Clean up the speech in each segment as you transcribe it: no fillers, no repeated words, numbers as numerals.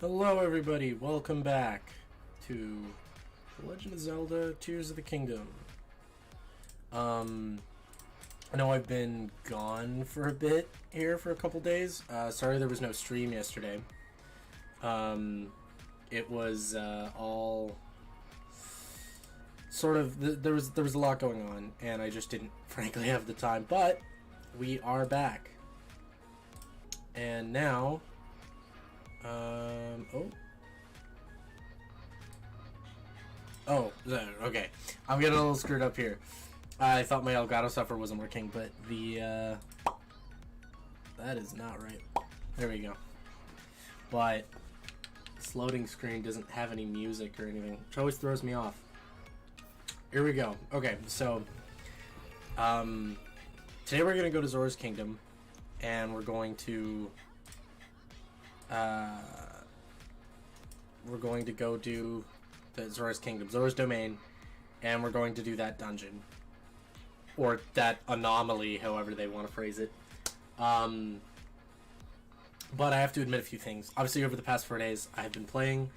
Hello everybody, welcome back to The Legend of Zelda Tears of the Kingdom. I know I've been gone for a bit here for a couple days. Sorry there was no stream yesterday. It was all sort of, there was a lot going on and I just didn't frankly have the time, but we are back. And now okay. I'm getting a little screwed up here. I thought my Elgato software wasn't working, but that is not right. There we go. But this loading screen doesn't have any music or anything, which always throws me off. Here we go. Okay, so today we're gonna go to Zora's Kingdom, and we're going to go do the Zora's Kingdom, Zora's Domain, and we're going to do that dungeon. Or that anomaly, however they want to phrase it. But I have to admit a few things. Obviously, over the past 4 days, I have been playing.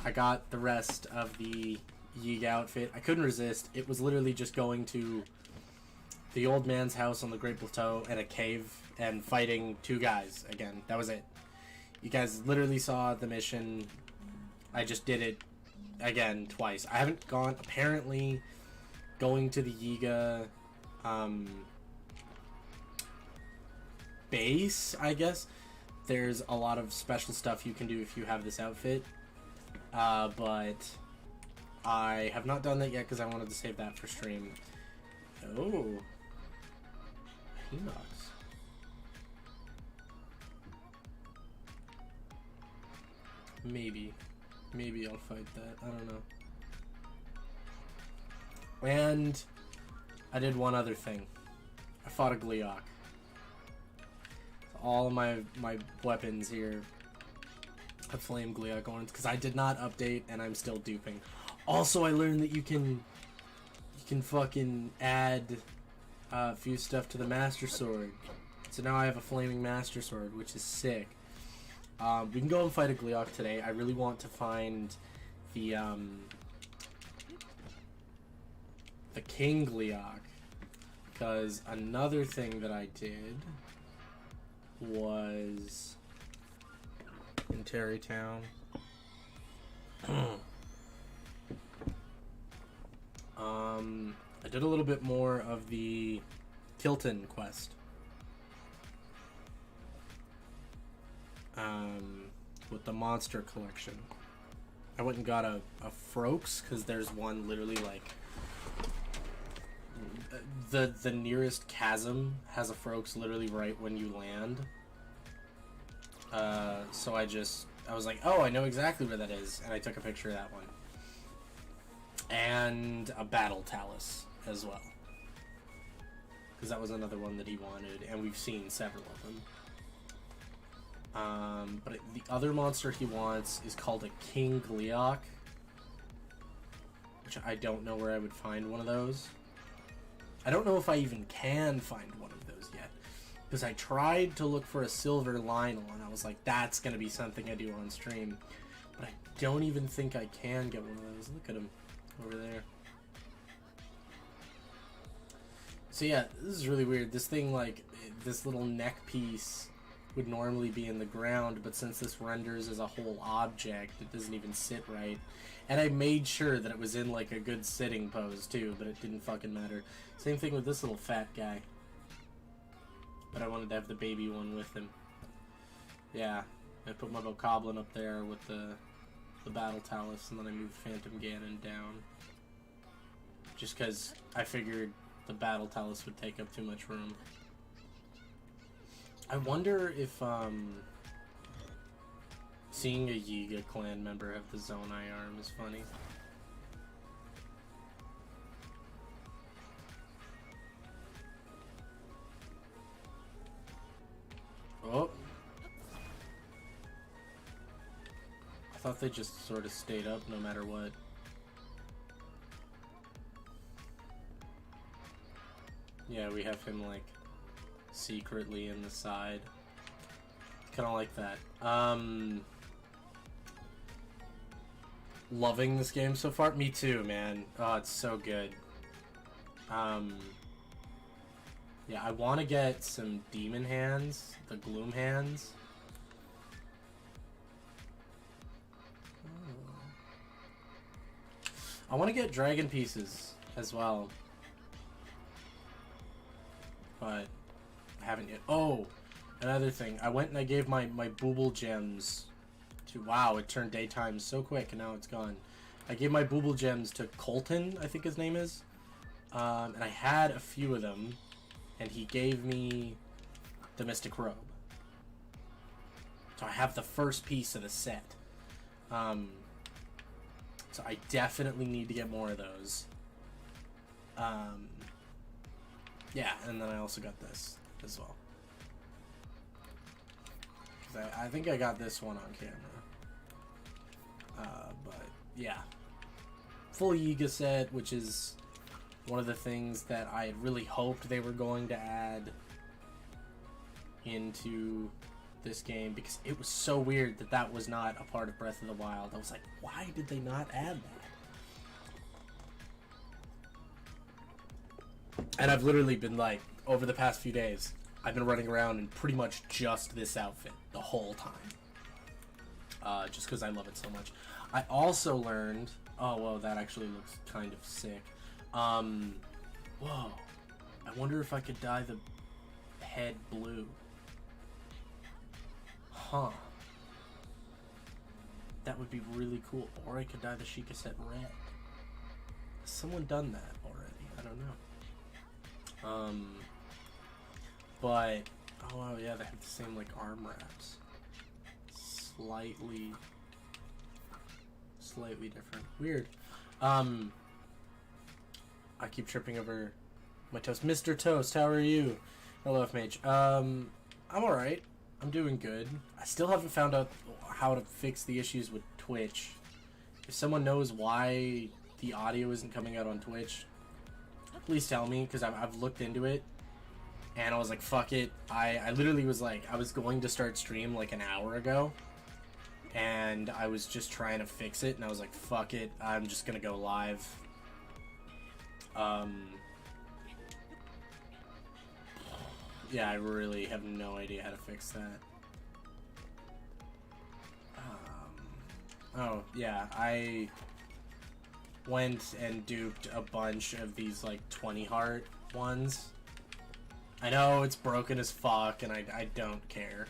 I got the rest of the Yiga outfit. I couldn't resist. It was literally just going to the old man's house on the Great Plateau and a cave and fighting two guys again. That was it. You guys literally saw the mission. I just did it again twice. I haven't gone, apparently going to the Yiga base, I guess. There's a lot of special stuff you can do if you have this outfit. But I have not done that yet because I wanted to save that for stream. Oh. Hinox. Maybe I'll fight that. I don't know. And I did one other thing. I fought a Gleeok. So all of my weapons here have flame Gleeok ones because I did not update and I'm still duping. Also, I learned that you can fucking add a few stuff to the Master Sword. So now I have a flaming Master Sword, which is sick. We can go and fight a Gleeok today. I really want to find the King Gleeok, because another thing that I did was in Terrytown. I did a little bit more of the Kilton quest. With the monster collection. I went and got a Froaks, because there's one literally like the nearest chasm has a Froaks literally right when you land. So I was like, oh, I know exactly where that is, and I took a picture of that one. And a Battle Talus as well, because that was another one that he wanted, and we've seen several of them. But the other monster he wants is called a King Gleeok, which I don't know where I would find one of those. I don't know if I even can find one of those yet, because I tried to look for a silver Lionel, and I was like, that's going to be something I do on stream. But I don't even think I can get one of those. Look at him over there. So yeah, this is really weird. This thing, like, this little neck piece would normally be in the ground, but since this renders as a whole object, it doesn't even sit right. And I made sure that it was in like a good sitting pose too, but it didn't fucking matter. Same thing with this little fat guy. But I wanted to have the baby one with him. Yeah, I put my Bokoblin up there with the Battle Talus, and then I moved Phantom Ganon down. Just because I figured the Battle Talus would take up too much room. I wonder if, seeing a Yiga clan member have the Zonai arm is funny. Oh! I thought they just sort of stayed up no matter what. Yeah, we have him, like, secretly in the side. Kind of like that. loving this game so far. Me too, man. Oh, it's so good. Yeah, I want to get some demon hands, the gloom hands. I want to get dragon pieces as well, but I haven't yet. Oh, another thing. I went and I gave my booble gems to... Wow, it turned daytime so quick and now it's gone. I gave my booble gems to Colton, I think his name is. And I had a few of them, and he gave me the Mystic Robe. So I have the first piece of the set. So I definitely need to get more of those. Yeah, and then I also got this as well. 'Cause I think I got this one on camera. But yeah. Full Yiga set, which is one of the things that I had really hoped they were going to add into this game, because it was so weird that that was not a part of Breath of the Wild. I was like, why did they not add that? And I've literally been like, over the past few days, I've been running around in pretty much just this outfit the whole time. Just because I love it so much. I also learned... Oh, well, that actually looks kind of sick. Whoa. I wonder if I could dye the head blue. Huh. That would be really cool. Or I could dye the Sheikah set red. Has someone done that already? I don't know. But... Oh, wow, yeah, they have the same, like, arm wraps. Slightly different. Weird. I keep tripping over my toast. Mr. Toast, how are you? Hello, FMH. I'm alright. I'm doing good. I still haven't found out how to fix the issues with Twitch. If someone knows why the audio isn't coming out on Twitch, please tell me, because I've looked into it, and I was like, fuck it. I literally was like, I was going to start stream like an hour ago, and I was just trying to fix it, and I was like, fuck it, I'm just gonna go live. Yeah, I really have no idea how to fix that. Oh, yeah, I went and duped a bunch of these, like, 20 heart ones. I know it's broken as fuck, and I don't care.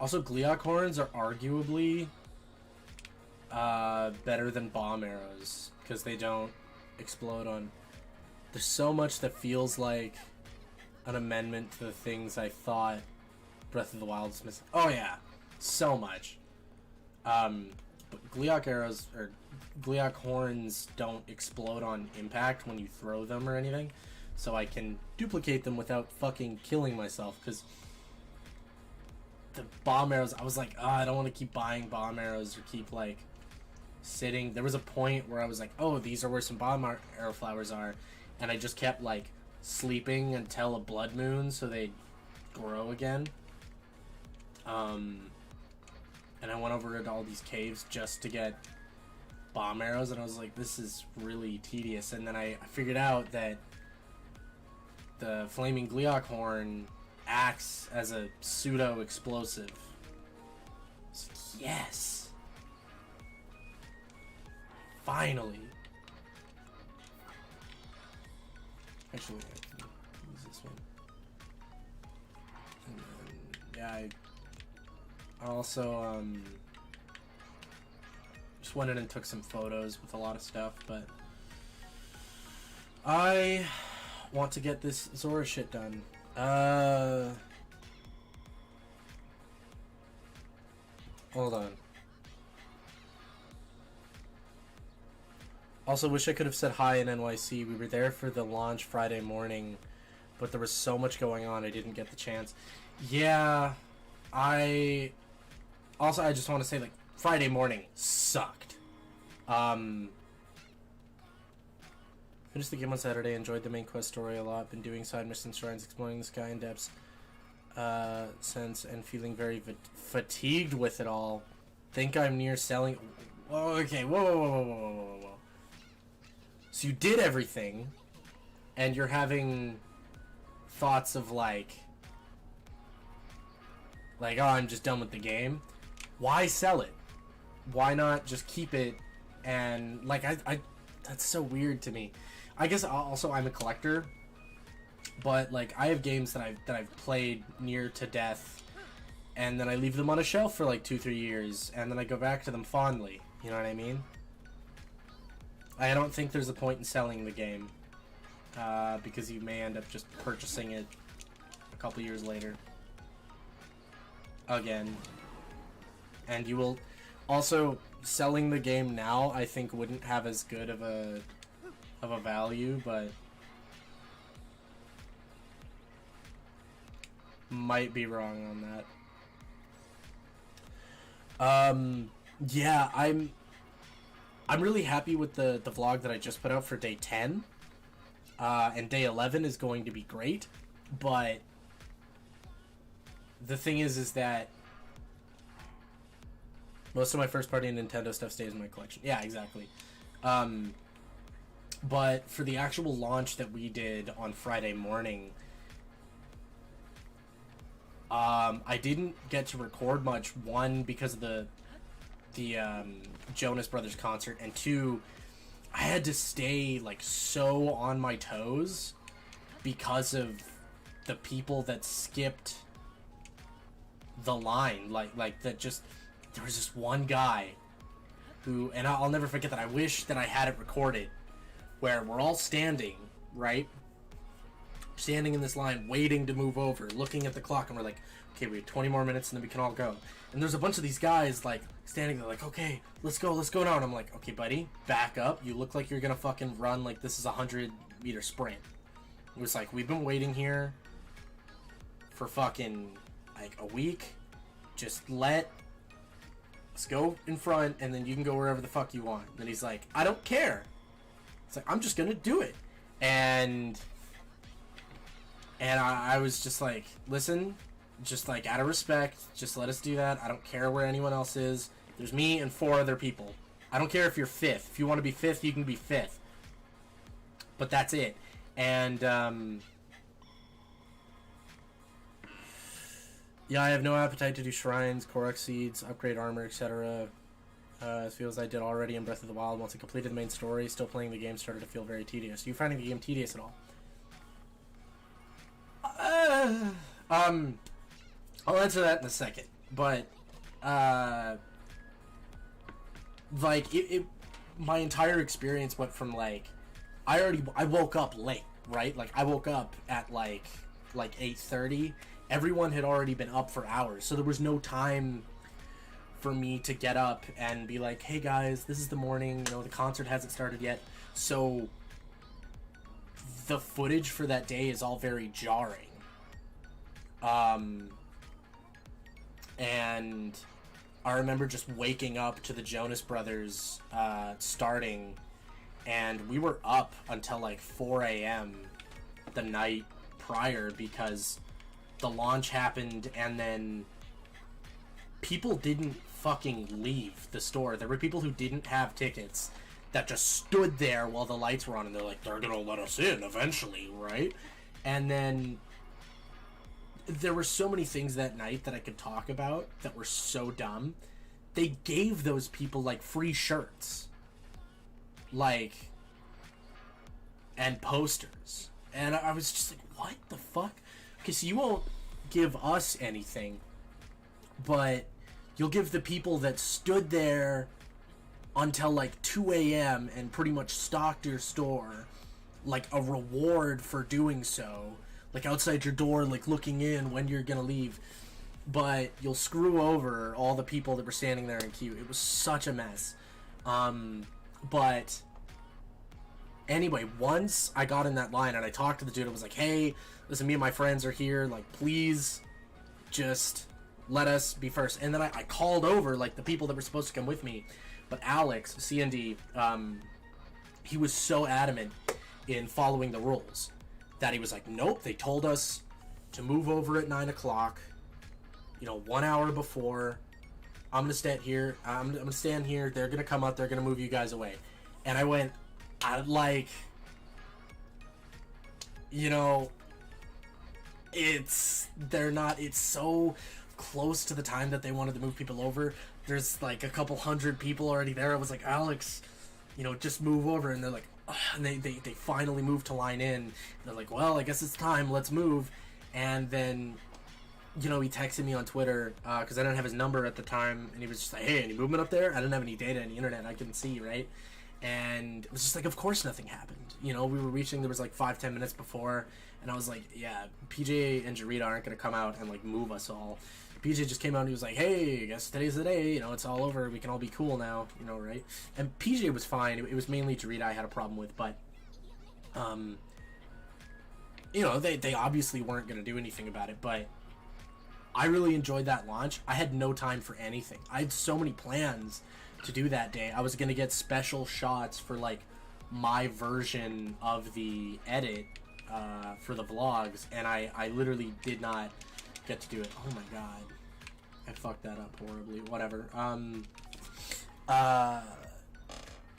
Also, Gleeok horns are arguably better than bomb arrows, because they don't explode on... There's so much that feels like an amendment to the things I thought Breath of the Wild was missing. Oh yeah, so much. But Gleeok arrows, or Gleeok horns, don't explode on impact when you throw them or anything, so I can duplicate them without fucking killing myself, because the bomb arrows, I was like, oh, I don't want to keep buying bomb arrows or keep, like, sitting. There was a point where I was like, oh, these are where some bomb arrow flowers are, and I just kept, like, sleeping until a blood moon so they'd grow again. And I went over to all these caves just to get bomb arrows, and I was like, this is really tedious. And then I figured out that the flaming Gleeok horn acts as a pseudo-explosive. Yes! Finally! Actually, I can use this one. And then, yeah, I also, just went in and took some photos with a lot of stuff, but I want to get this Zora shit done. Hold on. Also, wish I could have said hi in NYC. We were there for the launch Friday morning, but there was so much going on I didn't get the chance. Yeah, I just want to say, like, Friday morning sucked. Finished the game on Saturday, enjoyed the main quest story a lot, been doing side missions, shrines, exploring the sky and depths. sense and feeling very fatigued with it all. Think I'm near selling. Whoa, okay, whoa. So you did everything, and you're having thoughts of like, oh, I'm just done with the game. Why sell it? Why not just keep it? And like, I that's so weird to me. I guess also I'm a collector, but like I have games that I've played near to death, and then I leave them on a shelf for like 2-3 years, and then I go back to them fondly. You know what I mean? I don't think there's a point in selling the game, because you may end up just purchasing it a couple years later again, and you will also selling the game now. I think wouldn't have as good of a value, but might be wrong on that. Yeah, I'm really happy with the vlog that I just put out for day 10. And day 11 is going to be great, but the thing is that most of my first party Nintendo stuff stays in my collection. Yeah, exactly. But for the actual launch that we did on Friday morning, I didn't get to record much. One, because of the Jonas Brothers concert, and two, I had to stay like so on my toes because of the people that skipped the line. Like that just, there was just one guy who, and I'll never forget that. I wish that I had it recorded, where we're all standing, right? Standing in this line, waiting to move over, looking at the clock, and we're like, okay, we have 20 more minutes and then we can all go. And there's a bunch of these guys, like, standing there like, okay, let's go now. And I'm like, okay, buddy, back up. You look like you're gonna fucking run like this is a 100-meter sprint. It was like, we've been waiting here for fucking, like, a week. Just let's go in front, and then you can go wherever the fuck you want. And he's like, I don't care. It's like, I'm just gonna do it. And I was just like, listen, just like out of respect, just let us do that. I don't care where anyone else is. There's me and 4 other people. I don't care if you're 5th. If you want to be 5th, you can be 5th. But that's it. And yeah, I have no appetite to do shrines, Korok seeds, upgrade armor, etc. It feels I did already in Breath of the Wild. Once I completed the main story, still playing the game started to feel very tedious. Are you finding the game tedious at all? I'll answer that in a second, but like my entire experience went from like I woke up late, right? Like I woke up at like 8:30. Everyone had already been up for hours, so there was no time for me to get up and be like, hey guys, this is the morning, you know, the concert hasn't started yet. So the footage for that day is all very jarring. And I remember just waking up to the Jonas Brothers starting, and we were up until like 4 a.m. the night prior because the launch happened, and then people didn't fucking leave the store. There were people who didn't have tickets that just stood there while the lights were on, and they're like, they're gonna let us in eventually, right? And then there were so many things that night that I could talk about that were so dumb. They gave those people like free shirts, like, and posters, and I was just like, what the fuck? Okay, so you won't give us anything, but you'll give the people that stood there until like 2 a.m. and pretty much stocked your store like a reward for doing so, like outside your door, like looking in when you're gonna leave, but you'll screw over all the people that were standing there in queue. It was such a mess. But anyway, once I got in that line and I talked to the dude, I was like, hey, listen, me and my friends are here, like, please just let us be first. And then I called over like the people that were supposed to come with me, but Alex, C&D, he was so adamant in following the rules that he was like, nope, they told us to move over at 9 o'clock, 1 hour before. I'm gonna stand here. I'm gonna stand here. They're gonna come up. They're gonna move you guys away. And I went, it's so close to the time that they wanted to move people over. There's like a couple hundred people already there. I was like, Alex, just move over. And they're like, ugh. And they finally moved to line in. They're like, well, I guess it's time. Let's move. And then, he texted me on Twitter, because I didn't have his number at the time, and he was just like, hey, any movement up there? I didn't have any data, any internet, I couldn't see, right? And it was just like, of course nothing happened. We were reaching, there was like 5-10 minutes before, and I was like, yeah, PJ and Jarita aren't going to come out and like move us all. PJ just came out and he was like, hey, I guess today's the day, it's all over, we can all be cool now, right? And PJ was fine, it was mainly Jarita I had a problem with, but, they obviously weren't going to do anything about it, but I really enjoyed that launch. I had no time for anything. I had so many plans to do that day. I was going to get special shots for, like, my version of the edit for the vlogs, and I literally did not get to do it. Oh my god. I fucked that up horribly. Whatever.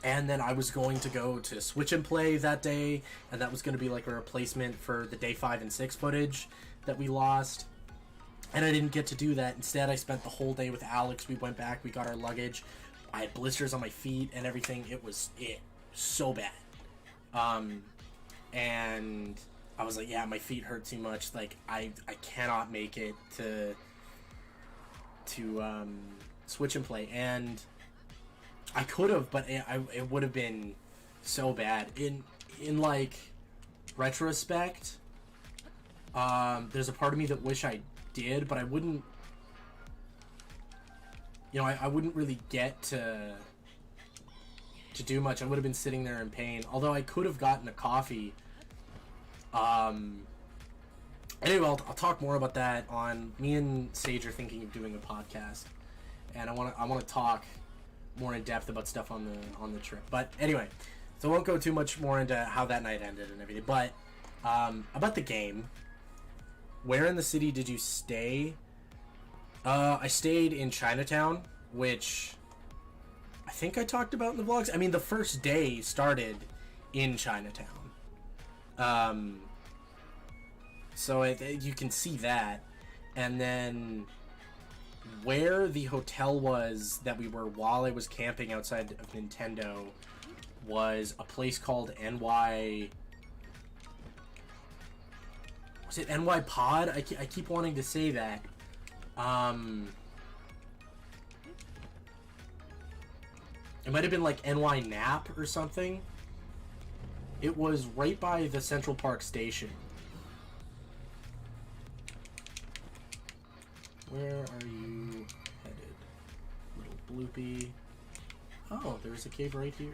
And then I was going to go to Switch and Play that day, and that was going to be, like, a replacement for the day 5 and 6 footage that we lost. And I didn't get to do that. Instead, I spent the whole day with Alex. We went back. We got our luggage. I had blisters on my feet and everything. It was so bad. And I was like, yeah, my feet hurt too much. Like, I cannot make it to Switch and Play. And I could have, but it would have been so bad. In like, retrospect, there's a part of me that wish I did, but I wouldn't, I wouldn't really get to do much. I would have been sitting there in pain, although I could have gotten a coffee. Anyway, I'll talk more about that on, me and Sage are thinking of doing a podcast, and I want to talk more in depth about stuff on the trip. But anyway, so I won't go too much more into how that night ended and everything, but about the game. Where in the city did you stay? I stayed in Chinatown, which I think I talked about in the vlogs. I mean, the first day started in Chinatown. So you can see that. And then where the hotel was that we were while I was camping outside of Nintendo was a place called NY... Was it NY Pod? I keep wanting to say that. It might have been like NY Nap or something. It was right by the Central Park Station. Where are you headed? Little bloopy. Oh, there's a cave right here.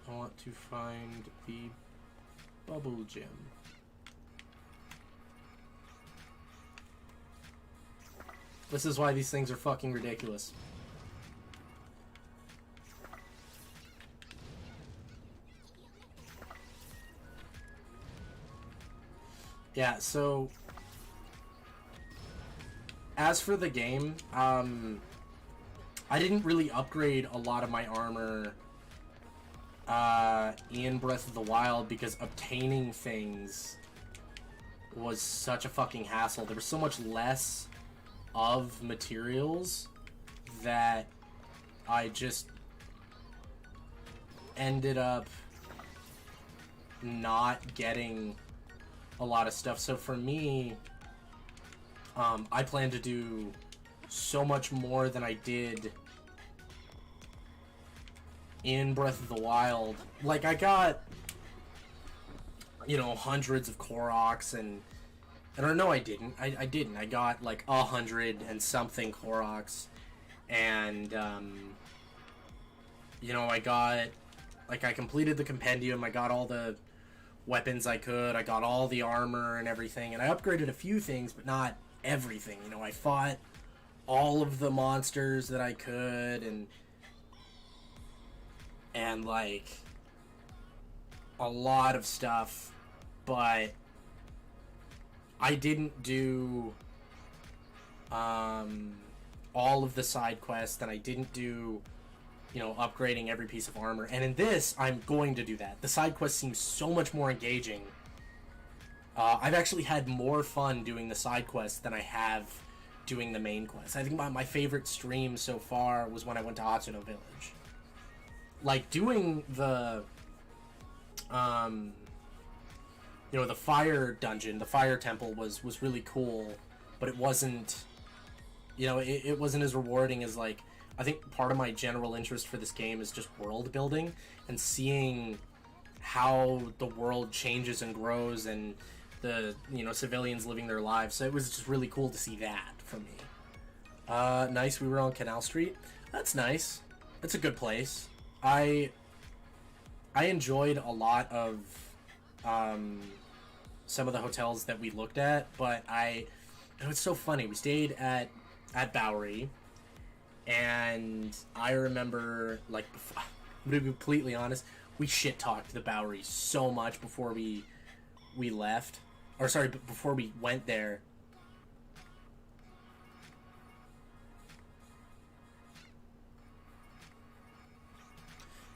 I want to find the bubble gem. This is why these things are fucking ridiculous. Yeah, so as for the game, I didn't really upgrade a lot of my armor in Breath of the Wild because obtaining things was such a fucking hassle. There was so much less of materials that I just ended up not getting a lot of stuff. So for me, I plan to do so much more than I did in Breath of the Wild. Like, I got, hundreds of Koroks, and no, I didn't. I didn't. I got, like, 100 and something Koroks, and, I got, like, I completed the compendium, I got all the weapons I could, I got all the armor and everything, and I upgraded a few things, but not everything. I fought all of the monsters that I could, and and like a lot of stuff, but I didn't do all of the side quests, and I didn't do, you know, upgrading every piece of armor. And in this, I'm going to do that. The side quests seem so much more engaging. I've actually had more fun doing the side quests than I have doing the main quest. I think my favorite stream so far was when I went to Atsuno Village. Like, doing the, you know, the fire dungeon, the fire temple was really cool, but it wasn't, you know, it wasn't as rewarding as, like, I think part of my general interest for this game is just world building and seeing how the world changes and grows, and the, you know, civilians living their lives. So it was just really cool to see that for me. Nice, we were on Canal Street. That's nice. It's a good place. I enjoyed a lot of some of the hotels that we looked at, but it was so funny. We stayed at Bowery, and I remember, like, I'm gonna be completely honest, we shit-talked the Bowery so much before we left. Or, sorry, before we went there.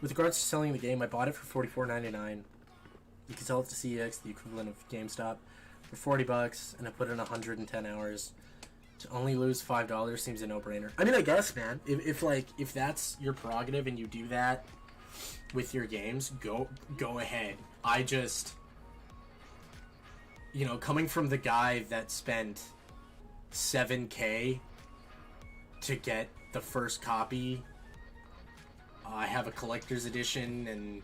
With regards to selling the game, I bought it for $44.99. You can sell it to CEX, the equivalent of GameStop, for $40, and I put in 110 hours. To only lose $5 seems a no-brainer. I mean, I guess, man, if that's your prerogative and you do that with your games, go ahead. I just, you know, coming from the guy that spent $7K to get the first copy, I have a collector's edition, and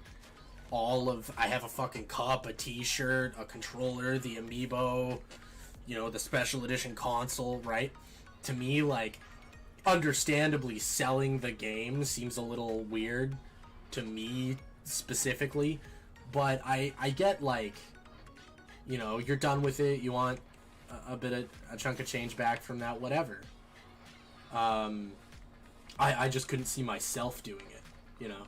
I have a fucking cup, a t-shirt, a controller, the amiibo, you know, the special edition console, right? To me, like, understandably, selling the game seems a little weird to me specifically, but I get, like, you know, you're done with it, you want a chunk of change back from that, whatever. I just couldn't see myself doing it, you know?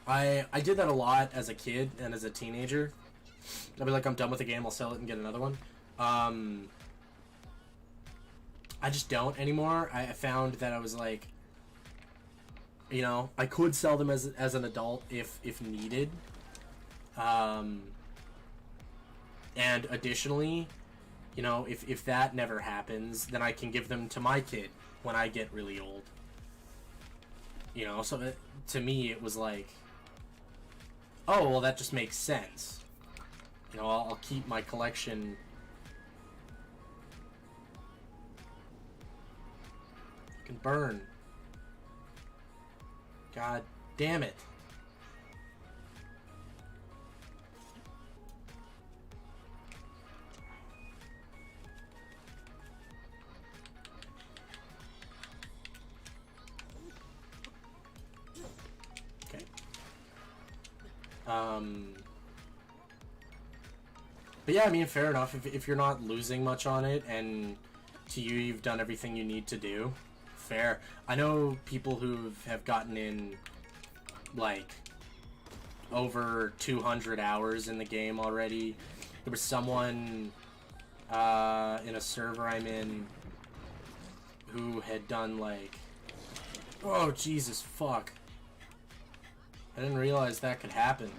I did that a lot as a kid and as a teenager. I'd be like, I'm done with the game, I'll sell it and get another one. I just don't anymore. I found that I was like, you know, I could sell them as an adult if needed. And additionally, you know, if that never happens, then I can give them to my kid when I get really old. You know, so to me it was like, oh, well, that just makes sense. You know, I'll keep my collection. I can burn. God damn it. Okay. But yeah, I mean, fair enough. If you're not losing much on it, and to you, you've done everything you need to do, fair. I know people who have gotten in, like, over 200 hours in the game already. There was someone in a server I'm in who had done, like, oh, Jesus, fuck. I didn't realize that could happen.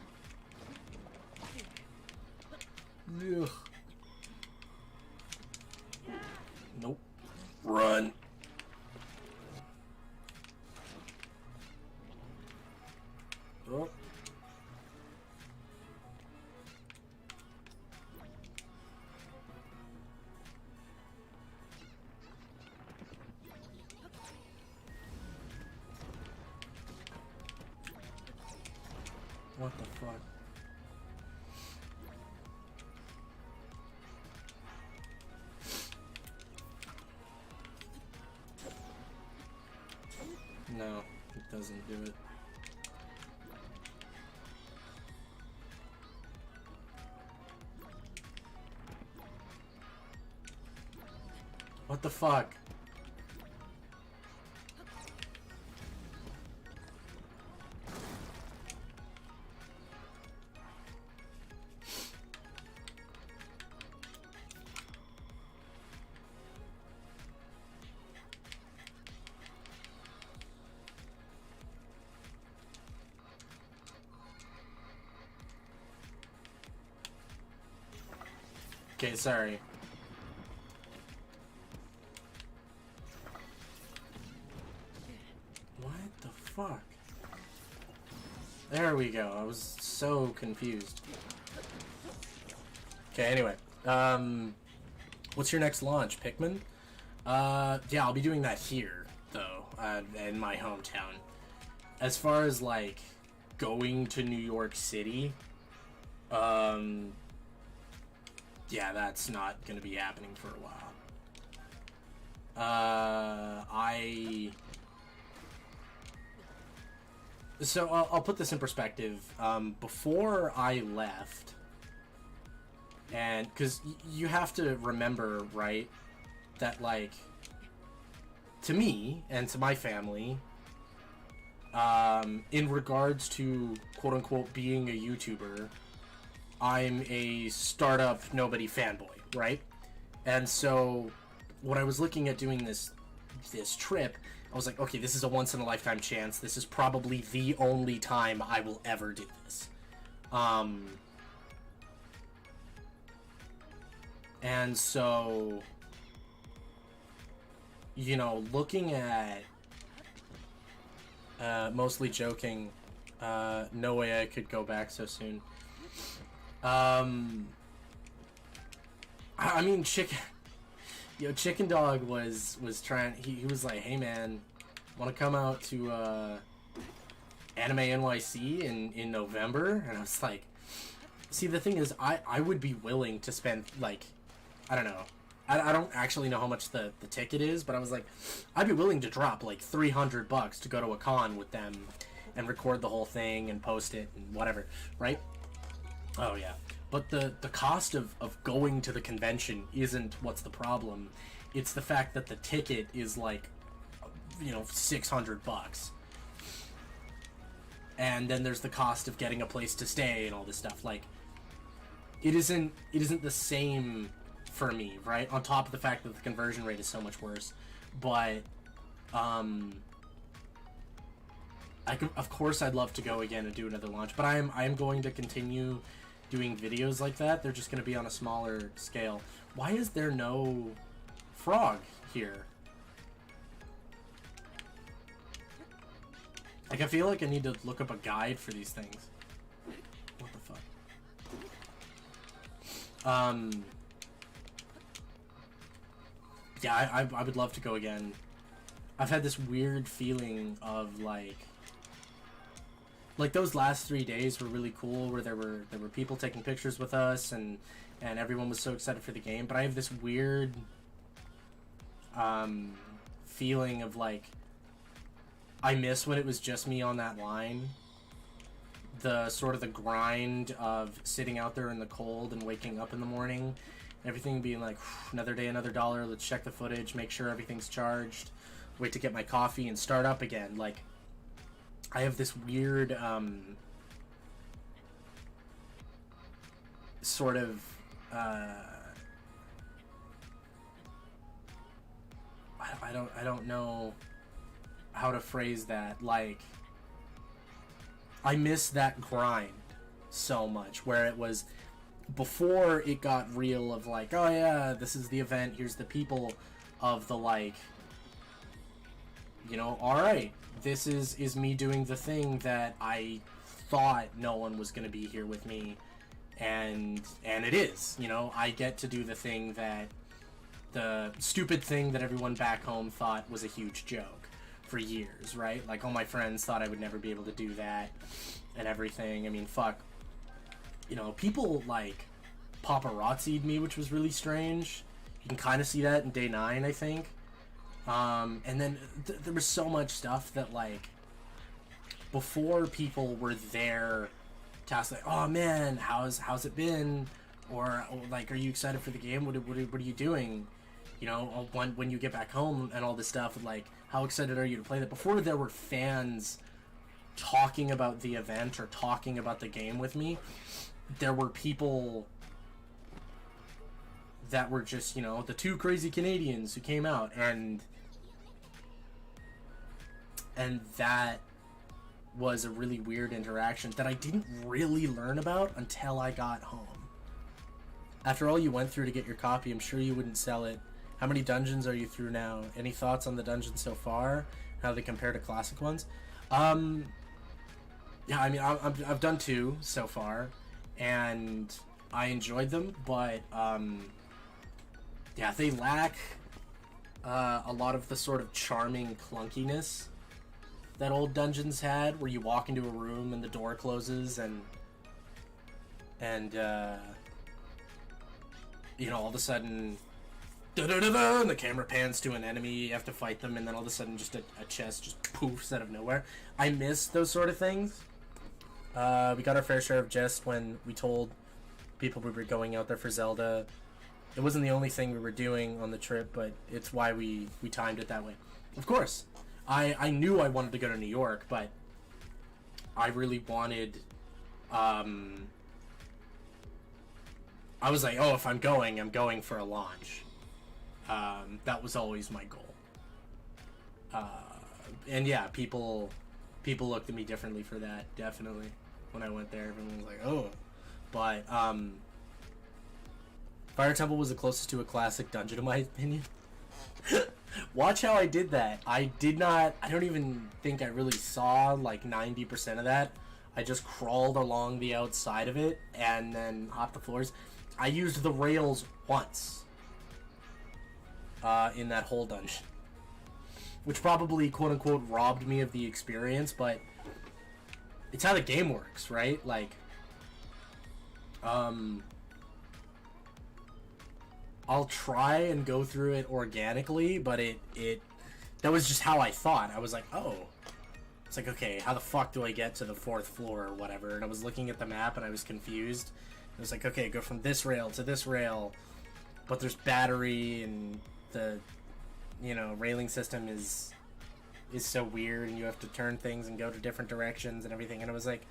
Ugh. Nope. Run. Oh. What the fuck? No, it doesn't do it. What the fuck? Okay, sorry. What the fuck? There we go. I was so confused. Okay, anyway. What's your next launch, Pikmin? Yeah, I'll be doing that here, though, in my hometown. As far as, like, going to New York City, yeah, that's not gonna be happening for a while. So I'll put this in perspective. Before I left, and because you have to remember, right, that, like, to me and to my family, in regards to quote-unquote being a YouTuber, I'm a startup nobody fanboy, right? And so when I was looking at doing this trip, I was like, okay, this is a once-in-a-lifetime chance. This is probably the only time I will ever do this. And so, you know, looking at, mostly joking, no way I could go back so soon. I mean, Chicken Dog was trying, he was like, hey man, want to come out to, Anime NYC in November? And I was like, see, the thing is, I would be willing to spend, like, I don't know, I don't actually know how much the ticket is, but I was like, I'd be willing to drop, like, $300 to go to a con with them and record the whole thing and post it and whatever, right? Oh, yeah. But the cost of going to the convention isn't what's the problem. It's the fact that the ticket is, like, you know, $600. And then there's the cost of getting a place to stay and all this stuff. Like, it isn't the same for me, right? On top of the fact that the conversion rate is so much worse. But, of course I'd love to go again and do another launch, but I am going to continue doing videos like that. They're just going to be on a smaller scale. Why is there no frog here? Like, I feel like I need to look up a guide for these things. What the fuck? Yeah, I would love to go again. I've had this weird feeling of, like those last 3 days were really cool, where there were people taking pictures with us, and everyone was so excited for the game. But I have this weird feeling of, like, I miss when it was just me on that line. The sort of the grind of sitting out there in the cold and waking up in the morning, everything being like, another day, another dollar. Let's check the footage, make sure everything's charged, wait to get my coffee and start up again. Like, I have this weird, sort of, I don't know how to phrase that. Like, I miss that grind so much, where it was, before it got real of, like, oh yeah, this is the event, here's the people, of the, like, you know, alright, this is me doing the thing that I thought no one was going to be here with me, and it is, you know, I get to do the thing that, the stupid thing that everyone back home thought was a huge joke for years, right? Like, all my friends thought I would never be able to do that, and everything. I mean, fuck, you know, people, like, paparazzi'd me, which was really strange. You can kind of see that in day 9, I think. And then there was so much stuff that, like, before people were there to ask, like, oh man, how's it been? Or like, are you excited for the game? What are you doing? you know, when you get back home and all this stuff, like, how excited are you to play that? Before there were fans talking about the event or talking about the game with me, there were people that were just, you know, the two crazy Canadians who came out, and that was a really weird interaction that I didn't really learn about until I got home. After all you went through to get your copy, I'm sure you wouldn't sell it. How many dungeons are you through now? Any thoughts on the dungeons so far? How they compare to classic ones? Yeah, I mean, I've done 2 so far, and I enjoyed them, but, yeah, they lack a lot of the sort of charming clunkiness that old dungeons had, where you walk into a room and the door closes, and you know, all of a sudden, da-da-da-da, and the camera pans to an enemy, you have to fight them, and then all of a sudden just a chest just poofs out of nowhere. I miss those sort of things. We got our fair share of jest when we told people we were going out there for Zelda. It wasn't the only thing we were doing on the trip, but it's why we timed it that way. Of course, I knew I wanted to go to New York, but I really wanted... I was like, oh, if I'm going for a launch. That was always my goal. And yeah, people looked at me differently for that, definitely. When I went there, everyone was like, oh. But, Fire Temple was the closest to a classic dungeon, in my opinion. Watch how I did that. I don't even think I really saw, like, 90% of that. I just crawled along the outside of it, and then hopped the floors. I used the rails once. In that whole dungeon. Which probably, quote-unquote, robbed me of the experience, but it's how the game works, right? Like, I'll try and go through it organically, but that was just how I thought. I was like, oh. It's like, okay, how the fuck do I get to the 4th floor or whatever? And I was looking at the map and I was confused. I was like, okay, go from this rail to this rail, but there's battery, and the, you know, railing system is so weird, and you have to turn things and go to different directions and everything. And I was like,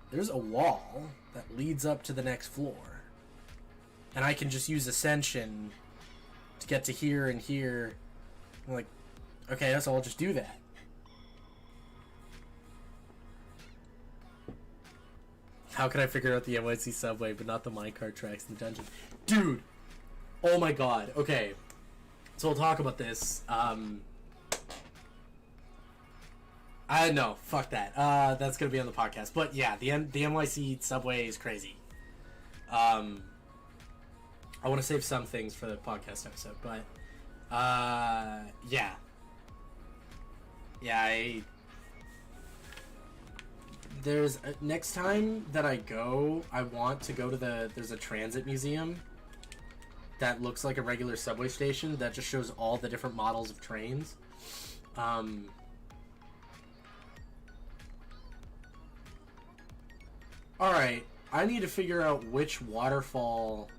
there's a wall that leads up to the next floor, and I can just use Ascension to get to here and here. I'm like, okay, so I'll just do that. How can I figure out the NYC subway but not the minecart tracks in the dungeon? Dude! Oh my god. Okay. So we'll talk about this. I know. Fuck that. That's gonna be on the podcast. But yeah, the NYC subway is crazy. I want to save some things for the podcast episode, but yeah. Yeah, there's next time that I go, I want to go to there's a transit museum that looks like a regular subway station that just shows all the different models of trains. Alright, I need to figure out which waterfall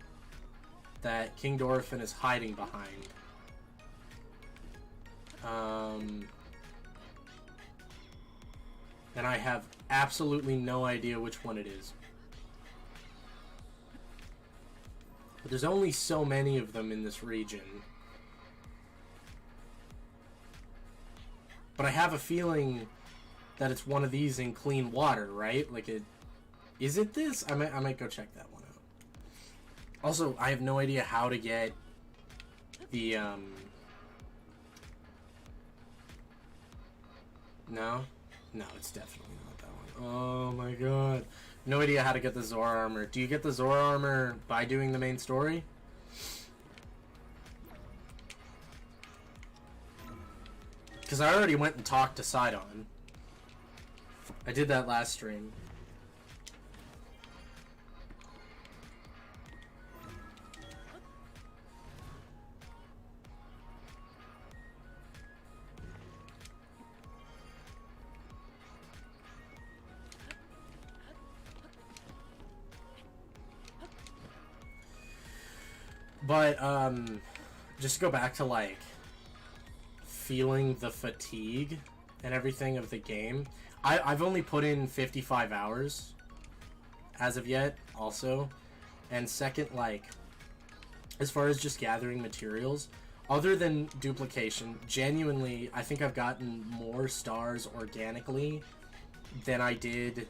that King Dorphin is hiding behind. And I have absolutely no idea which one it is. But there's only so many of them in this region. But I have a feeling that it's one of these in clean water, right? Like it... Is it this? I might go check that one out. Also, I have no idea how to get the, No? No, it's definitely not that one. Oh my god. No idea how to get the Zora armor. Do you get the Zora armor by doing the main story? Because I already went and talked to Sidon. I did that last stream. But, just to go back to, like, feeling the fatigue and everything of the game. I've only put in 55 hours as of yet, also. And second, like, as far as just gathering materials, other than duplication, genuinely, I think I've gotten more stars organically than I did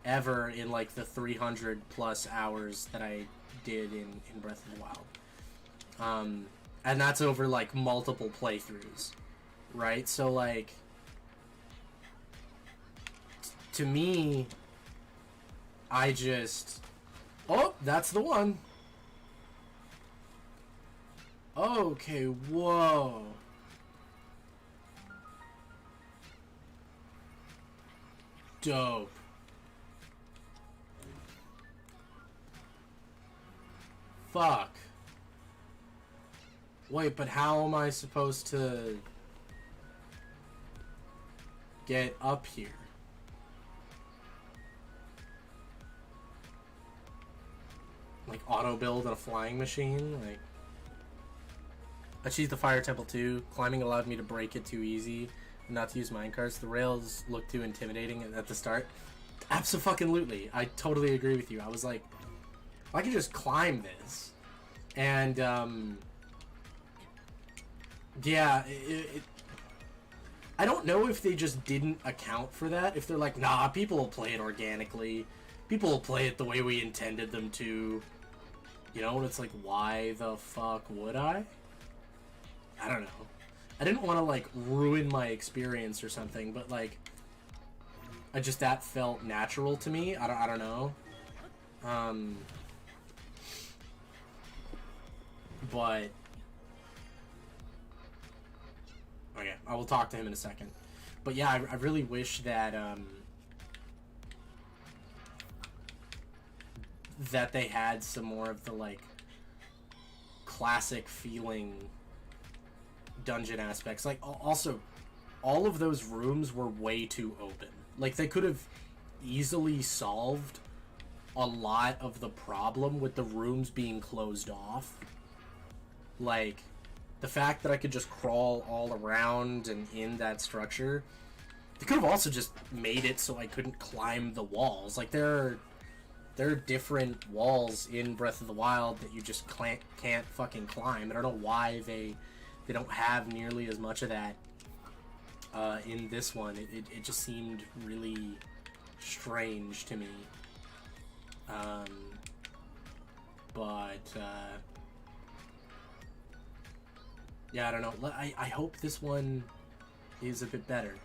ever in, like, the 300 plus hours that I did in Breath of the Wild. And that's over, like, multiple playthroughs, right? So, like, to me, I just... Oh, that's the one. Okay, whoa. Dope. Fuck. Wait, but how am I supposed to get up here? Like, auto-build on a flying machine? Like... Achieved the Fire Temple 2. Climbing allowed me to break it too easy and not to use minecarts. The rails looked too intimidating at the start. Abso-fucking-lutely. I totally agree with you. I was like, I can just climb this. And, yeah, I don't know if they just didn't account for that. If they're like, nah, people will play it organically. People will play it the way we intended them to. You know, and it's like, why the fuck would I? I don't know. I didn't want to, like, ruin my experience or something, but, like, that felt natural to me. I don't know. But... Okay, I will talk to him in a second. But yeah, I really wish that, that they had some more of the, like, classic feeling dungeon aspects. Like, also, all of those rooms were way too open. Like, they could have easily solved a lot of the problem with the rooms being closed off. Like, the fact that I could just crawl all around and in that structure. They could have also just made it so I couldn't climb the walls. Like, there are different walls in Breath of the Wild that you just can't fucking climb. I don't know why they don't have nearly as much of that in this one. It just seemed really strange to me. Yeah, I don't know. I hope this one is a bit better.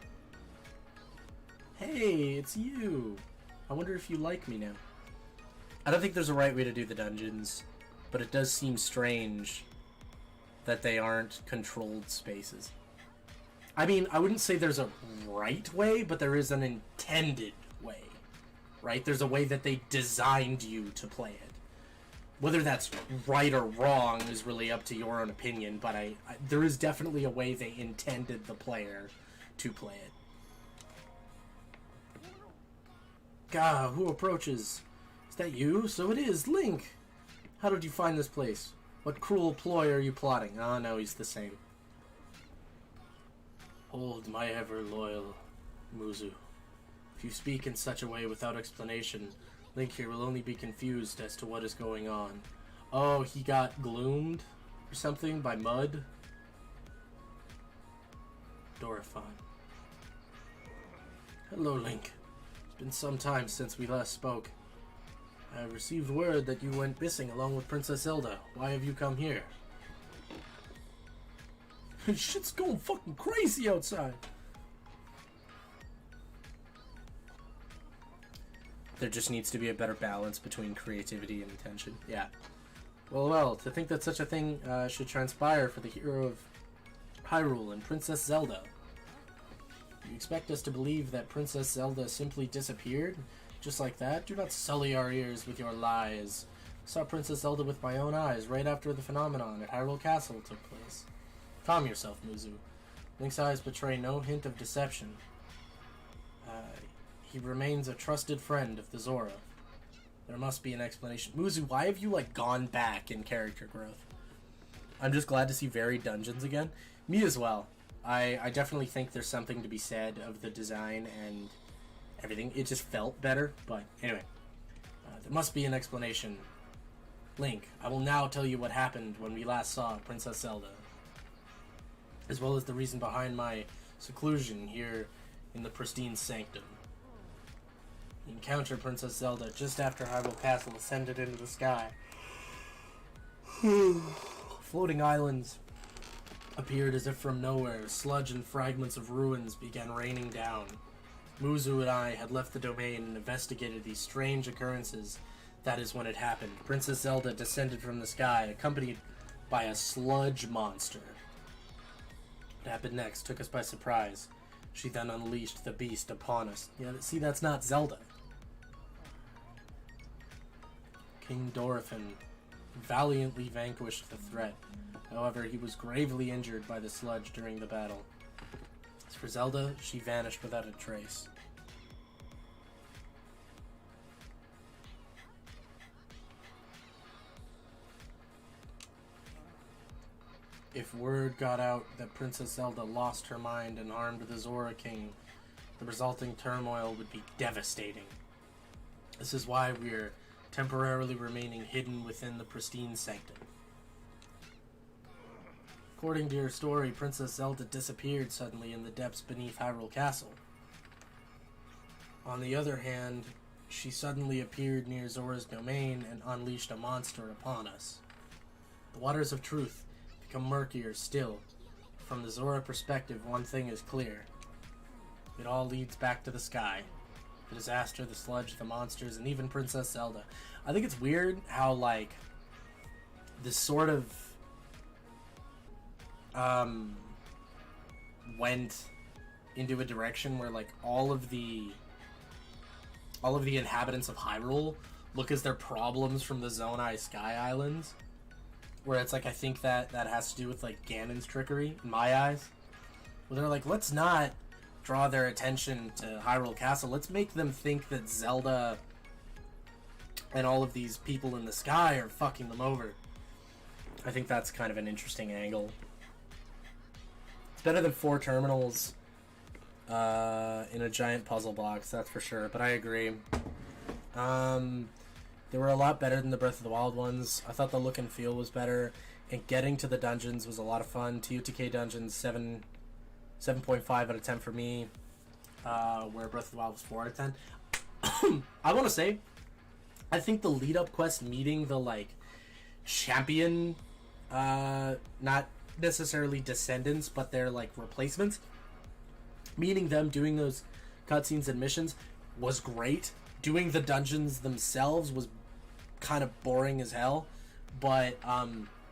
Hey, it's you! I wonder if you like me now. I don't think there's a right way to do the dungeons, but it does seem strange that they aren't controlled spaces. I mean, I wouldn't say there's a right way, but there is an intended way, right? There's a way that they designed you to play it. Whether that's right or wrong is really up to your own opinion, but there is definitely a way they intended the player to play it. Gah, who approaches? Is that you? So it is, Link! How did you find this place? What cruel ploy are you plotting? Ah, no, he's the same. Hold my ever-loyal Muzu. If you speak in such a way without explanation, Link here will only be confused as to what is going on. Oh, he got gloomed or something by mud? Dorifon. Hello, Link. It's been some time since we last spoke. I have received word that you went missing along with Princess Zelda. Why have you come here? Shit's going fucking crazy outside. There just needs to be a better balance between creativity and intention. Yeah. Well, to think that such a thing should transpire for the hero of Hyrule and Princess Zelda. You expect us to believe that Princess Zelda simply disappeared? Just like that? Do not sully our ears with your lies. I saw Princess Zelda with my own eyes right after the phenomenon at Hyrule Castle took place. Calm yourself, Muzu. Link's eyes betray no hint of deception. He remains a trusted friend of the Zora. There must be an explanation. Muzu, why have you, like, gone back in character growth? I'm just glad to see varied dungeons again. Me as well. I definitely think there's something to be said of the design and everything. It just felt better, but anyway. There must be an explanation. Link, I will now tell you what happened when we last saw Princess Zelda, as well as the reason behind my seclusion here in the pristine sanctum. You encounter Princess Zelda just after Hyrule Castle ascended into the sky. Floating islands appeared as if from nowhere. Sludge and fragments of ruins began raining down. Muzu and I had left the domain and investigated these strange occurrences. That is when it happened. Princess Zelda descended from the sky, accompanied by a sludge monster. What happened next took us by surprise. She then unleashed the beast upon us. Yeah, see, that's not Zelda. King Dorothin valiantly vanquished the threat. However, he was gravely injured by the sludge during the battle. As for Zelda, she vanished without a trace. If word got out that Princess Zelda lost her mind and harmed the Zora King, the resulting turmoil would be devastating. This is why we're temporarily remaining hidden within the pristine sanctum. According to your story, Princess Zelda disappeared suddenly in the depths beneath Hyrule Castle. On the other hand, she suddenly appeared near Zora's domain and unleashed a monster upon us. The waters of truth become murkier still. From the Zora perspective, one thing is clear. It all leads back to the sky. The disaster, the sludge, the monsters, and even Princess Zelda. I think it's weird how, like, this sort of went into a direction where, like, all of the inhabitants of Hyrule look as their problems from the Zonai Sky Islands. Where it's like, I think that has to do with, like, Ganon's trickery, in my eyes. Where they're like, let's not draw their attention to Hyrule Castle. Let's make them think that Zelda and all of these people in the sky are fucking them over. I think that's kind of an interesting angle. It's better than 4 terminals in a giant puzzle box, that's for sure. But I agree. They were a lot better than the Breath of the Wild ones. I thought the look and feel was better, and getting to the dungeons was a lot of fun. TOTK dungeons, 7.5 out of 10 for me, where Breath of the Wild was 4 out of 10. I want to say, I think the lead-up quest meeting the, like, champion, not necessarily descendants, but their, like, replacements, meeting them, doing those cutscenes and missions was great. Doing the dungeons themselves was kind of boring as hell, but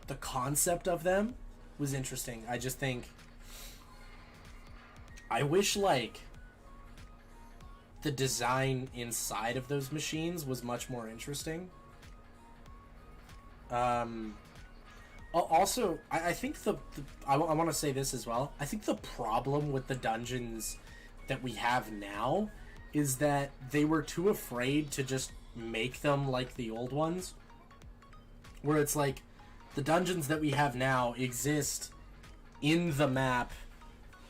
the concept of them was interesting. I just think I wish, like, the design inside of those machines was much more interesting. Also, I think I want to say this as well. I think the problem with the dungeons that we have now is that they were too afraid to just make them like the old ones. Where it's like, the dungeons that we have now exist in the map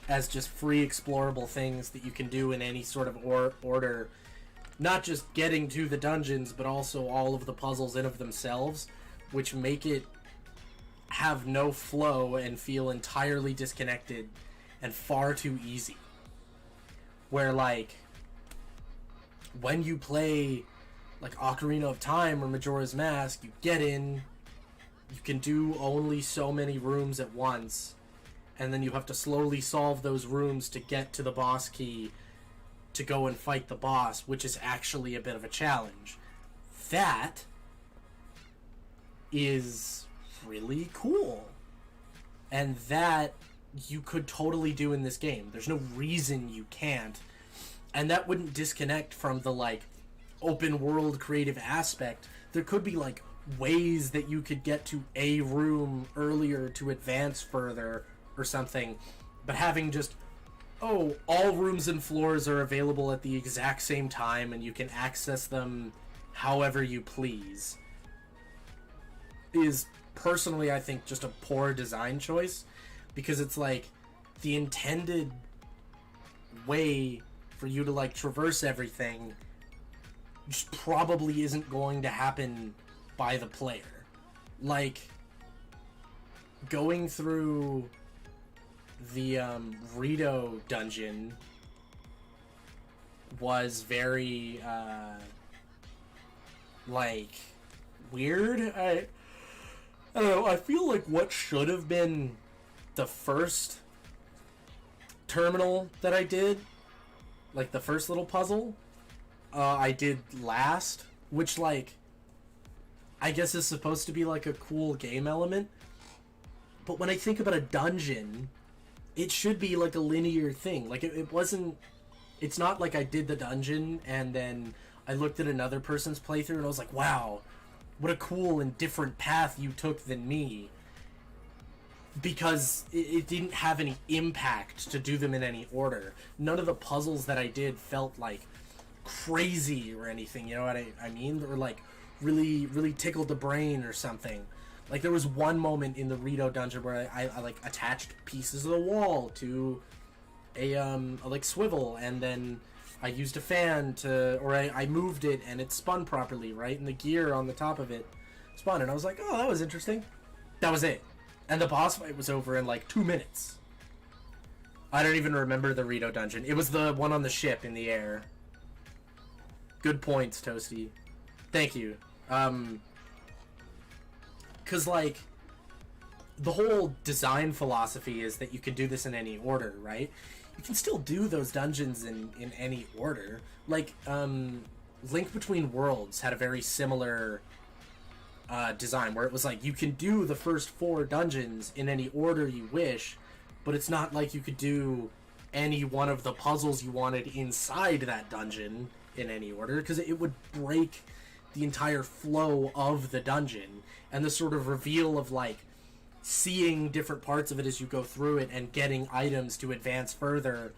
as just free explorable things that you can do in any sort of order. Not just getting to the dungeons, but also all of the puzzles in of themselves, which make it have no flow and feel entirely disconnected and far too easy. Where, like, when you play, like, Ocarina of Time or Majora's Mask, you get in, you can do only so many rooms at once, and then you have to slowly solve those rooms to get to the boss key to go and fight the boss, which is actually a bit of a challenge. That is really cool. And that you could totally do in this game. There's no reason you can't. And that wouldn't disconnect from the, like, open world creative aspect. There could be, like, ways that you could get to a room earlier to advance further or something. But having just, oh, all rooms and floors are available at the exact same time and you can access them however you please is personally, I think just a poor design choice, because it's like the intended way for you to like traverse everything just probably isn't going to happen by the player. Like going through the Rito dungeon was very like weird. I don't know, I feel like what should have been the first terminal that I did, like the first little puzzle, I did last, which like I guess is supposed to be like a cool game element. But when I think about a dungeon, it should be like a linear thing. Like it wasn't, it's not like I did the dungeon and then I looked at another person's playthrough and I was like, wow, what a cool and different path you took than me. Because it didn't have any impact to do them in any order. None of the puzzles that I did felt like crazy or anything, you know what I mean? Or like really, really tickled the brain or something. Like there was one moment in the Rito dungeon where I like attached pieces of the wall to a like swivel, and then I used a fan to, or I moved it and it spun properly, right? And the gear on the top of it spun, and I was like, oh, that was interesting. That was it. And the boss fight was over in like 2 minutes. I don't even remember the Rito dungeon. It was the one on the ship in the air. Good points, Toasty. Thank you. Cause like the whole design philosophy is that you can do this in any order, right? You can still do those dungeons in any order. Like Link Between Worlds had a very similar design where it was like you can do the first 4 dungeons in any order you wish, but it's not like you could do any one of the puzzles you wanted inside that dungeon in any order, because it would break the entire flow of the dungeon, and the sort of reveal of like seeing different parts of it as you go through it and getting items to advance further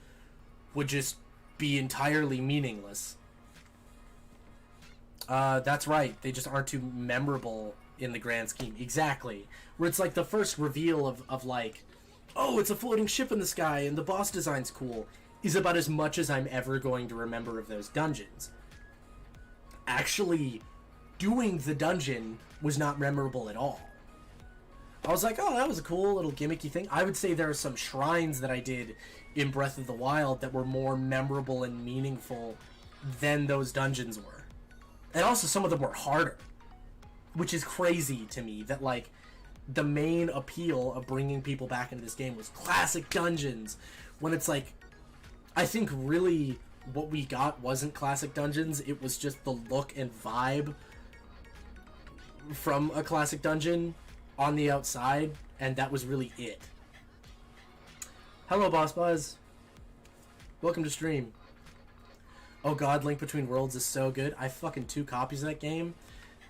would just be entirely meaningless. That's right, they just aren't too memorable in the grand scheme. Exactly. Where it's like the first reveal of like, oh, it's a floating ship in the sky and the boss design's cool, is about as much as I'm ever going to remember of those dungeons. Actually doing the dungeon was not memorable at all. I was like, oh, that was a cool little gimmicky thing. I would say there are some shrines that I did in Breath of the Wild that were more memorable and meaningful than those dungeons were. And also some of them were harder, which is crazy to me, that like the main appeal of bringing people back into this game was classic dungeons, when it's like, I think really what we got wasn't classic dungeons, it was just the look and vibe from a classic dungeon on the outside, and that was really it. Hello, Boss Buzz. Welcome to stream. Oh god, Link Between Worlds is so good. I fucking 2 copies of that game.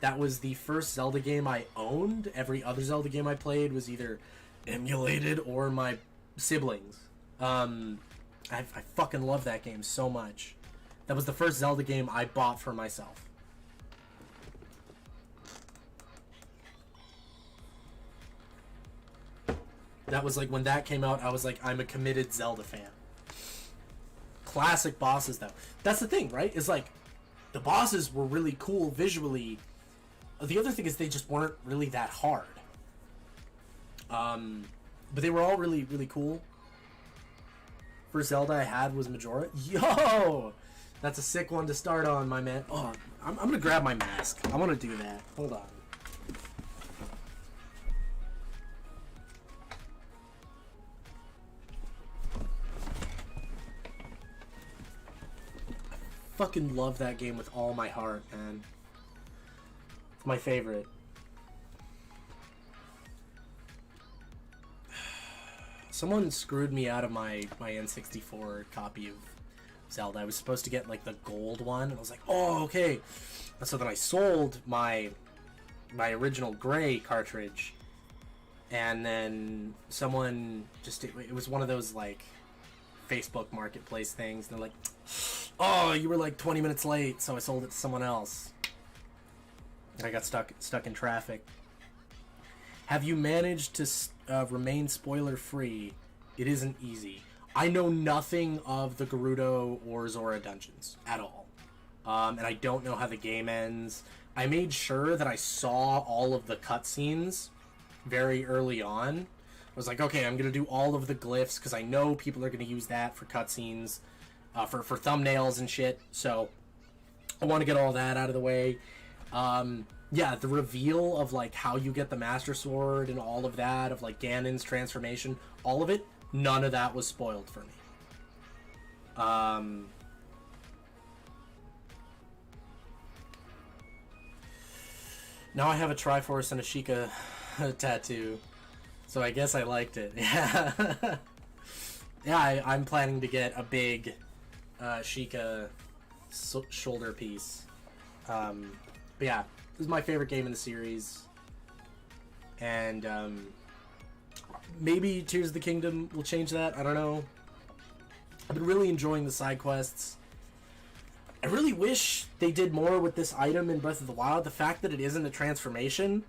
That was the first Zelda game I owned. Every other Zelda game I played was either emulated or my siblings. I fucking love that game so much. That was the first Zelda game I bought for myself. That was like, when that came out, I was like, I'm a committed Zelda fan. Classic bosses, though. That's the thing, right? Is like, the bosses were really cool visually. The other thing is they just weren't really that hard. But they were all really, really cool. First Zelda I had was Majora. Yo! That's a sick one to start on, my man. Oh, I'm gonna grab my mask. I want to do that. Hold on. I fucking love that game with all my heart, man. It's my favorite. Someone screwed me out of my N64 copy of Zelda. I was supposed to get like the gold one, and I was like, oh, okay. And so then I sold my original gray cartridge, and then someone just, it was one of those like Facebook marketplace things, and they're like, oh, you were like 20 minutes late, so I sold it to someone else. And I got stuck in traffic. Have you managed to remain spoiler-free? It isn't easy. I know nothing of the Gerudo or Zora dungeons at all. And I don't know how the game ends. I made sure that I saw all of the cutscenes very early on. I was like, okay, I'm going to do all of the glyphs, because I know people are going to use that for cutscenes, for thumbnails and shit. So I want to get all that out of the way. Yeah, the reveal of, like, how you get the Master Sword and all of that, of, like, Ganon's transformation, all of it, none of that was spoiled for me. Now I have a Triforce and a Sheikah tattoo, so I guess I liked it. Yeah, yeah, I'm planning to get a big Sheikah shoulder piece. But yeah, this is my favorite game in the series, and maybe Tears of the Kingdom will change that. I don't know. I've been really enjoying the side quests. I really wish they did more with this item in Breath of the Wild. The fact that it isn't a transformation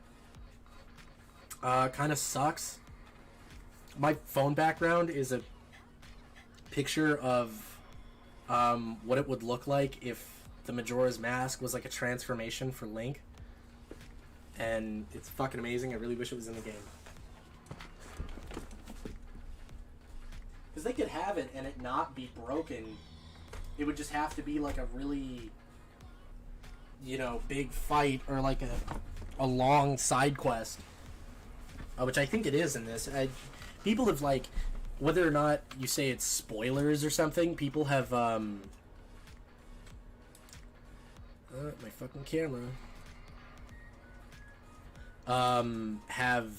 kind of sucks. My phone background is a picture of what it would look like if the Majora's Mask was like a transformation for Link. And it's fucking amazing. I really wish it was in the game. Because they could have it and it not be broken. It would just have to be like a really, you know, big fight or like a long side quest. Which I think it is in this. People have, like, whether or not you say it's spoilers or something, people have, my fucking camera. Have,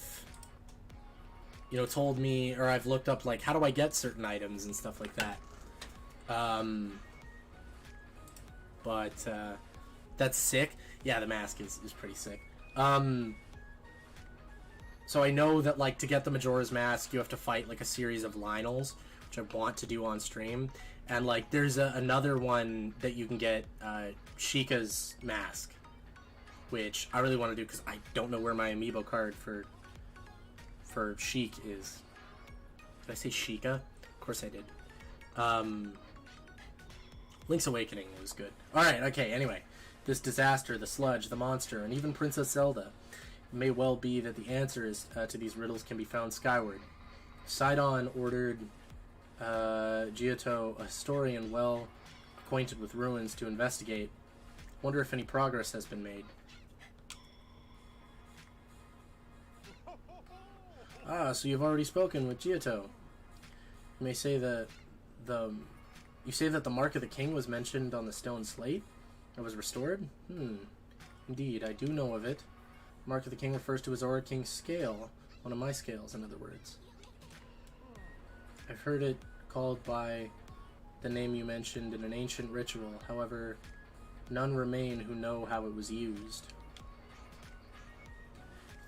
you know, told me, or I've looked up, like, how do I get certain items and stuff like that. But that's sick. Yeah, the mask is pretty sick. So I know that, like, to get the Majora's Mask, you have to fight, like, a series of Lynels, which I want to do on stream. And, like, there's another one that you can get, Sheikah's mask, which I really want to do because I don't know where my amiibo card for Sheik is. Did I say Sheikah? Of course I did. Link's Awakening was good. Alright, okay, anyway. This disaster, the sludge, the monster, and even Princess Zelda. It may well be that the answers to these riddles can be found skyward. Sidon ordered Giotto, a historian well acquainted with ruins, to investigate. Wonder if any progress has been made. Ah, so you've already spoken with Giotto. You may say that you say that the Mark of the King was mentioned on the stone slate? Or was restored? Indeed, I do know of it. Mark of the King refers to a Zora King's scale. One of my scales, in other words. I've heard it called by the name you mentioned in an ancient ritual. However, none remain who know how it was used.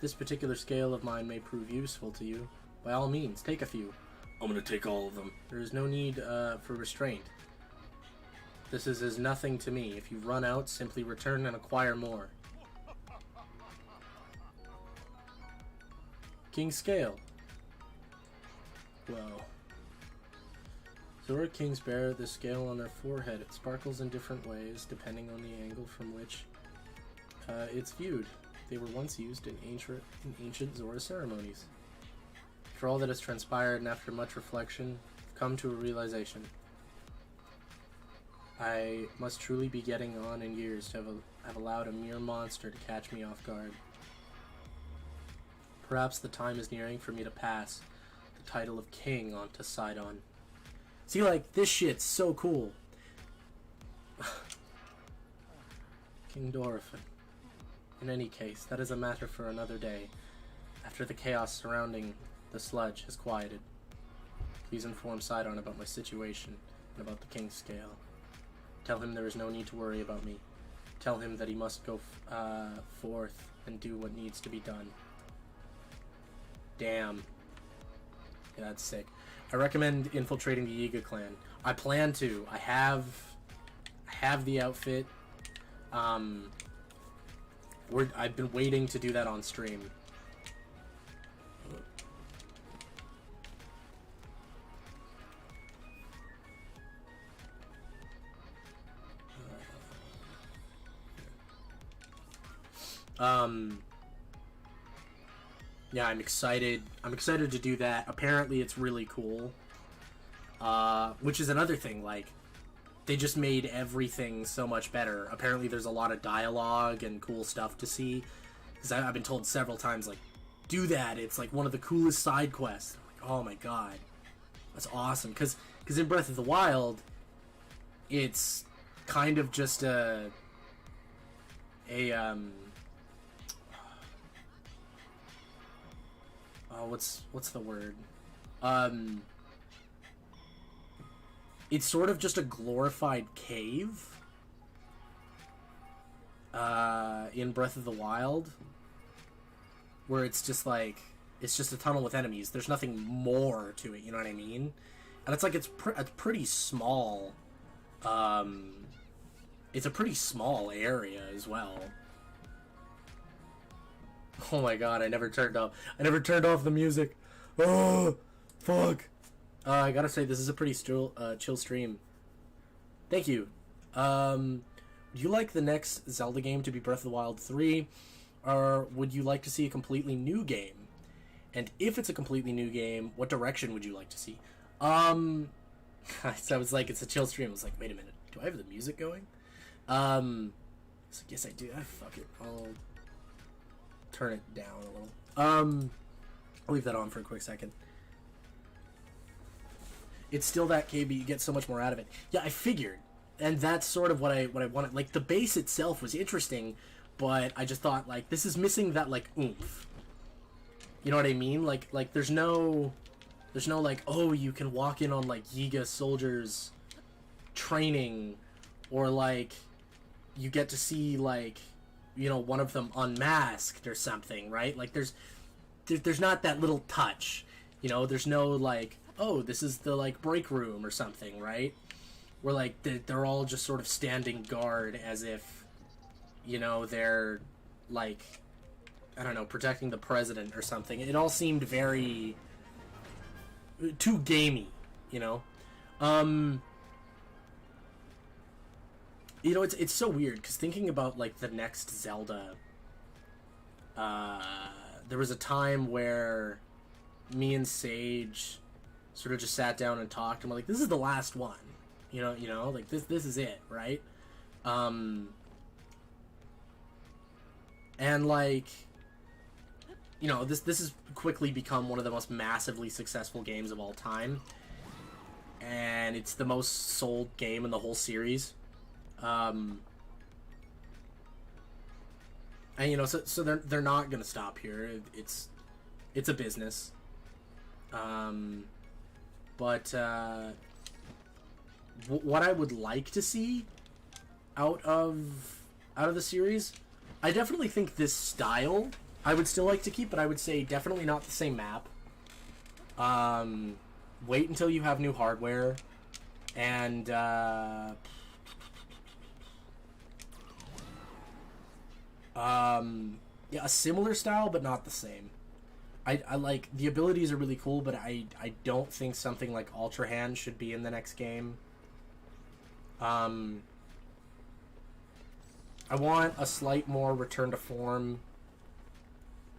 This particular scale of mine may prove useful to you. By all means, take a few. I'm gonna take all of them. There is no need for restraint. This is as nothing to me. If you run out, simply return and acquire more. King's Scale. Well. Zora Kings bear the scale on their forehead. It sparkles in different ways, depending on the angle from which it's viewed. They were once used in ancient Zora ceremonies. For all that has transpired, and after much reflection, I've come to a realization. I must truly be getting on in years to have allowed a mere monster to catch me off guard. Perhaps the time is nearing for me to pass the title of king onto Sidon. See, like, this shit's so cool. King Dorephan. In any case, that is a matter for another day, after the chaos surrounding the sludge has quieted. Please inform Sidon about my situation and about the King's Scale. Tell him there is no need to worry about me. Tell him that he must go forth and do what needs to be done. Damn. Yeah, that's sick. I recommend infiltrating the Yiga clan. I plan to. I have the outfit. I've been waiting to do that on stream. Um, yeah, I'm excited. I'm excited to do that. Apparently, it's really cool. Which is another thing. Like, they just made everything so much better. Apparently, there's a lot of dialogue and cool stuff to see. Because I've been told several times, like, do that. It's like one of the coolest side quests. I'm like, oh my god, that's awesome. Because in Breath of the Wild, it's kind of just what's the word? It's sort of just a glorified cave in Breath of the Wild, where it's just like, it's just a tunnel with enemies. There's nothing more to it, you know what I mean? And it's like, it's a pretty small, it's a pretty small area as well. Oh my god, I never turned off the music. Oh, fuck. I gotta say, this is a pretty chill stream. Thank you. Would you like the next Zelda game to be Breath of the Wild 3? Or would you like to see a completely new game? And if it's a completely new game, what direction would you like to see? So I was like, it's a chill stream. I was like, wait a minute, do I have the music going? So yes, I do. Fuck it. I'll turn it down a little. I'll leave that on for a quick second. It's still that KB, you get so much more out of it. Yeah, I figured. And that's sort of what I wanted. Like, the base itself was interesting, but I just thought, like, this is missing that, like, oomph. You know what I mean? Like there's no, like, oh, you can walk in on, like, Yiga soldiers training, or, like, you get to see, like, you know, one of them unmasked or something, right? Like, there's not that little touch. You know, there's no, like, oh, this is the, like, break room or something, right? Where, like, they're all just sort of standing guard as if, you know, they're, like, I don't know, protecting the president or something. It all seemed very too gamey, you know? You know, it's so weird, because thinking about, like, the next Zelda, there was a time where me and Sage sort of just sat down and talked, and we're like, this is the last one. You know, like, this is it, right? And, like, you know, this has quickly become one of the most massively successful games of all time. And it's the most sold game in the whole series. And, you know, so they're not gonna stop here. It's a business. But what I would like to see out of the series, I definitely think this style I would still like to keep, but I would say definitely not the same map. Wait until you have new hardware, and yeah, a similar style, but not the same. I like, the abilities are really cool, but I don't think something like Ultra Hand should be in the next game. I want a slight more return to form,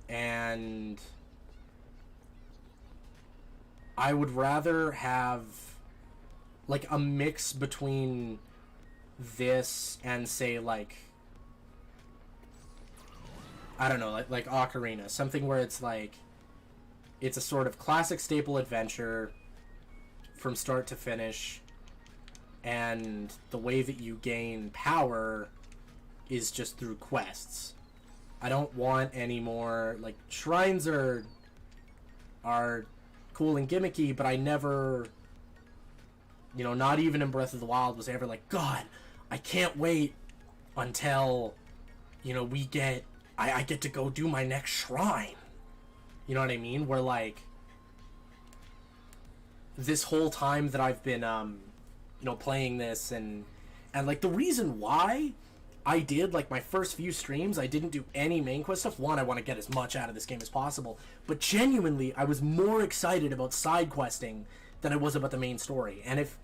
and I would rather have, like, a mix between this and, say, like, I don't know, like Ocarina, something where it's like, it's a sort of classic staple adventure from start to finish, and the way that you gain power is just through quests. I don't want any more, like, shrines are cool and gimmicky, but I never, you know, not even in Breath of the Wild was I ever like, God, I can't wait until, you know, I get to go do my next shrine. You know what I mean? Where, like, this whole time that I've been, you know, playing this, and like, the reason why I did, like, my first few streams, I didn't do any main quest stuff. One, I want to get as much out of this game as possible, but genuinely, I was more excited about side questing than I was about the main story. And if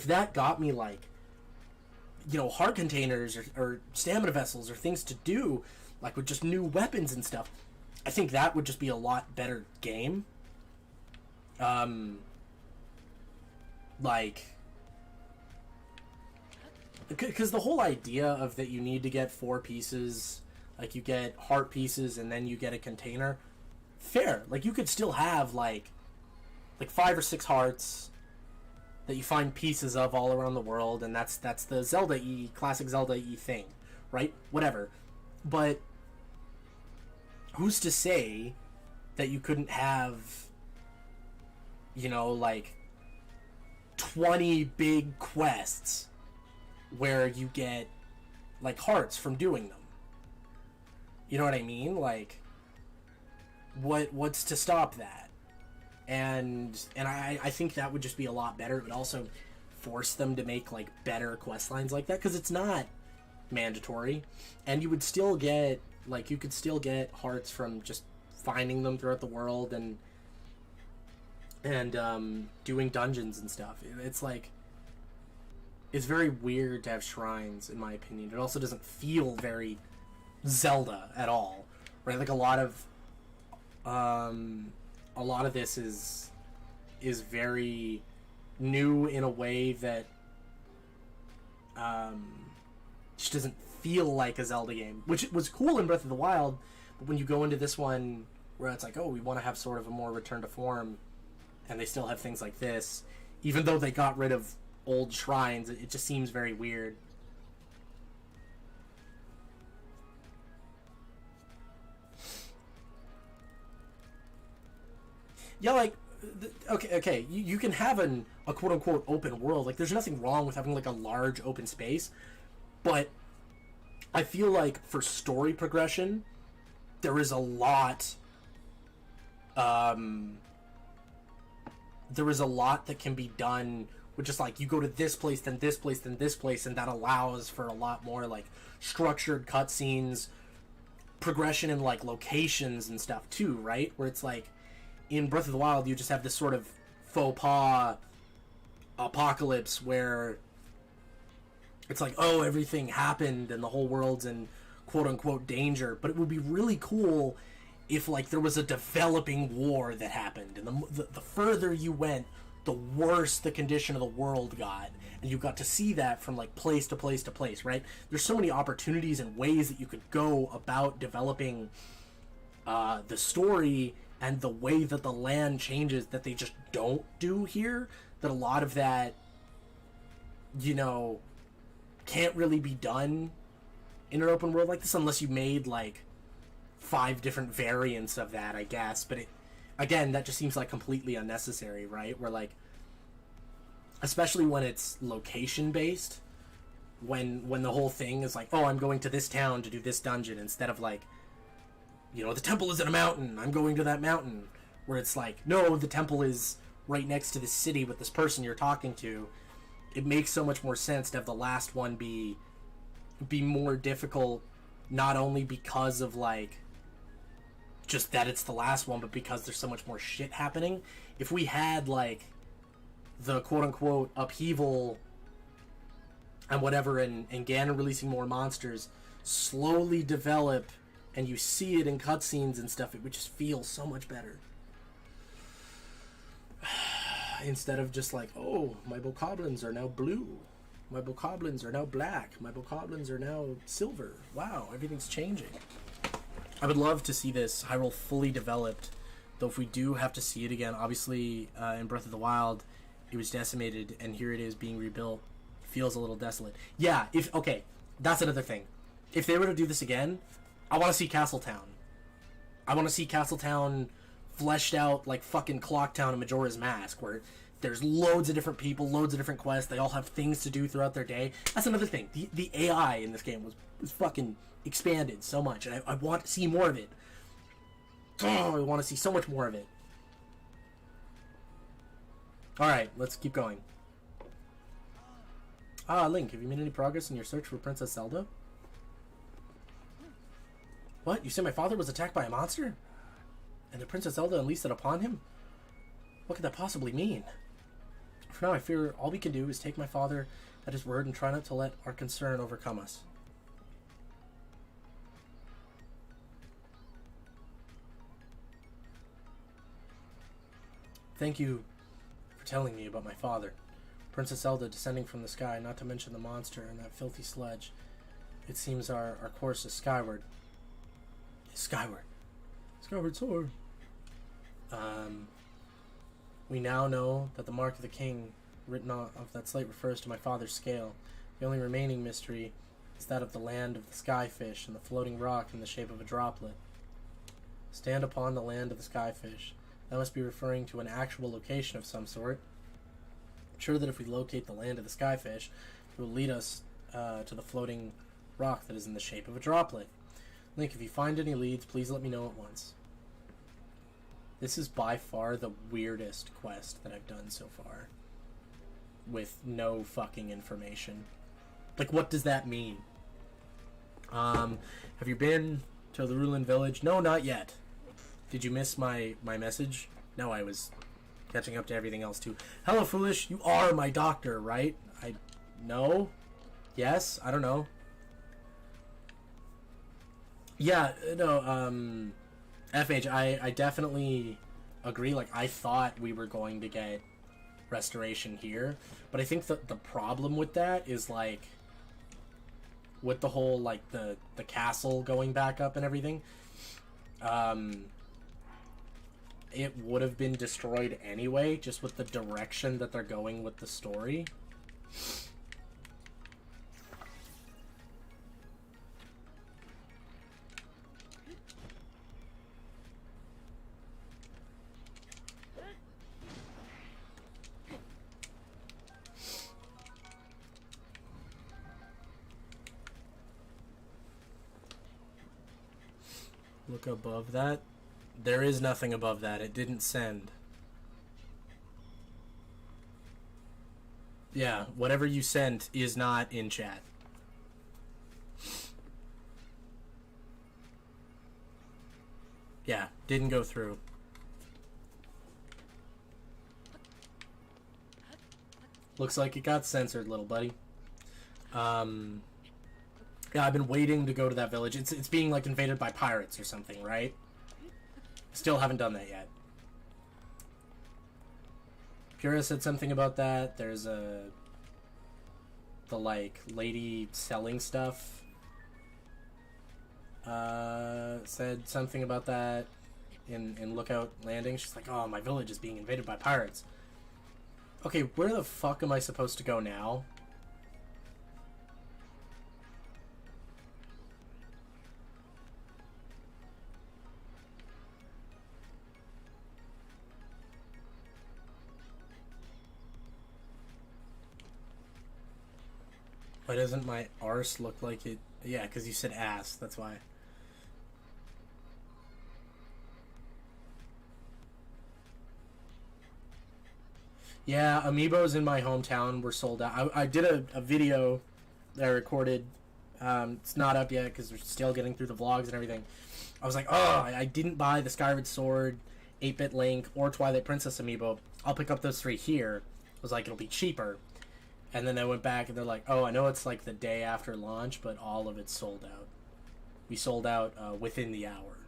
that got me, like, you know, heart containers or stamina vessels or things to do, like with just new weapons and stuff. I think that would just be a lot better game. Like, because the whole idea of that you need to get 4 pieces, like you get heart pieces and then you get a container, fair. Like you could still have like 5 or 6 hearts that you find pieces of all around the world, and that's the Zelda-y, classic Zelda-y thing, right? Whatever. But who's to say that you couldn't have, you know, like 20 big quests where you get like hearts from doing them? You know what I mean? Like, what's to stop that? And I think that would just be a lot better. It would also force them to make like better quest lines like that, because it's not mandatory, and you would still get, like, you could still get hearts from just finding them throughout the world and doing dungeons and stuff. It's like, it's very weird to have shrines, in my opinion. It also doesn't feel very Zelda at all, right? Like a lot of this is very new in a way that just doesn't feel like a Zelda game, which was cool in Breath of the Wild. But when you go into this one where it's like, oh, we want to have sort of a more return to form, and they still have things like this, even though they got rid of old shrines, it just seems very weird. Yeah, like, okay, you can have a quote-unquote open world. Like, there's nothing wrong with having, like, a large open space. But I feel like for story progression, there is a lot... there is a lot that can be done with just, like, you go to this place, then this place, then this place, and that allows for a lot more, like, structured cutscenes, progression in, like, locations and stuff, too, right? Where it's, like, in Breath of the Wild, you just have this sort of faux pas apocalypse where it's like, oh, everything happened and the whole world's in quote-unquote danger. But it would be really cool if, like, there was a developing war that happened, and the further you went, the worse the condition of the world got, and you got to see that from, like, place to place to place, right? There's so many opportunities and ways that you could go about developing the story and the way that the land changes that they just don't do here, that a lot of that, you know, can't really be done in an open world like this unless you made, like, 5 different variants of that, I guess. But it, again, that just seems like completely unnecessary, right? Where, like, especially when it's location based, when the whole thing is like, oh, I'm going to this town to do this dungeon, instead of, like, you know, the temple is in a mountain, I'm going to that mountain. Where it's like, no, the temple is right next to this city with this person you're talking to. It makes so much more sense to have the last one be more difficult, not only because of, like, just that it's the last one, but because there's so much more shit happening. If we had, like, the quote-unquote upheaval and whatever, and Ganon releasing more monsters, slowly develop, and you see it in cutscenes and stuff, it would just feel so much better. Instead of just like, oh, my bokoblins are now blue. My bokoblins are now black. My bokoblins are now silver. Wow, everything's changing. I would love to see this Hyrule fully developed, though if we do have to see it again, obviously in Breath of the Wild, it was decimated, and here it is being rebuilt. It feels a little desolate. Yeah, okay, that's another thing. If they were to do this again, I want to see Castletown. I want to see Castletown fleshed out like fucking Clocktown and Majora's Mask, where there's loads of different people, loads of different quests, they all have things to do throughout their day. That's another thing. The AI in this game was fucking expanded so much, and I want to see more of it. Oh, I want to see so much more of it. Alright, let's keep going. Ah, Link, have you made any progress in your search for Princess Zelda? What? You say my father was attacked by a monster? And the Princess Zelda unleashed it upon him? What could that possibly mean? For now, I fear all we can do is take my father at his word and try not to let our concern overcome us. Thank you for telling me about my father. Princess Zelda descending from the sky, not to mention the monster and that filthy sledge. It seems our course is skyward. Skyward. Skyward sword. We now know that the mark of the king written off that slate refers to my father's scale. The only remaining mystery is that of the land of the skyfish and the floating rock in the shape of a droplet. Stand upon the land of the skyfish. That must be referring to an actual location of some sort. I'm sure that if we locate the land of the skyfish, it will lead us to the floating rock that is in the shape of a droplet. Link, if you find any leads, please let me know at once. This is by far the weirdest quest that I've done so far. With no fucking information. Like, what does that mean? Have you been to the Rulin village? No, not yet. Did you miss my message? No, I was catching up to everything else too. Hello, Foolish. You are my doctor, right? No? Yes? I don't know. Yeah, no, FH, I definitely agree. Like, I thought we were going to get restoration here, but I think that the problem with that is, like, with the whole, like, the castle going back up and everything, it would have been destroyed anyway, just with the direction that they're going with the story. Look above that. There is nothing above that. It didn't send. Yeah, whatever you sent is not in chat. Yeah, didn't go through. Looks like it got censored, little buddy. Yeah, I've been waiting to go to that village. It's being, like, invaded by pirates or something, right? Still haven't done that yet. Pura said something about that. There's the, like, lady selling stuff. Said something about that in Lookout Landing. She's like, oh, my village is being invaded by pirates. Okay, where the fuck am I supposed to go now? Why doesn't my arse look like it? Yeah, because you said ass, that's why. Yeah, amiibos in my hometown were sold out. I did a video that I recorded. It's not up yet because we're still getting through the vlogs and everything. I was like, oh, I didn't buy the Skyward Sword, 8-Bit Link, or Twilight Princess amiibo. I'll pick up those 3 here. I was like, it'll be cheaper. And then I went back and they're like, oh, I know it's like the day after launch, but all of it's sold out. We sold out within the hour.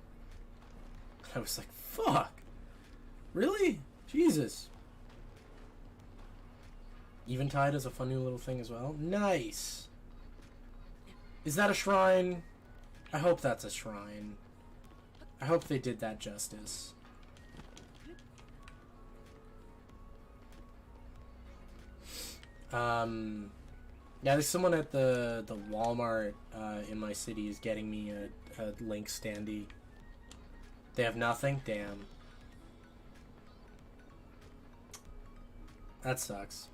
I was like, fuck. Really? Jesus. Eventide is a fun new little thing as well. Nice. Is that a shrine? I hope that's a shrine. I hope they did that justice. Yeah, there's someone at the Walmart in my city is getting me a Link standee. They have nothing? Damn. That sucks.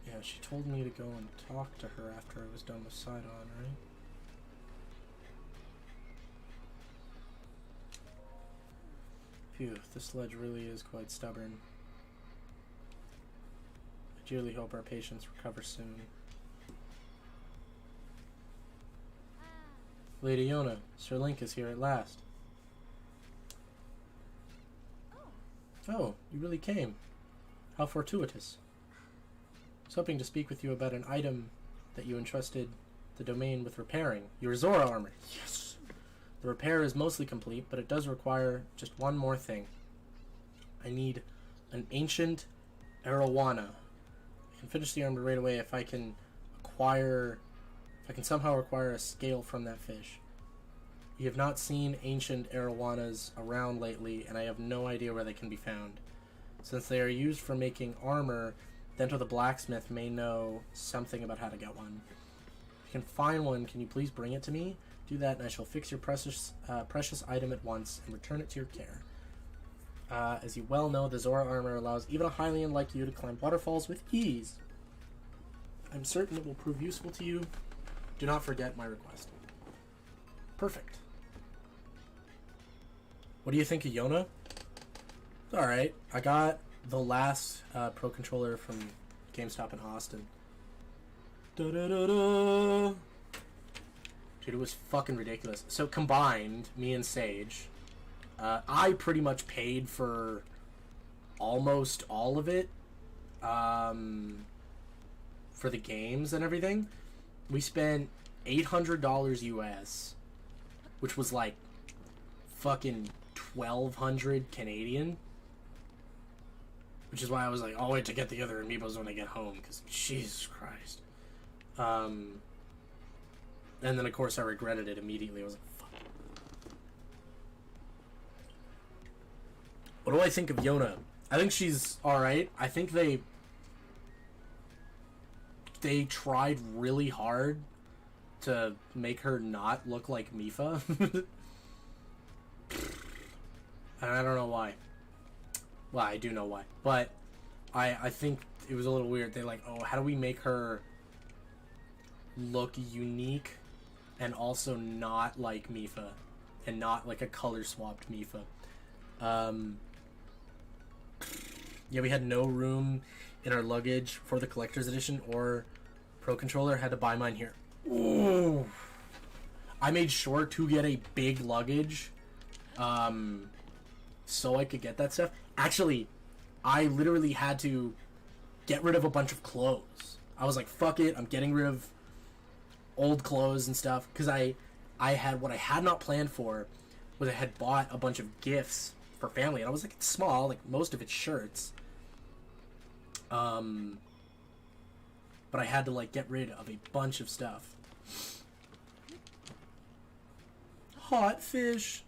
Yeah, she told me to go and talk to her after I was done with Sidon, right? Phew, this sledge really is quite stubborn. I dearly hope our patients recover soon. Lady Yona, Sir Link is here at last. Oh, you really came. How fortuitous. was hoping to speak with you about an item that you entrusted the domain with repairing. Your Zora armor. Yes! The repair is mostly complete, but it does require just one more thing. I need an ancient arowana. I can finish the armor right away if I can somehow acquire a scale from that fish. You have not seen ancient arowanas around lately, and I have no idea where they can be found. Since they are used for making armor, Dento the blacksmith may know something about how to get one. If you can find one, can you please bring it to me? Do that, and I shall fix your precious item at once and return it to your care. As you well know, the Zora armor allows even a Hylian like you to climb waterfalls with ease. I'm certain it will prove useful to you. Do not forget my request. Perfect. What do you think of Yona? It's alright. I got the last Pro Controller from GameStop in Austin. Da-da-da-da. Dude, it was fucking ridiculous. So combined, me and Sage, I pretty much paid for almost all of it, for the games and everything. We spent $800 US, which was like fucking 1,200 Canadian. Which is why I was like, I'll wait to get the other amiibos when I get home, because Jesus Christ. And then of course I regretted it immediately. I was like, fuck. What do I think of Yona? I think she's alright. I think they tried really hard to make her not look like Mifa. And I don't know why. Well, I do know why. But I think it was a little weird. They like, oh, how do we make her look unique and also not like Mifa and not like a color swapped Mifa? Yeah, we had no room in our luggage for the collector's edition or Pro Controller. Had to buy mine here. Ooh. I made sure to get a big luggage so I could get that stuff. Actually, I literally had to get rid of a bunch of clothes. I was like, fuck it, I'm getting rid of old clothes and stuff, because I had, what I had not planned for was I had bought a bunch of gifts for family, and I was like, it's small, like most of it's shirts. But I had to like get rid of a bunch of stuff. Hot fish.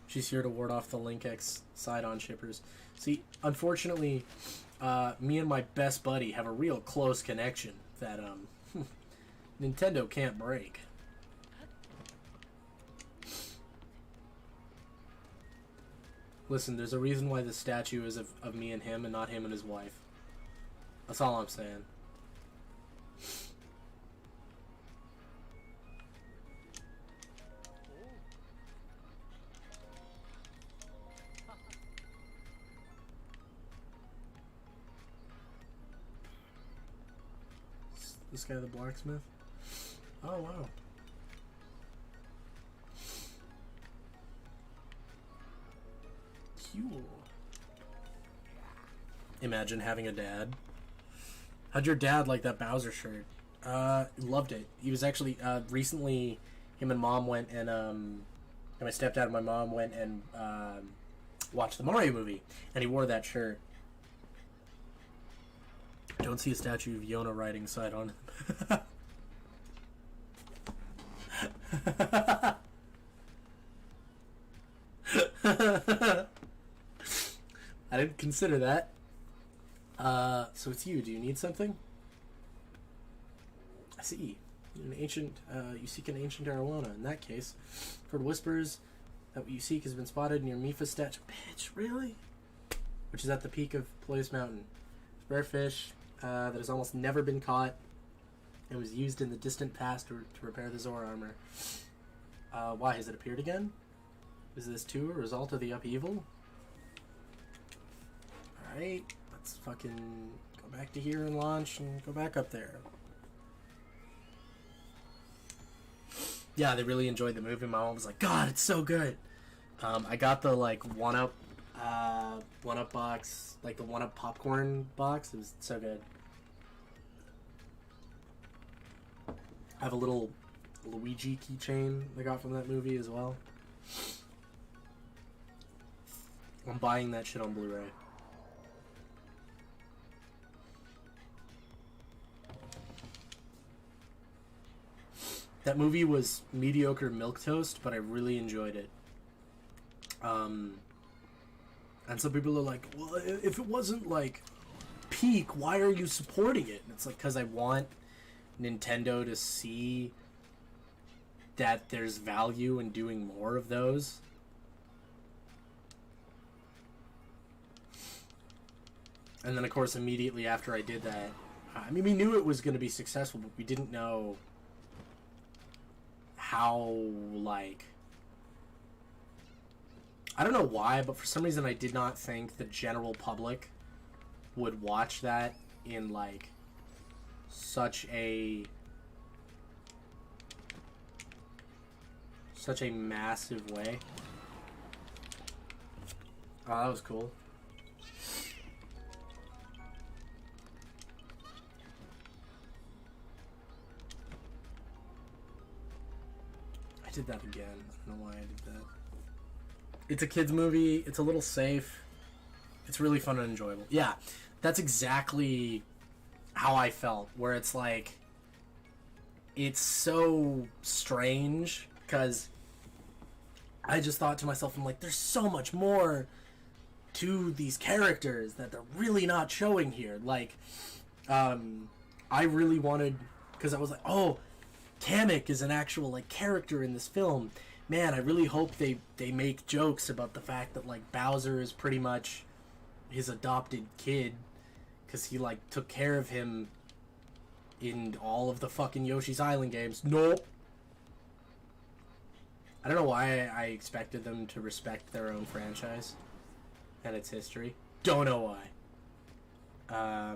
She's here to ward off the Link X side-on shippers. See, unfortunately, me and my best buddy have a real close connection that Nintendo can't break. Listen, there's a reason why the statue is of me and him and not him and his wife. That's all I'm saying. This guy the blacksmith? Oh, wow. Cool. Imagine having a dad. How'd your dad like that Bowser shirt? Loved it. He was actually, recently, him and mom went and my stepdad and my mom went and, watched the Mario movie, and he wore that shirt. I don't see a statue of Yona riding side on. I didn't consider that. So it's you. Do you need something? I see. An ancient, you seek an ancient arowana. In that case, heard whispers that what you seek has been spotted near Mifa's statue. Bitch, really? Which is at the peak of Place Mountain. Rare fish that has almost never been caught and was used in the distant past to repair the Zora armor. Why? Has it appeared again? Is this too a result of the upheaval? Alright, let's fucking go back to here and launch and go back up there. Yeah, they really enjoyed the movie. My mom was like, God, it's so good. I got the like 1-up 1-Up box, like the 1-Up popcorn box. It was so good. I have a little Luigi keychain I got from that movie as well. I'm buying that shit on Blu-ray. That movie was mediocre milquetoast, but I really enjoyed it. And some people are like, well, if it wasn't, like, peak, why are you supporting it? And it's like, because I want Nintendo to see that there's value in doing more of those. And then, of course, immediately after I did that, I mean, we knew it was going to be successful, but we didn't know how, like... I don't know why, but for some reason I did not think the general public would watch that in, like, such a massive way. Oh, that was cool. I did that again. I don't know why I did that. It's a kid's movie. It's a little safe. It's really fun and enjoyable. Yeah, that's exactly how I felt. Where it's like, it's so strange because I just thought to myself, I'm like, there's so much more to these characters that they're really not showing here. Like, I really wanted, because I was like, oh, Kamek is an actual, like, character in this film. Man, I really hope they make jokes about the fact that, like, Bowser is pretty much his adopted kid because he, like, took care of him in all of the fucking Yoshi's Island games. Nope. I don't know why I expected them to respect their own franchise and its history. Don't know why.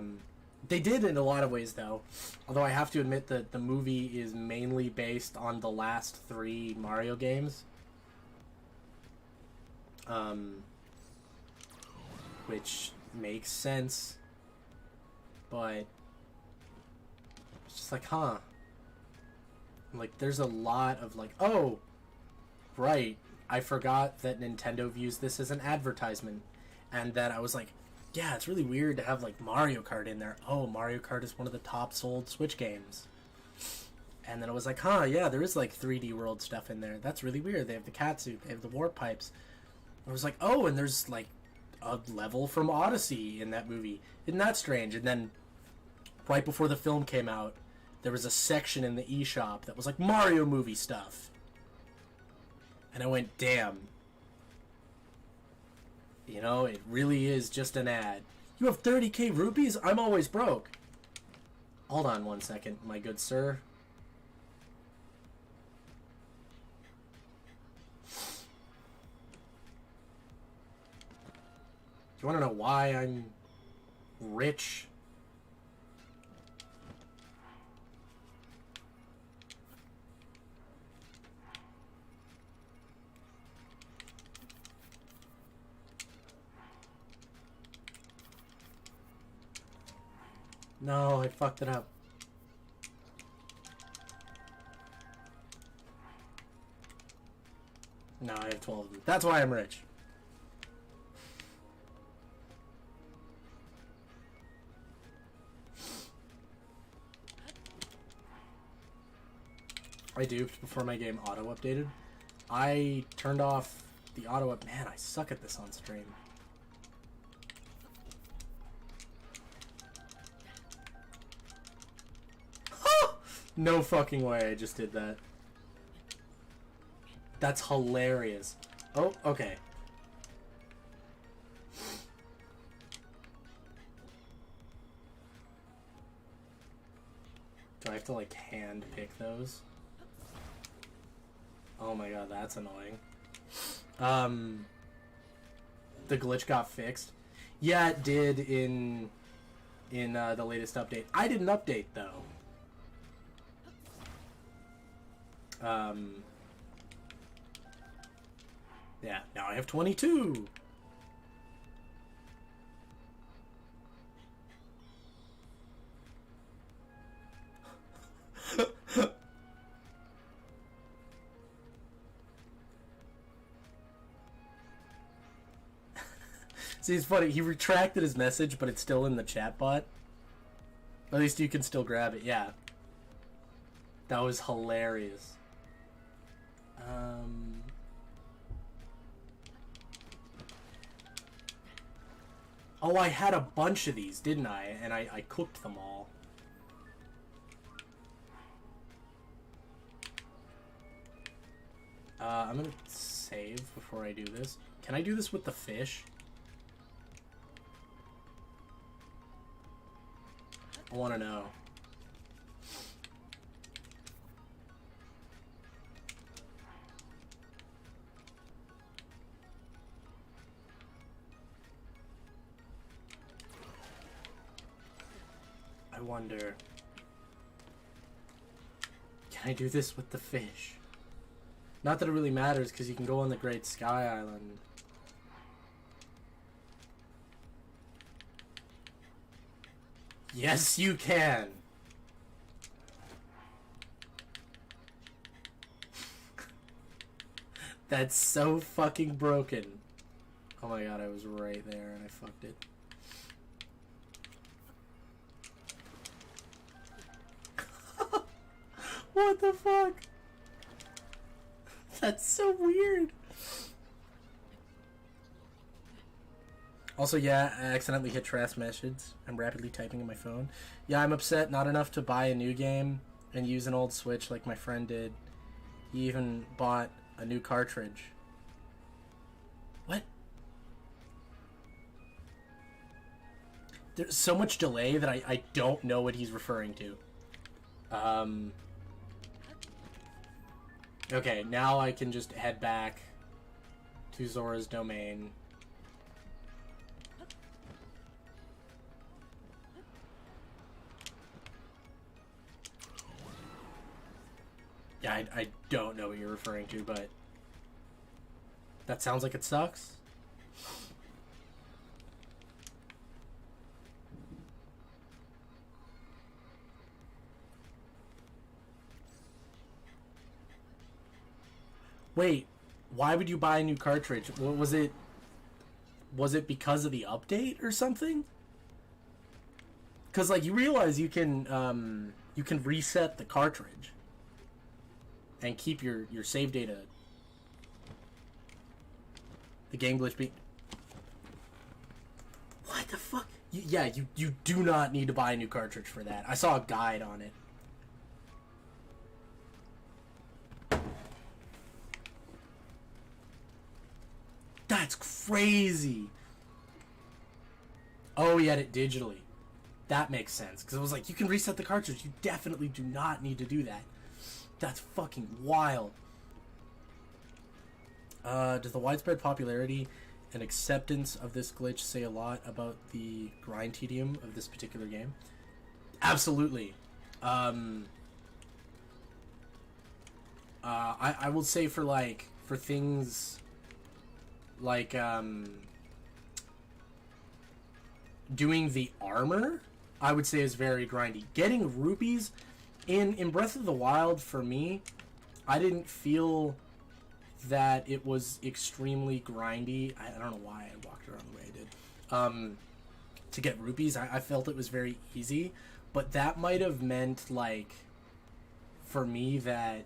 They did in a lot of ways, though. Although I have to admit that the movie is mainly based on the last 3 Mario games. Which makes sense. But it's just like, huh. Like, there's a lot of, like, oh, right, I forgot that Nintendo views this as an advertisement. And that I was like, yeah, it's really weird to have, like, Mario Kart in there. Oh, Mario Kart is one of the top sold Switch games. And then I was like, huh, yeah, there is, like, 3D World stuff in there. That's really weird. They have the catsuit. They have the warp pipes. I was like, oh, and there's, like, a level from Odyssey in that movie. Isn't that strange? And then, right before the film came out, there was a section in the eShop that was, like, Mario movie stuff. And I went, damn. You know, it really is just an ad. You have 30k rupees? I'm always broke. Hold on one second, my good sir. Do you want to know why I'm rich? No, I fucked it up. No, I have 12 of them. That's why I'm rich. I duped before my game auto-updated. I turned off the auto-up. Man, I suck at this on stream. No fucking way I just did that. That's hilarious. Oh, okay. Do I have to, like, hand pick those? Oh my god, that's annoying. The glitch got fixed. Yeah, it did in the latest update. I didn't update, though. Yeah, now I have 22. See, it's funny. He retracted his message, but it's still in the chat bot. At least you can still grab it. Yeah. That was hilarious. Oh, I had a bunch of these, didn't I? And I cooked them all. I'm gonna save before I do this. Can I do this with the fish? I want to know. I wonder. Can I do this with the fish? Not that it really matters, because you can go on the Great Sky Island. Yes, you can! That's so fucking broken. Oh my god, I was right there and I fucked it. What the fuck? That's so weird. Also, yeah, I accidentally hit trash message. I'm rapidly typing in my phone. Yeah, I'm upset. Not enough to buy a new game and use an old Switch like my friend did. He even bought a new cartridge. What? There's so much delay that I don't know what he's referring to. Okay, now I can just head back to Zora's domain. Yeah, I don't know what you're referring to, but that sounds like it sucks. Wait, why would you buy a new cartridge? What was it? Was it because of the update or something? Because like you realize you can reset the cartridge and keep your save data. The game glitch being. What the fuck? You do not need to buy a new cartridge for that. I saw a guide on it. That's crazy. Oh, he had it digitally. That makes sense. Because it was like, you can reset the cartridge. You definitely do not need to do that. That's fucking wild. Does the widespread popularity and acceptance of this glitch say a lot about the grind tedium of this particular game? Absolutely. I will say for things like doing the armor, I would say is very grindy. Getting rupees in Breath of the Wild, for me, I didn't feel that it was extremely grindy. I don't know why I walked around the way I did. To get rupees, I felt it was very easy, but that might have meant, like, for me that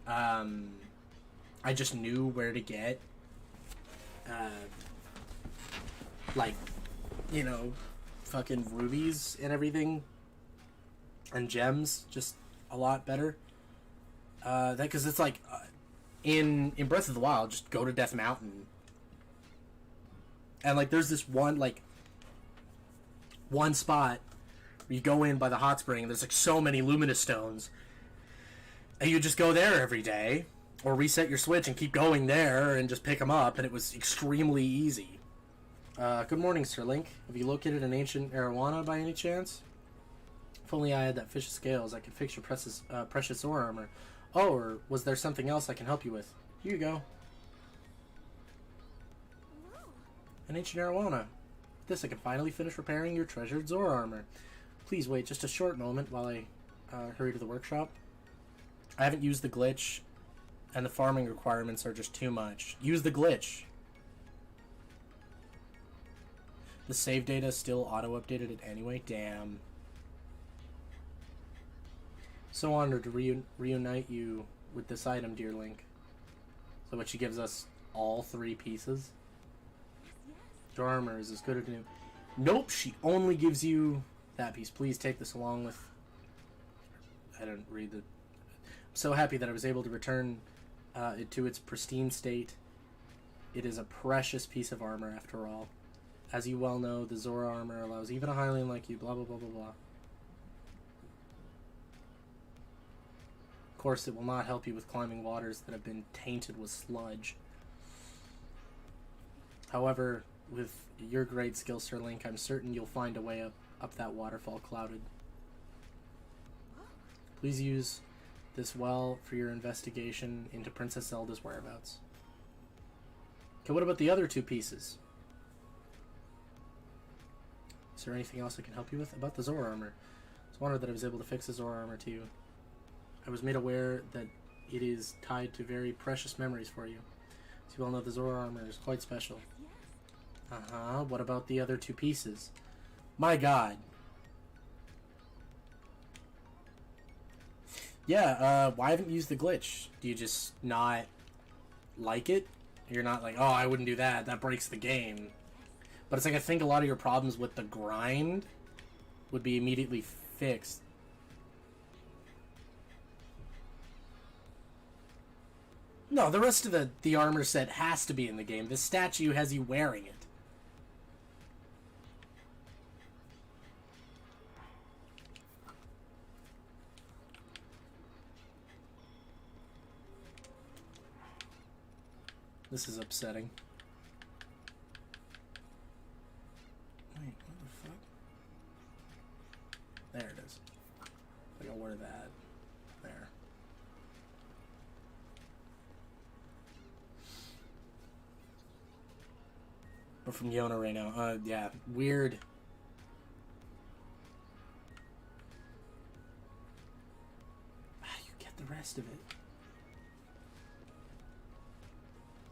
I just knew where to get like, you know, fucking rubies and everything, and gems, just a lot better. That, because it's like, in Breath of the Wild, just go to Death Mountain, and like, there's this one spot where you go in by the hot spring, and there's like so many luminous stones, and you just go there every day, or reset your Switch and keep going there and just pick them up, and it was extremely easy. Good morning, Sir Link. Have you located an ancient arowana by any chance? If only I had that fish of scales, I could fix your precious Zora armor. Oh, or was there something else I can help you with? Here you go. An ancient arowana. With this, I can finally finish repairing your treasured Zora armor. Please wait just a short moment while I hurry to the workshop. I haven't used the glitch, and the farming requirements are just too much. Use the glitch. The save data still auto-updated it anyway? Damn. So honored to reunite you with this item, dear Link. So what, she gives us all 3 pieces? Your armor is as good as new. Nope, she only gives you that piece. Please take this along with... I didn't read the... I'm so happy that I was able to return it to its pristine state. It is a precious piece of armor, after all. As you well know, the Zora armor allows even a highling like you, blah blah blah blah blah. Of course, it will not help you with climbing waters that have been tainted with sludge. However, with your great skill, Sir Link, I'm certain you'll find a way up that waterfall clouded. Please use this well for your investigation into Princess Zelda's whereabouts. Okay, what about the other 2 pieces? Is there anything else I can help you with? About the Zora armor. It's wondered that I was able to fix the Zora armor to you. I was made aware that it is tied to very precious memories for you. As you well know, the Zora armor is quite special. What about the other 2 pieces? My god. Yeah, why haven't you used the glitch? Do you just not like it? You're not like, oh, I wouldn't do that. That breaks the game. But it's like, I think a lot of your problems with the grind would be immediately fixed. No, the rest of the armor set has to be in the game. The statue has you wearing it. This is upsetting. Wait, what the fuck? There it is. I gotta wear that. There. We're from Yona right now. Yeah, weird. You get the rest of it.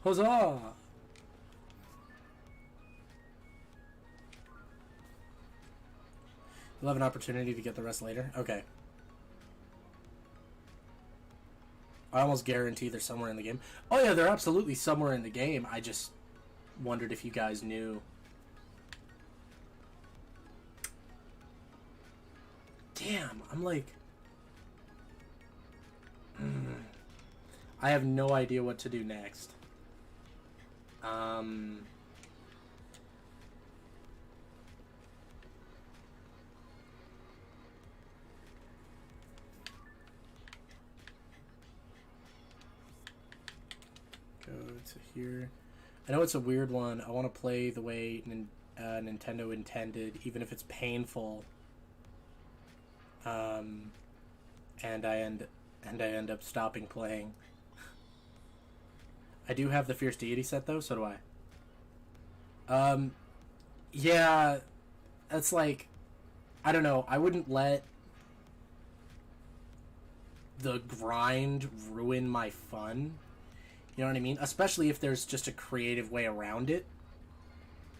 Huzzah! You'll have an opportunity to get the rest later? Okay. I almost guarantee they're somewhere in the game. Oh yeah, they're absolutely somewhere in the game. I just wondered if you guys knew. Damn, I'm like... I have no idea what to do next. Go to here. I know it's a weird one. I want to play the way Nintendo intended, even if it's painful. And I end up stopping playing. I do have the Fierce Deity set, though, so do I. Yeah, that's like, I don't know, I wouldn't let the grind ruin my fun. You know what I mean? Especially if there's just a creative way around it.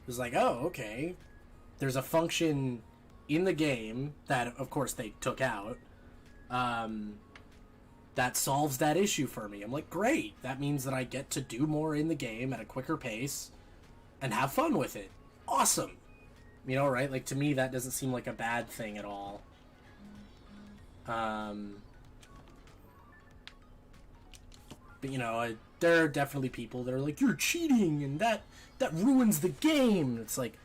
It's like, oh, okay. There's a function in the game that, of course, they took out. That solves that issue for me. I'm like, great. That means that I get to do more in the game at a quicker pace and have fun with it. Awesome. You know, right? Like, to me, that doesn't seem like a bad thing at all. But, you know, there are definitely people that are like, you're cheating, and that ruins the game. It's like,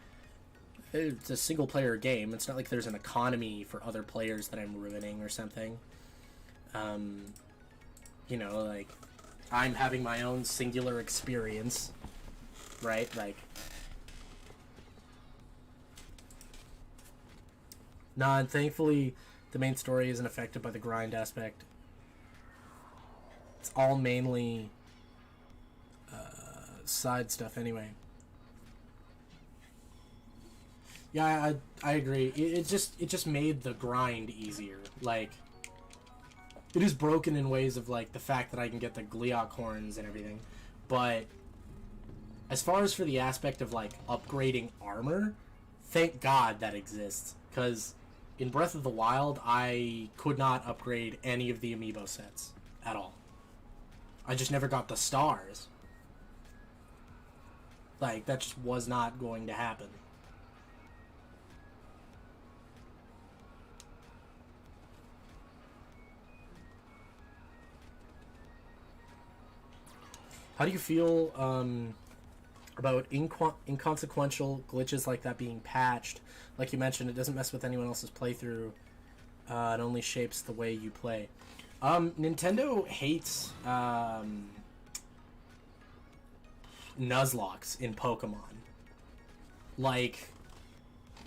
it's a single-player game. It's not like there's an economy for other players that I'm ruining or something. You know, like, I'm having my own singular experience, right? Like, nah, and thankfully, the main story isn't affected by the grind aspect. It's all mainly, side stuff anyway. Yeah, I agree. It just made the grind easier. Like, it is broken in ways of, like, the fact that I can get the Gleeok horns and everything. But as far as for the aspect of, like, upgrading armor, thank God that exists, because in Breath of the Wild, I could not upgrade any of the amiibo sets at all. I just never got the stars. Like, that just was not going to happen. How do you feel about inconsequential glitches like that being patched? Like you mentioned, it doesn't mess with anyone else's playthrough. It only shapes the way you play. Nintendo hates Nuzlocke in Pokemon. Like,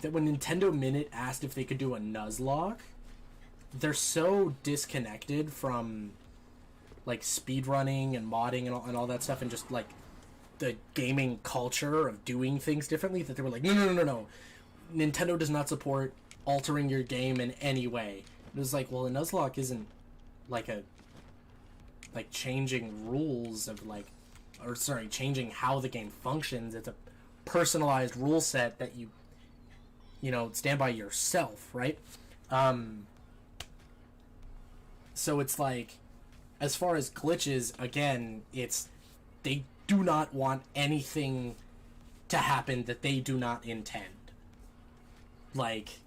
that when Nintendo Minute asked if they could do a Nuzlocke, they're so disconnected from, like, speedrunning and modding and all that stuff, and just, like, the gaming culture of doing things differently, that they were like, no. Nintendo does not support altering your game in any way. It was like, well, a Nuzlocke isn't, like, changing rules of, like, or, sorry, changing how the game functions. It's a personalized rule set that you stand by yourself, right? So it's like, as far as glitches, again, it's, they do not want anything to happen that they do not intend. Like,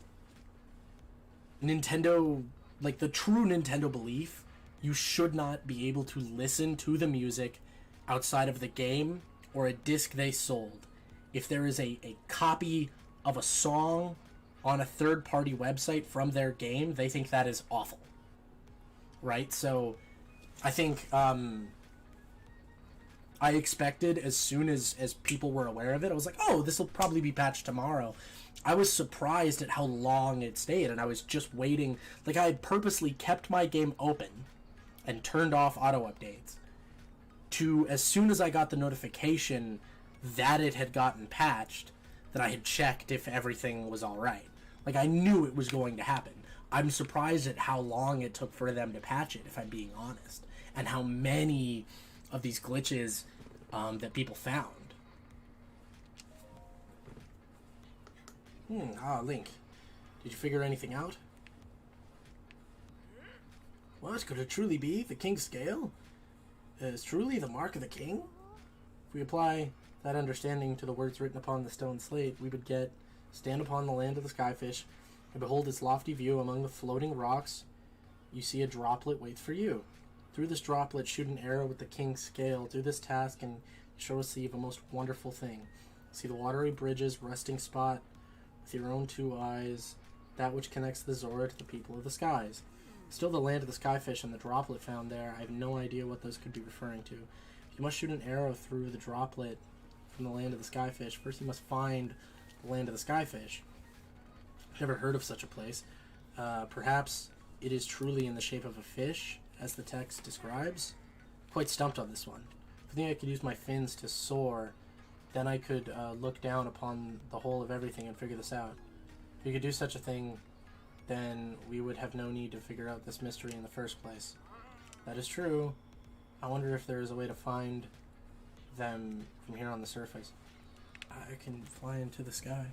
Nintendo, like, the true Nintendo belief, you should not be able to listen to the music outside of the game or a disc they sold. If there is a copy of a song on a third-party website from their game, they think that is awful. Right? So, I think, I expected as soon as people were aware of it, I was like, oh, this will probably be patched tomorrow. I was surprised at how long it stayed, and I was just waiting. Like, I had purposely kept my game open and turned off auto-updates to, as soon as I got the notification that it had gotten patched, that I had checked if everything was alright. Like, I knew it was going to happen. I'm surprised at how long it took for them to patch it, if I'm being honest, and how many of these glitches that people found. Link. Did you figure anything out? What? Could it truly be the king's scale? Is truly the mark of the king? If we apply that understanding to the words written upon the stone slate, we would get, stand upon the land of the skyfish, and behold its lofty view among the floating rocks. You see a droplet waits for you. Through this droplet shoot an arrow with the king's scale. Do this task and you shall receive a most wonderful thing. See the watery bridges, resting spot, with your own two eyes, that which connects the Zora to the people of the skies. Still the land of the skyfish and the droplet found there. I have no idea what those could be referring to. You must shoot an arrow through the droplet from the land of the skyfish. First you must find the land of the skyfish. Never heard of such a place. Perhaps it is truly in the shape of a fish, as the text describes. Quite stumped on this one. If I think I could use my fins to soar, then I could look down upon the whole of everything and figure this out. If you could do such a thing, then we would have no need to figure out this mystery in the first place. That is true. I wonder if there is a way to find them from here on the surface. I can fly into the sky.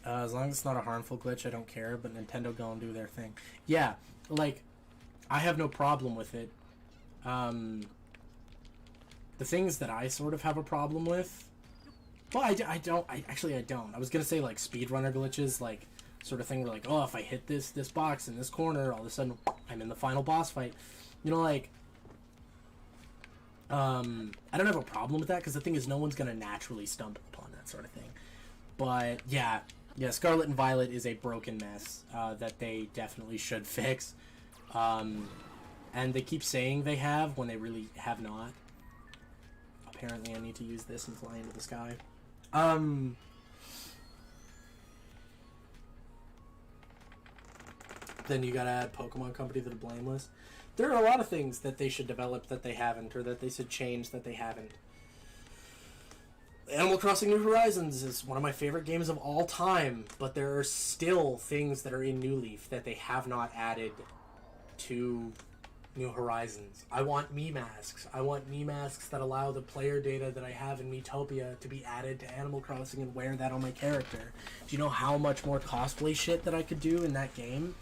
As long as it's not a harmful glitch, I don't care, but Nintendo go and do their thing. Yeah, like, I have no problem with it. The things that I sort of have a problem with, well, I don't. I was gonna say, like, speedrunner glitches, like, sort of thing where, like, oh, if I hit this box in this corner, all of a sudden I'm in the final boss fight. You know, like, I don't have a problem with that, because the thing is, no one's gonna naturally stumble upon that sort of thing. But, yeah, Scarlet and Violet is a broken mess that they definitely should fix. And they keep saying they have when they really have not. Apparently I need to use this and fly into the sky. Then you gotta add Pokemon Company to the blame list. There are a lot of things that they should develop that they haven't, or that they should change that they haven't. Animal Crossing New Horizons is one of my favorite games of all time, but there are still things that are in New Leaf that they have not added to New Horizons. I want me masks. I want me masks that allow the player data that I have in Miitopia to be added to Animal Crossing and wear that on my character. Do you know how much more cosplay shit that I could do in that game?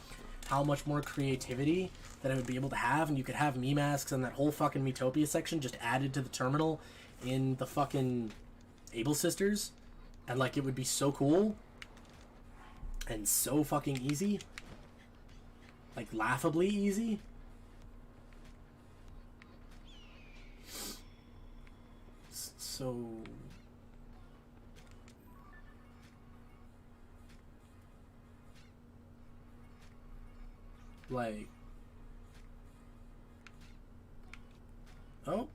How much more creativity that I would be able to have? And you could have me masks and that whole fucking Miitopia section just added to the terminal in the fucking Able Sisters. And, like, it would be so cool. And so fucking easy. Like, laughably easy. So... like... oh.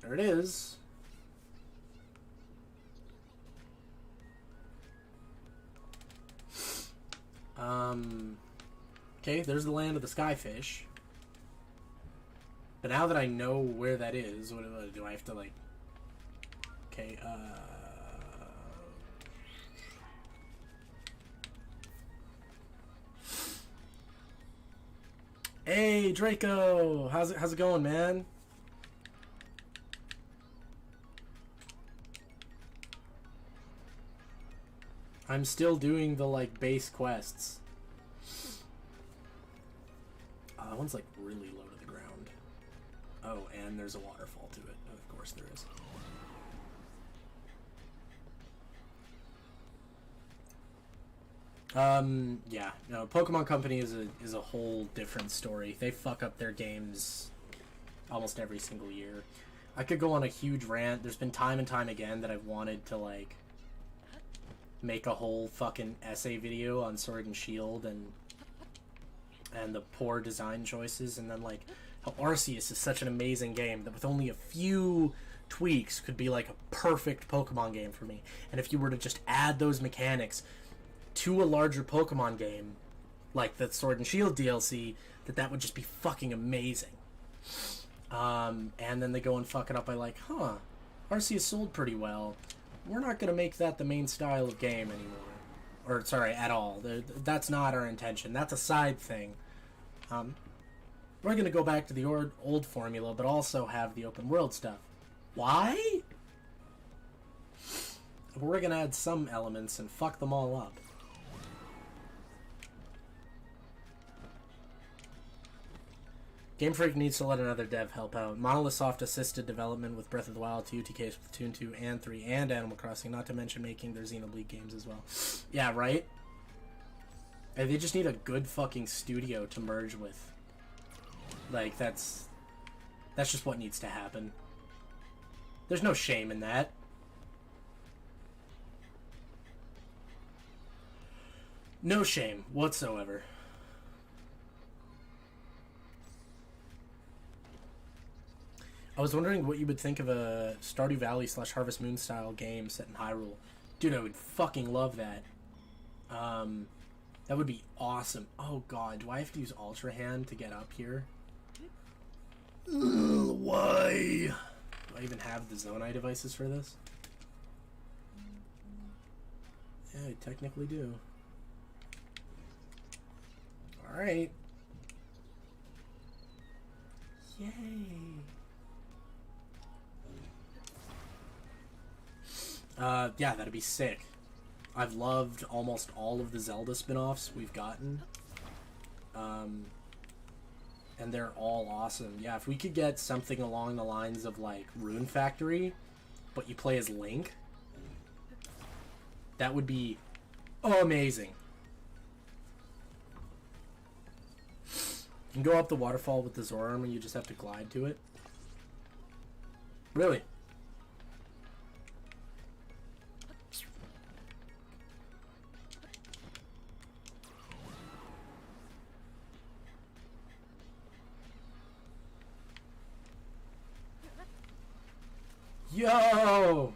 There it is. Okay, there's the land of the skyfish. But now that I know where that is, what do I have to, like... okay, hey, Draco! How's it going, man? I'm still doing the, like, base quests. That one's, like, really low to the ground. Oh, and there's a waterfall to it. Of course there is. Yeah. No, Pokemon Company is a whole different story. They fuck up their games almost every single year. I could go on a huge rant. There's been time and time again that I've wanted to, like, make a whole fucking essay video on Sword and Shield and the poor design choices, and then, like, how Arceus is such an amazing game that with only a few tweaks could be, like, a perfect Pokemon game for me. And if you were to just add those mechanics to a larger Pokemon game, like the Sword and Shield DLC, that would just be fucking amazing. And then they go and fuck it up by, like, Arceus sold pretty well. We're not going to make that the main style of game anymore. Or, sorry, at all. That's not our intention. That's a side thing. We're going to go back to the old formula, but also have the open world stuff. Why? We're going to add some elements and fuck them all up. Game Freak needs to let another dev help out. Monolith Soft assisted development with Breath of the Wild 2, TK's Splatoon 2 and 3, and Animal Crossing, not to mention making their Xenoblade games as well. Yeah, right? And they just need a good fucking studio to merge with. Like, that's just what needs to happen. There's no shame in that. No shame whatsoever. I was wondering what you would think of a Stardew Valley / Harvest Moon style game set in Hyrule. Dude, I would fucking love that. That would be awesome. Oh god, do I have to use Ultra Hand to get up here? Why? Do I even have the Zonai devices for this? Yeah, I technically do. Alright. Yay. Yeah, that'd be sick. I've loved almost all of the Zelda spin-offs we've gotten. And they're all awesome. Yeah, if we could get something along the lines of, like, Rune Factory, but you play as Link, that would be amazing. You can go up the waterfall with the Zora arm and you just have to glide to it. Really? Yo!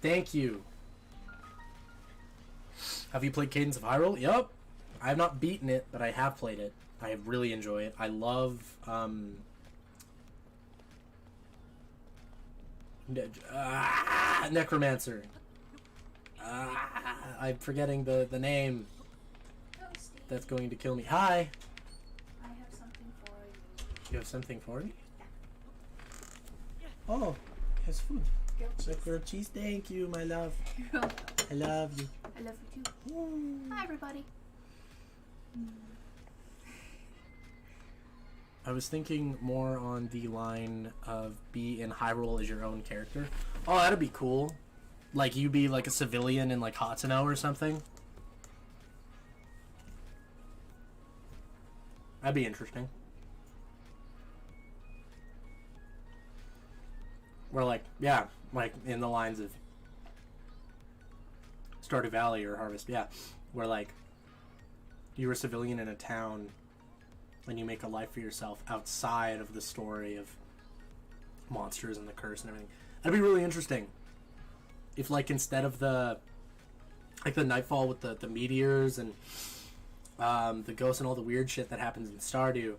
Thank you. Have you played Cadence of Hyrule? Yup. I have not beaten it, but I have played it. I really enjoy it. I love, Necromancer. I'm forgetting the name. That's going to kill me. Hi! You have something for me? Oh, has food. Like grilled cheese. Thank you, my love. You're welcome. I love you. I love you too. Hi, everybody. I was thinking more on the line of be in Hyrule as your own character. Oh, that'd be cool. Like you be like a civilian in like Hatsuno or something. That'd be interesting. Or like, yeah, like in the lines of Stardew Valley or Harvest, yeah. Where like you're a civilian in a town and you make a life for yourself outside of the story of monsters and the curse and everything. That'd be really interesting. If like instead of the like the Nightfall with the meteors and the ghosts and all the weird shit that happens in Stardew,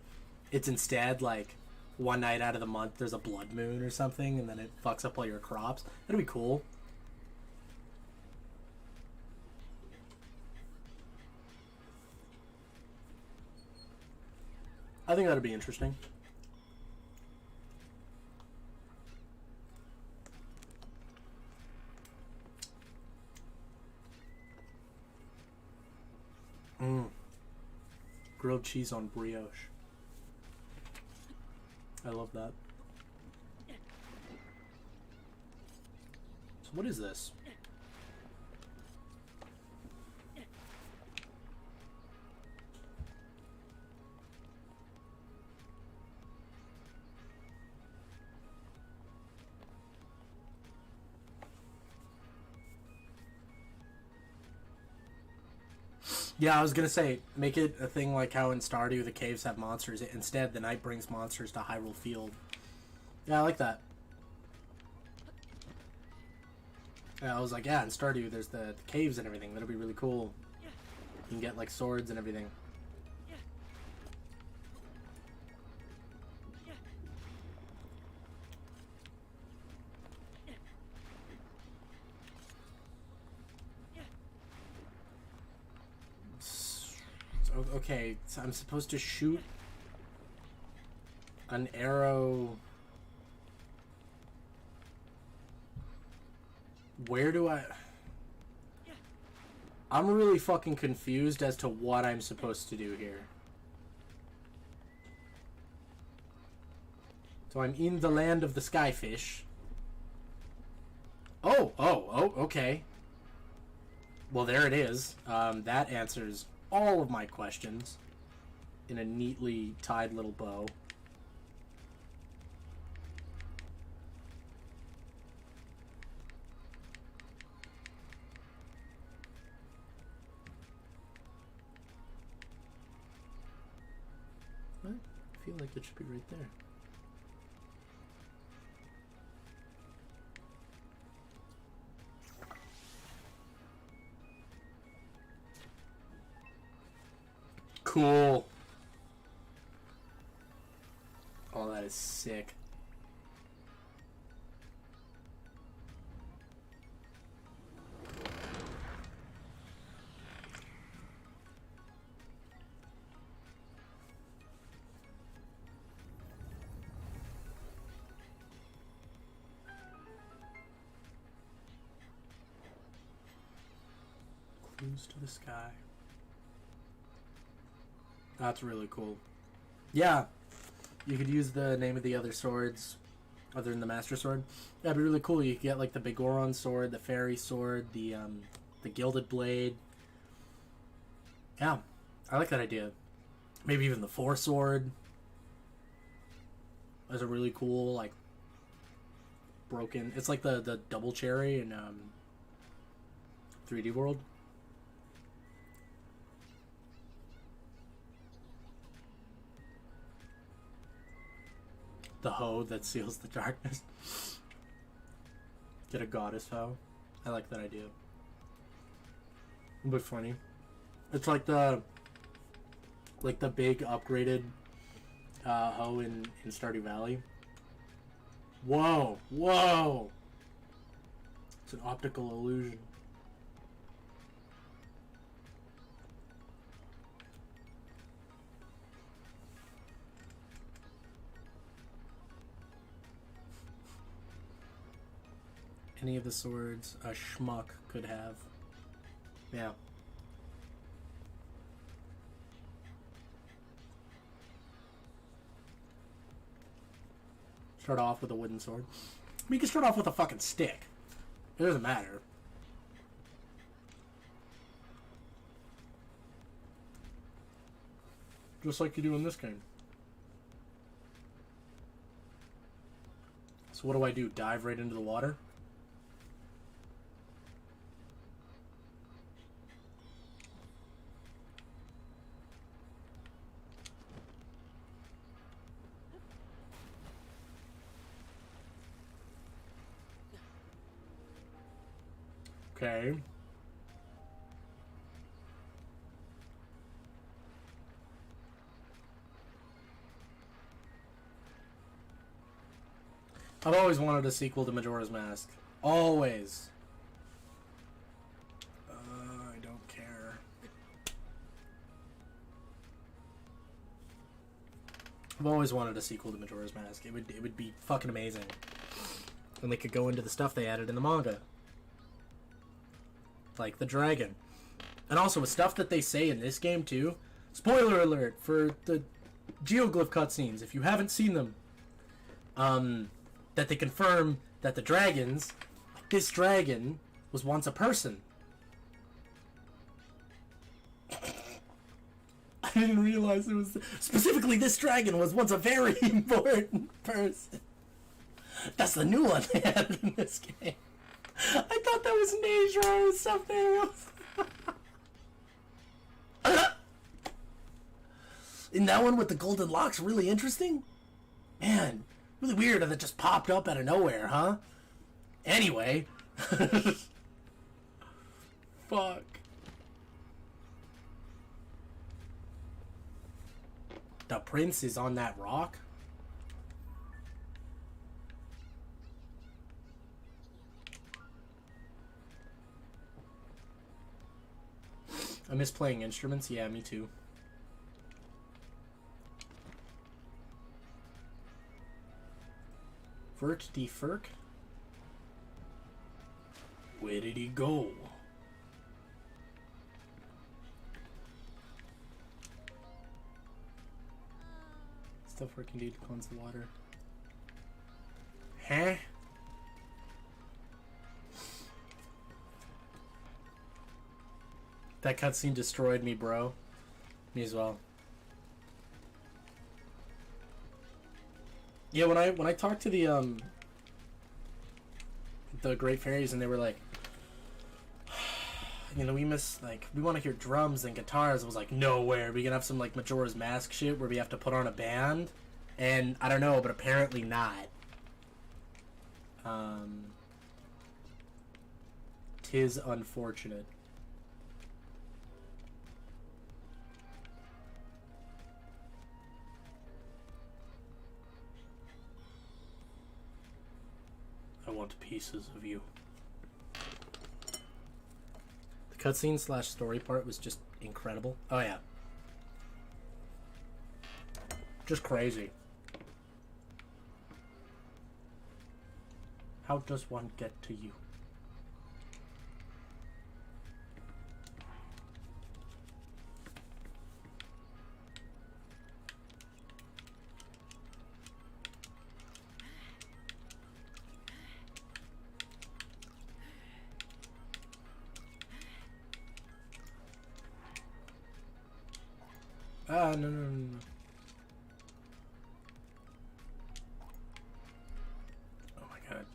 it's instead like one night out of the month there's a blood moon or something and then it fucks up all your crops. That'd be cool. I think that'd be interesting. Grilled cheese on brioche. I love that. So what is this? Yeah, I was gonna say, make it a thing like how in Stardew the caves have monsters. Instead, the night brings monsters to Hyrule Field. Yeah, I like that. Yeah, I was like, yeah, in Stardew there's the caves and everything. That'll be really cool. You can get like swords and everything. Okay, so I'm supposed to shoot an arrow. Where do I... I'm really fucking confused as to what I'm supposed to do here. So I'm in the land of the skyfish. Oh, okay. Well, there it is. That answers all of my questions in a neatly tied little bow. I feel like it should be right there. Cool. Oh, that is sick. Clues to the sky. That's really cool. Yeah, you could use the name of the other swords other than the Master Sword. That'd be really cool. You could get like the Bigoron sword, the Fairy sword, the Gilded Blade. Yeah, I like that idea. Maybe even the Four Sword. That's a really cool like broken. It's like the double cherry in 3D World. The hoe that seals the darkness. Get a goddess hoe. I like that idea. But funny. It's like the big upgraded hoe in Stardew Valley. Whoa! Whoa! It's an optical illusion. any of the swords a schmuck could have. Yeah. Start off with a wooden sword. I mean, you can start off with a fucking stick. It doesn't matter. Just like you do in this game. So what do? Dive right into the water? Okay. I've always wanted a sequel to Majora's Mask. Always. I don't care. I've always wanted a sequel to Majora's Mask. It would be fucking amazing. And they could go into the stuff they added in the manga. Like the dragon. And also with stuff that they say in this game too. Spoiler alert for the Geoglyph cutscenes, if you haven't seen them. That they confirm that the dragons, like this dragon, was once a person. I didn't realize it was... Specifically, this dragon was once a very important person. That's the new one they added in this game. I thought that was Nazra or something else. Isn't that one with the golden locks really interesting? Man, really weird that it just popped up out of nowhere, huh? Anyway. Fuck. The prince is on that rock? I miss playing instruments. Yeah, me too. Vert de Ferk? Where did he go? Stuff where can do to cleanse the water. Huh? That cutscene destroyed me, bro. Me as well. Yeah, when I talked to the Great Fairies and they were like, you know, we want to hear drums and guitars. I was like, no way. Are we gonna have some like Majora's Mask shit where we have to put on a band? And I don't know, but apparently not. Tis unfortunate. I want pieces of you. The cutscene / story part was just incredible. Oh yeah. Just crazy. How does one get to you? No. Oh my god.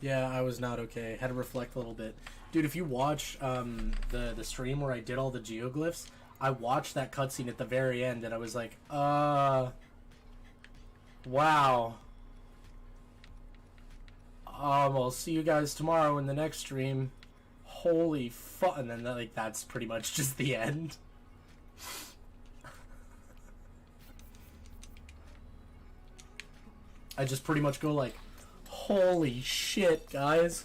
Yeah, I was not okay. Had to reflect a little bit. Dude, if you watch the stream where I did all the geoglyphs, I watched that cutscene at the very end and I was like, wow. I'll see you guys tomorrow in the next stream. Holy fuck. And then like that's pretty much just the end. I just pretty much go like, Holy shit, guys.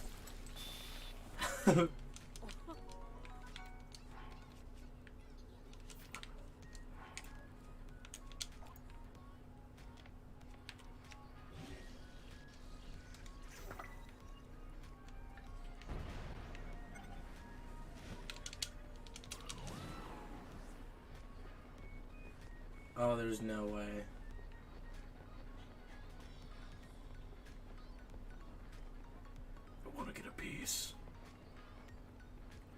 Oh, there's no way. I want to get a piece.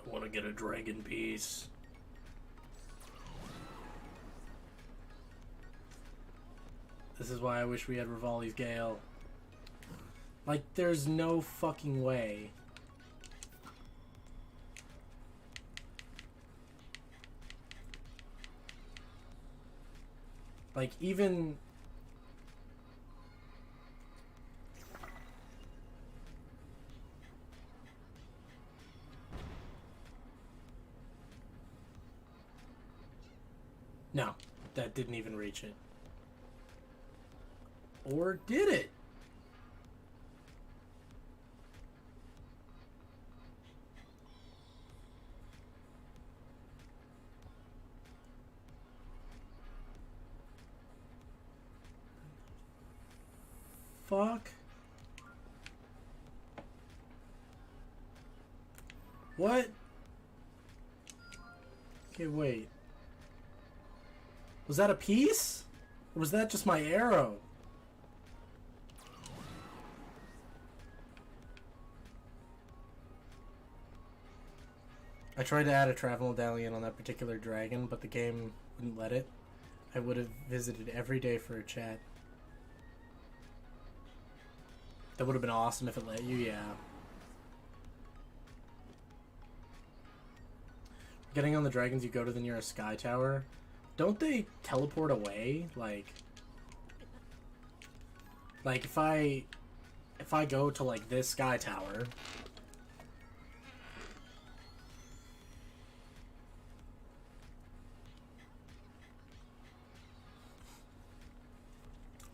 I want to get a dragon piece. This is why I wish we had Rivali's Gale. Like, there's no fucking way. Like, even... No, that didn't even reach it. Or did it? Fuck. What? Okay, wait. Was that a piece? Or was that just my arrow? I tried to add a travel medallion on that particular dragon, but the game wouldn't let it. I would have visited every day for a chat. That would have been awesome if it let you, yeah. Getting on the dragons, you go to the nearest sky tower. Don't they teleport away? Like if I go to like this sky tower,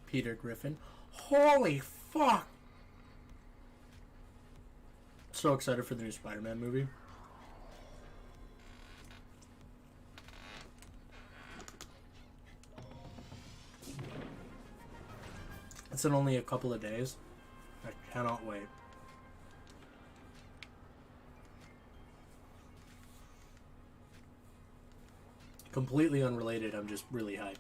Peter Griffin. Holy fuck! So excited for the new Spider-Man movie. It's in only a couple of days. I cannot wait. Completely unrelated, I'm just really hyped.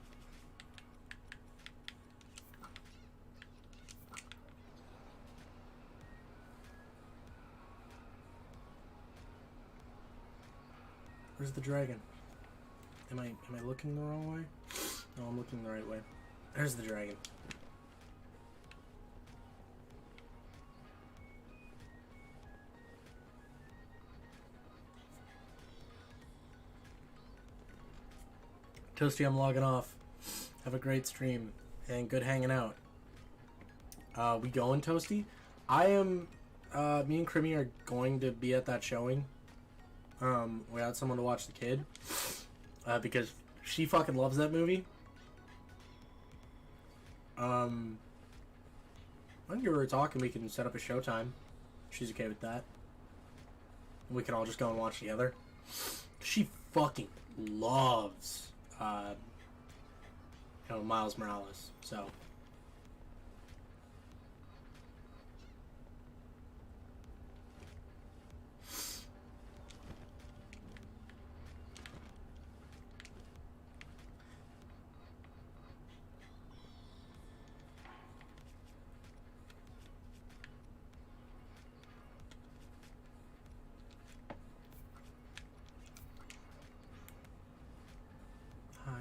Where's the dragon? Am I looking the wrong way? No, I'm looking the right way. There's the dragon. Toasty, I'm logging off. Have a great stream and good hanging out. We going, Toasty? I am. Me and Crimmy are going to be at that showing. We had someone to watch the kid because she fucking loves that movie. I can give her a talk and we can set up a showtime. She's okay with that. We can all just go and watch together. She fucking loves, Miles Morales. So. Hi.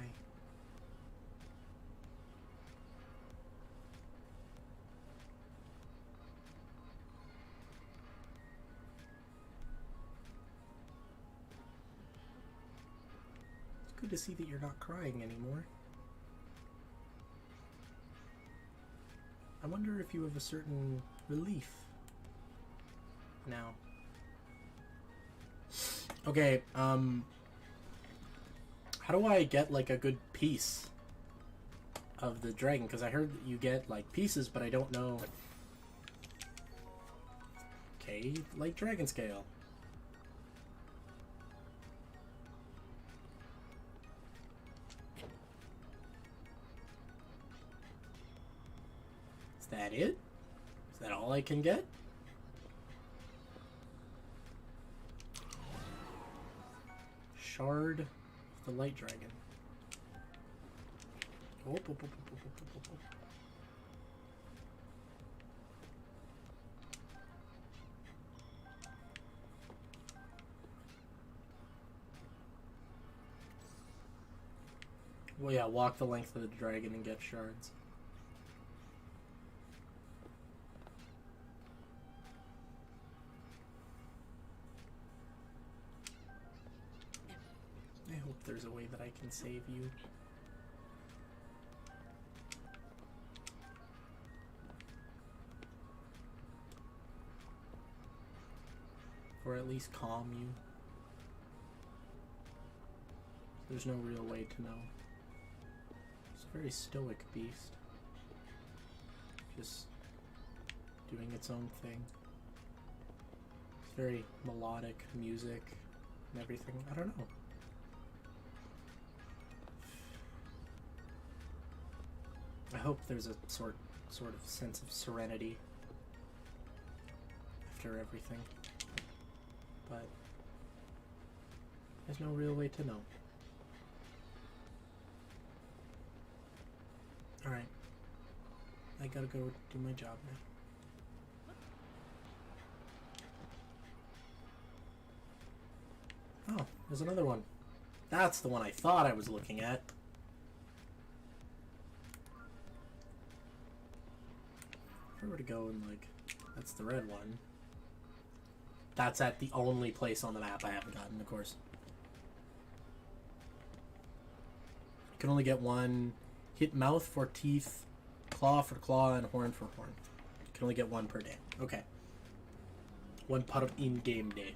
It's good to see that you're not crying anymore. I wonder if you have a certain relief now. Okay, how do I get, like, a good piece of the dragon? Because I heard that you get, like, pieces, but I don't know Okay, like dragon scale. Is that it? Is that all I can get? Shard of the Light Dragon. Oh, oh, oh, oh, oh, oh, oh. Well, yeah, walk the length of the dragon and get shards. I hope there's a way that I can save you. Or at least calm you. There's no real way to know. It's a very stoic beast. Just doing its own thing. It's very melodic music and everything. I don't know. I hope there's a sort of sense of serenity after everything. But there's no real way to know. Alright. I gotta go do my job now. Oh, there's another one. That's the one I thought I was looking at. If I were to go and, like, that's the red one. That's at the only place on the map I haven't gotten, of course. You can only get one. Hit mouth for teeth, claw for claw, and horn for horn. You can only get one per day. Okay. One per in-game day.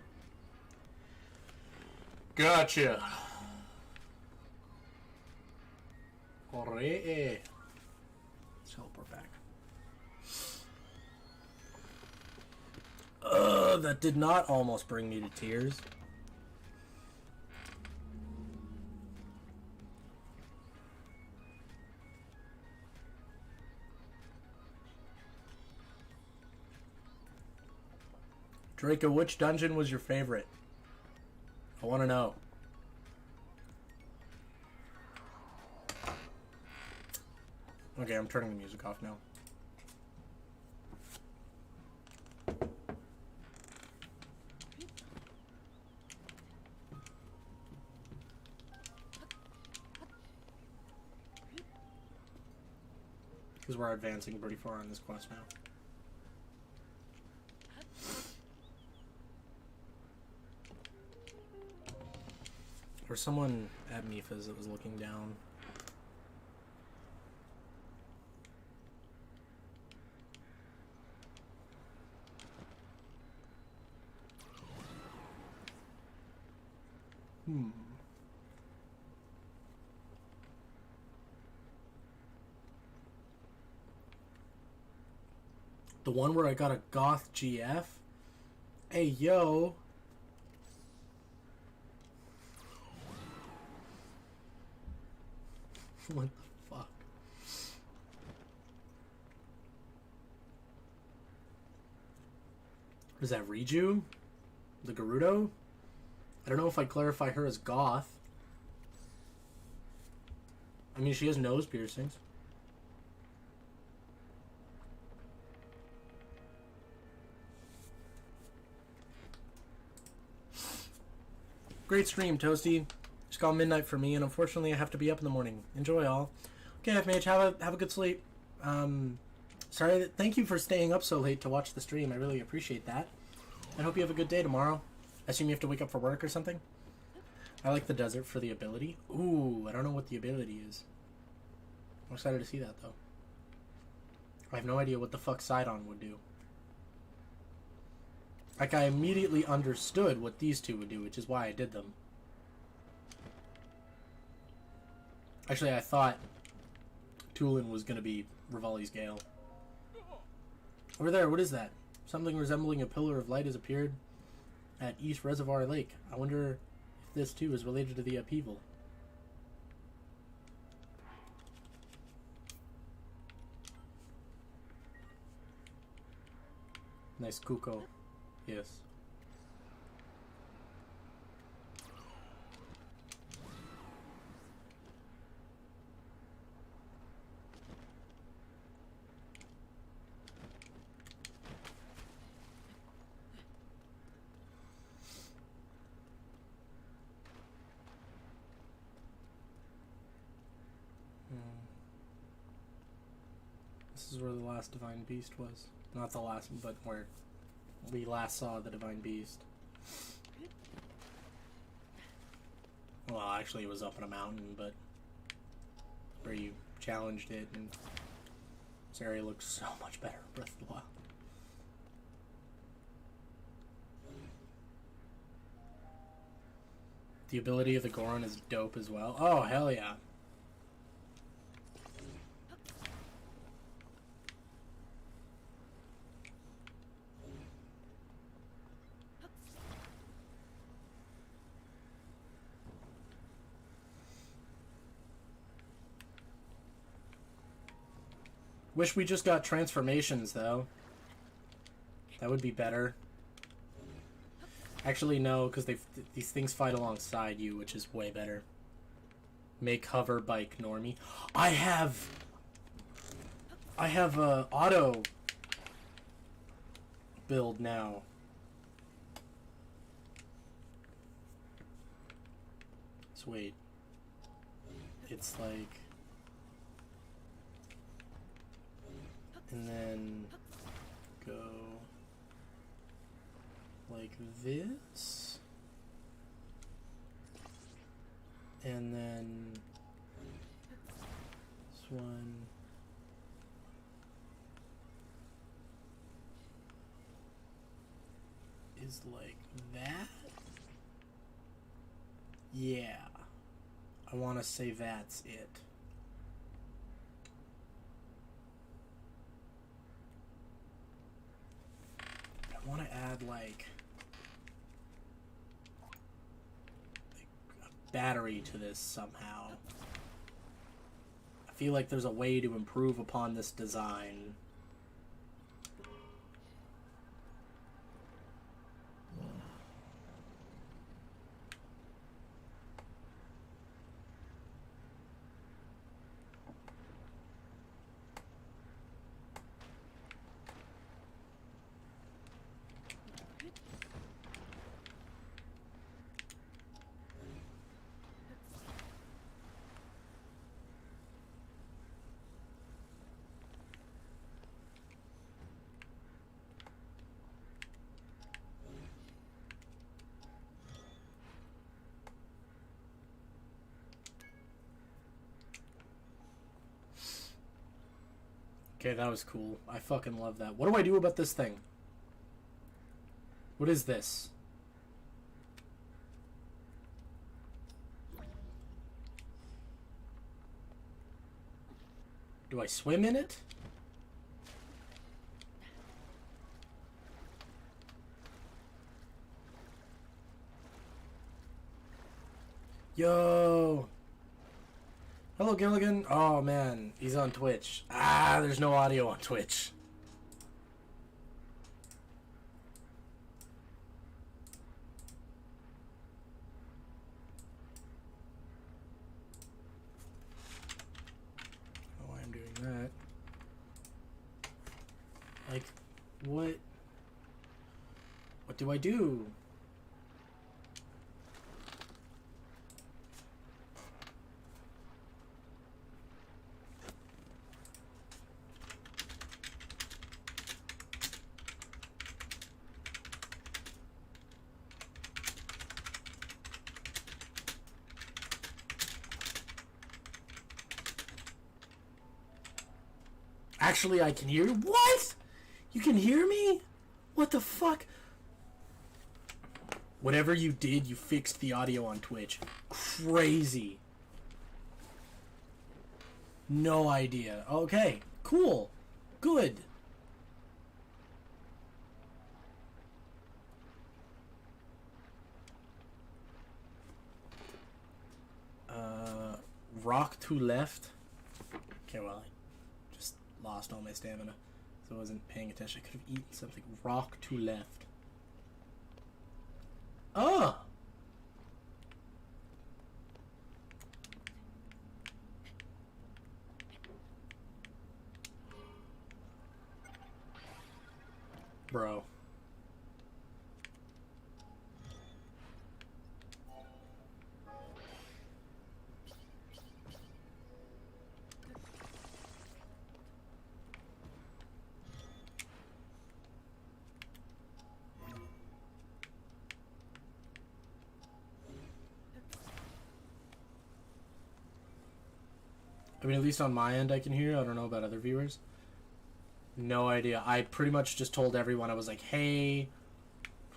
Gotcha. Alright. Let's teleport back. That did not almost bring me to tears. Draco, which dungeon was your favorite? I want to know. Okay, I'm turning the music off now. Because we're advancing pretty far on this quest now. Or someone at Mifa's that was looking down. The one where I got a goth GF? Hey, yo. What the fuck? Is that Riju? The Gerudo? I don't know if I'd clarify her as goth. I mean, she has nose piercings. Great stream, Toasty. It's called midnight for me, and unfortunately I have to be up in the morning. Enjoy, all. Okay, FMH, have a good sleep. Thank you for staying up so late to watch the stream. I really appreciate that. I hope you have a good day tomorrow. I assume you have to wake up for work or something? I like the desert for the ability. Ooh, I don't know what the ability is. I'm excited to see that, though. I have no idea what the fuck Sidon would do. Like, I immediately understood what these two would do, which is why I did them. Actually, I thought Tulin was going to be Rivali's Gale. Over there, what is that? Something resembling a pillar of light has appeared at East Reservoir Lake. I wonder if this too is related to the upheaval. Nice Kuko. Yes. This is where the last Divine Beast was. Not the last, but where we last saw the Divine Beast. Well, actually it was up in a mountain, but where you challenged it, and this area looks so much better in Breath of the Wild. The ability of the Goron is dope as well. Oh, hell yeah. Wish we just got transformations, though. That would be better. Actually, no, because these things fight alongside you, which is way better. Make hover bike normie. I have a auto build now. So wait. It's like... And then go like this, and then this one is like that. Yeah, I want to say that's it. I want to add like a battery to this somehow. I feel like there's a way to improve upon this design. Okay, that was cool. I fucking love that. What do I do about this thing? What is this? Do I swim in it? Yo! Hello, Gilligan. Oh, man. He's on Twitch. Ah, there's no audio on Twitch. Oh, I'm doing that. Like, what? What do I do? Actually, I can hear you. What? You can hear me? What the fuck? Whatever you did, you fixed the audio on Twitch. Crazy. No idea. Okay, cool. Good. Rock to left. Okay, well, I just lost all my stamina, so I wasn't paying attention. I could have eaten something. Rock to left. Oh! Bro. I mean, at least on my end I can hear. I don't know about other viewers. No idea. I pretty much just told everyone, I was like, hey,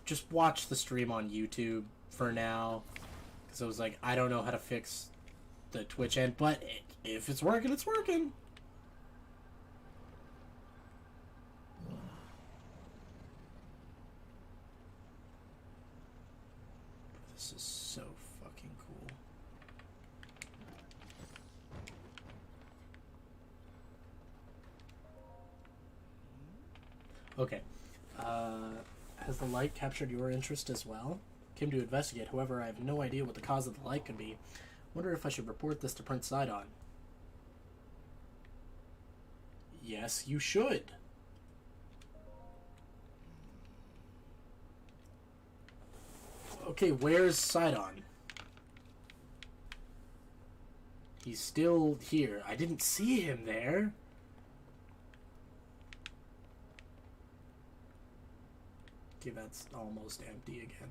just watch the stream on YouTube for now. Because I was like, I don't know how to fix the Twitch end, but if it's working, it's working. This is so fucking cool. Okay. Has the light captured your interest as well? Came to investigate, however, I have no idea what the cause of the light could be. Wonder if I should report this to Prince Sidon. Yes, you should. Okay, where's Sidon? He's still here. I didn't see him there. Okay, that's almost empty again.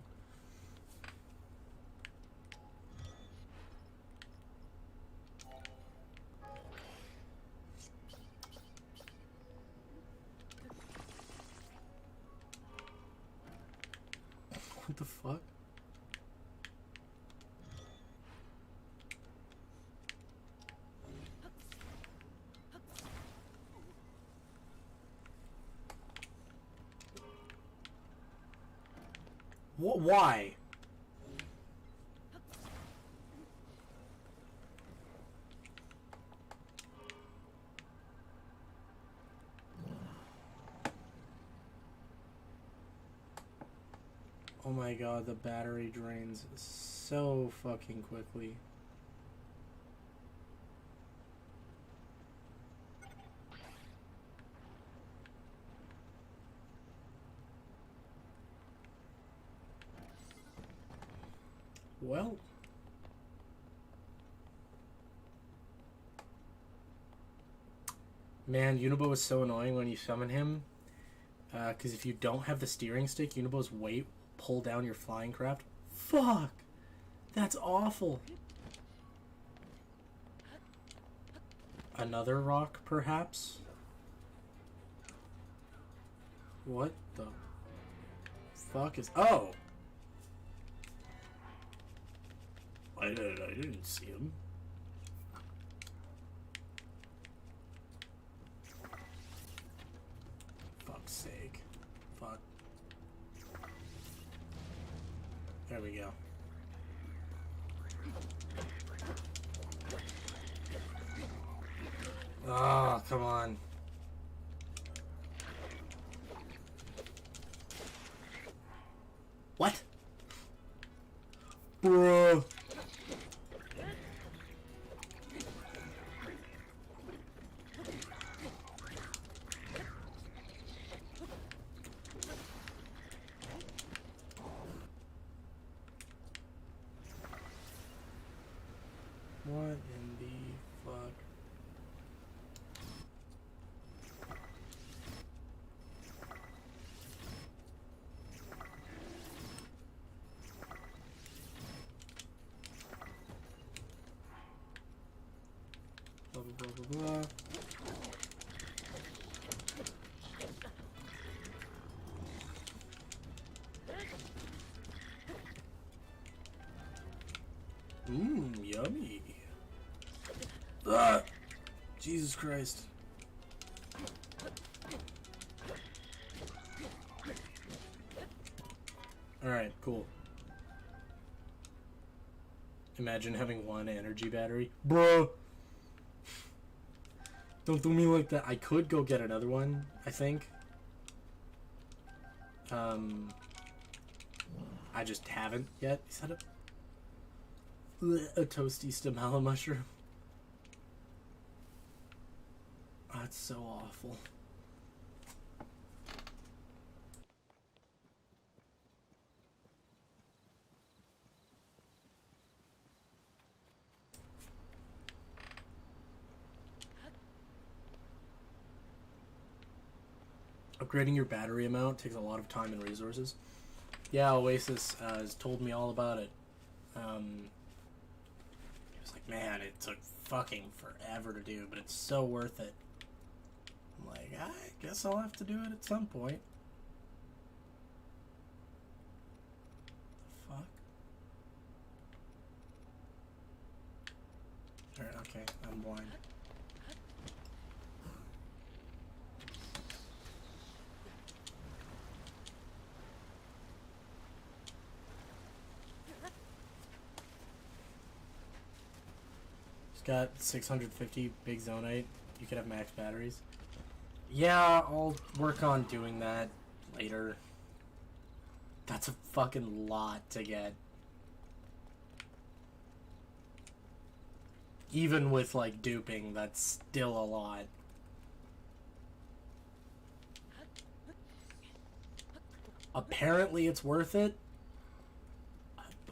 What the fuck? Why? Oh my god, the battery drains so fucking quickly. Well, man, Unibo is so annoying when you summon him. Because if you don't have the steering stick, Unibo's weight will pull down your flying craft. Fuck! That's awful. Another rock, perhaps? What the fuck is... Oh! I didn't see him. Fuck's sake. Fuck. There we go. Oh, come on. What? Bro. What in the fuck? Blah blah blah blah blah. Yummy. Ah! Jesus Christ. Alright, cool. Imagine having one energy battery. Bro! Don't do me like that. I could go get another one, I think. I just haven't yet. Is that a toasty stamella mushroom? Oh, that's so awful. Upgrading your battery amount takes a lot of time and resources. Yeah, Oasis has told me all about it. It was like, man, it took fucking forever to do, but it's so worth it. I'm like, I guess I'll have to do it at some point. The fuck? Alright, okay, I'm blind. It's got 650 big zonite. You could have max batteries. Yeah, I'll work on doing that later. That's a fucking lot to get. Even with, like, duping, that's still a lot. Apparently it's worth it.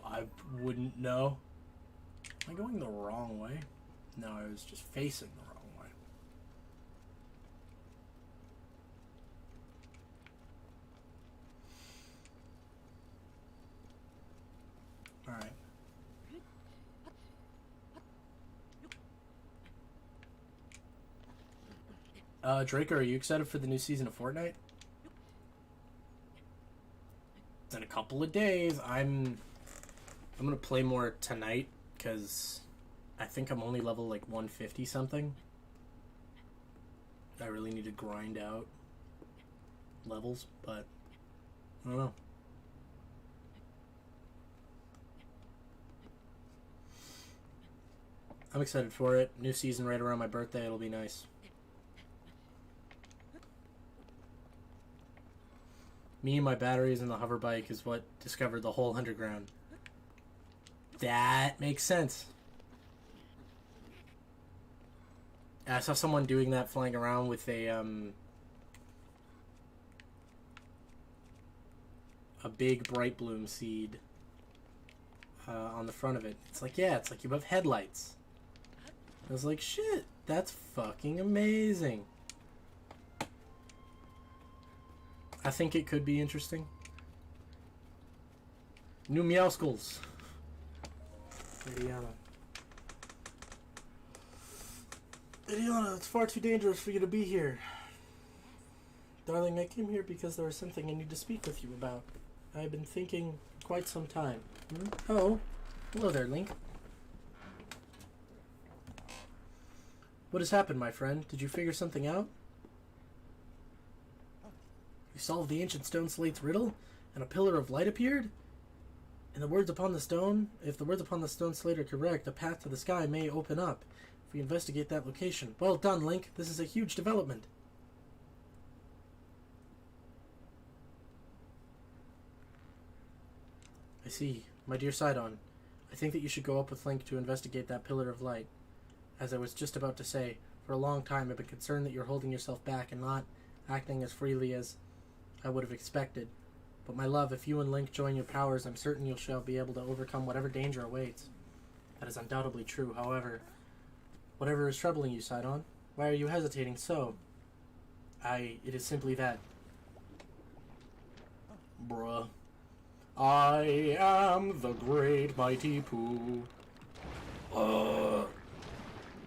I wouldn't know. Am I going the wrong way? No, I was just facing the wrong way. Alright. Draco, are you excited for the new season of Fortnite? In a couple of days. I'm gonna play more tonight, because I think I'm only level like 150 something. I really need to grind out levels, but I don't know. I'm excited for it. New season right around my birthday. It'll be nice. Me and my batteries and the hover bike is what discovered the whole underground. That makes sense. I saw someone doing that, flying around with a big bright bloom seed on the front of it. It's like, yeah, it's like you have headlights. I was like, shit, that's fucking amazing. I think it could be interesting. New Meowskulls. Idiana, it's far too dangerous for you to be here. Darling, I came here because there was something I need to speak with you about. I've been thinking for quite some time. Oh, hello there, Link. What has happened, my friend? Did you figure something out? You solved the ancient stone slate's riddle, and a pillar of light appeared? And the words upon the stone, if the words upon the stone slate are correct, a path to the sky may open up if we investigate that location. Well done, Link. This is a huge development. I see. My dear Sidon, I think that you should go up with Link to investigate that pillar of light. As I was just about to say, for a long time I've been concerned that you're holding yourself back and not acting as freely as I would have expected. But my love, if you and Link join your powers, I'm certain you shall be able to overcome whatever danger awaits. That is undoubtedly true. However, whatever is troubling you, Sidon, why are you hesitating so? It is simply that. Bruh. I am the great mighty Pooh.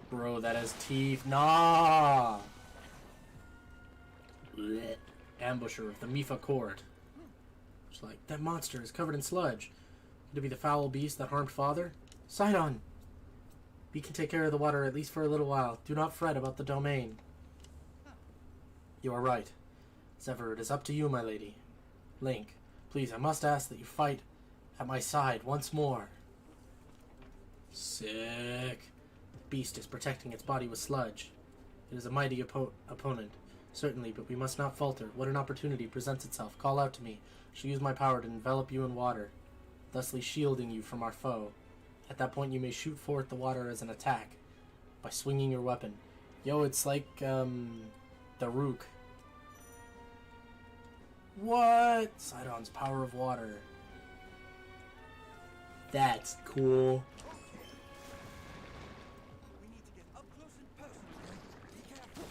Bro, that has teeth. Nah! Blech. Ambusher of the Mifa Court. It's like, that monster is covered in sludge. Could it be the foul beast that harmed Father? Sidon! We can take care of the water at least for a little while. Do not fret about the domain. You are right. As ever, it is up to you, my lady. Link, please, I must ask that you fight at my side once more. Sick. The beast is protecting its body with sludge. It is a mighty opponent, certainly, but we must not falter. What an opportunity presents itself. Call out to me. I shall use my power to envelop you in water, thusly shielding you from our foe. At that point, you may shoot forth the water as an attack by swinging your weapon. Yo, it's like, the Rook. What? Sidon's power of water. That's cool. We need to get up close and personal. Be careful.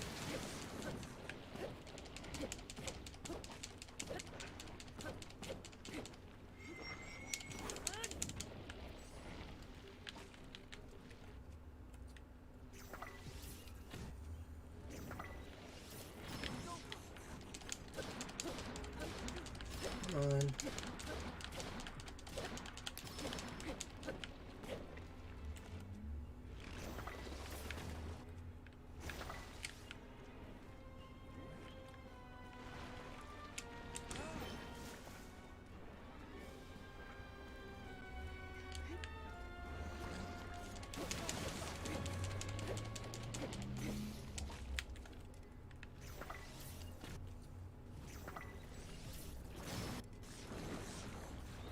Come on.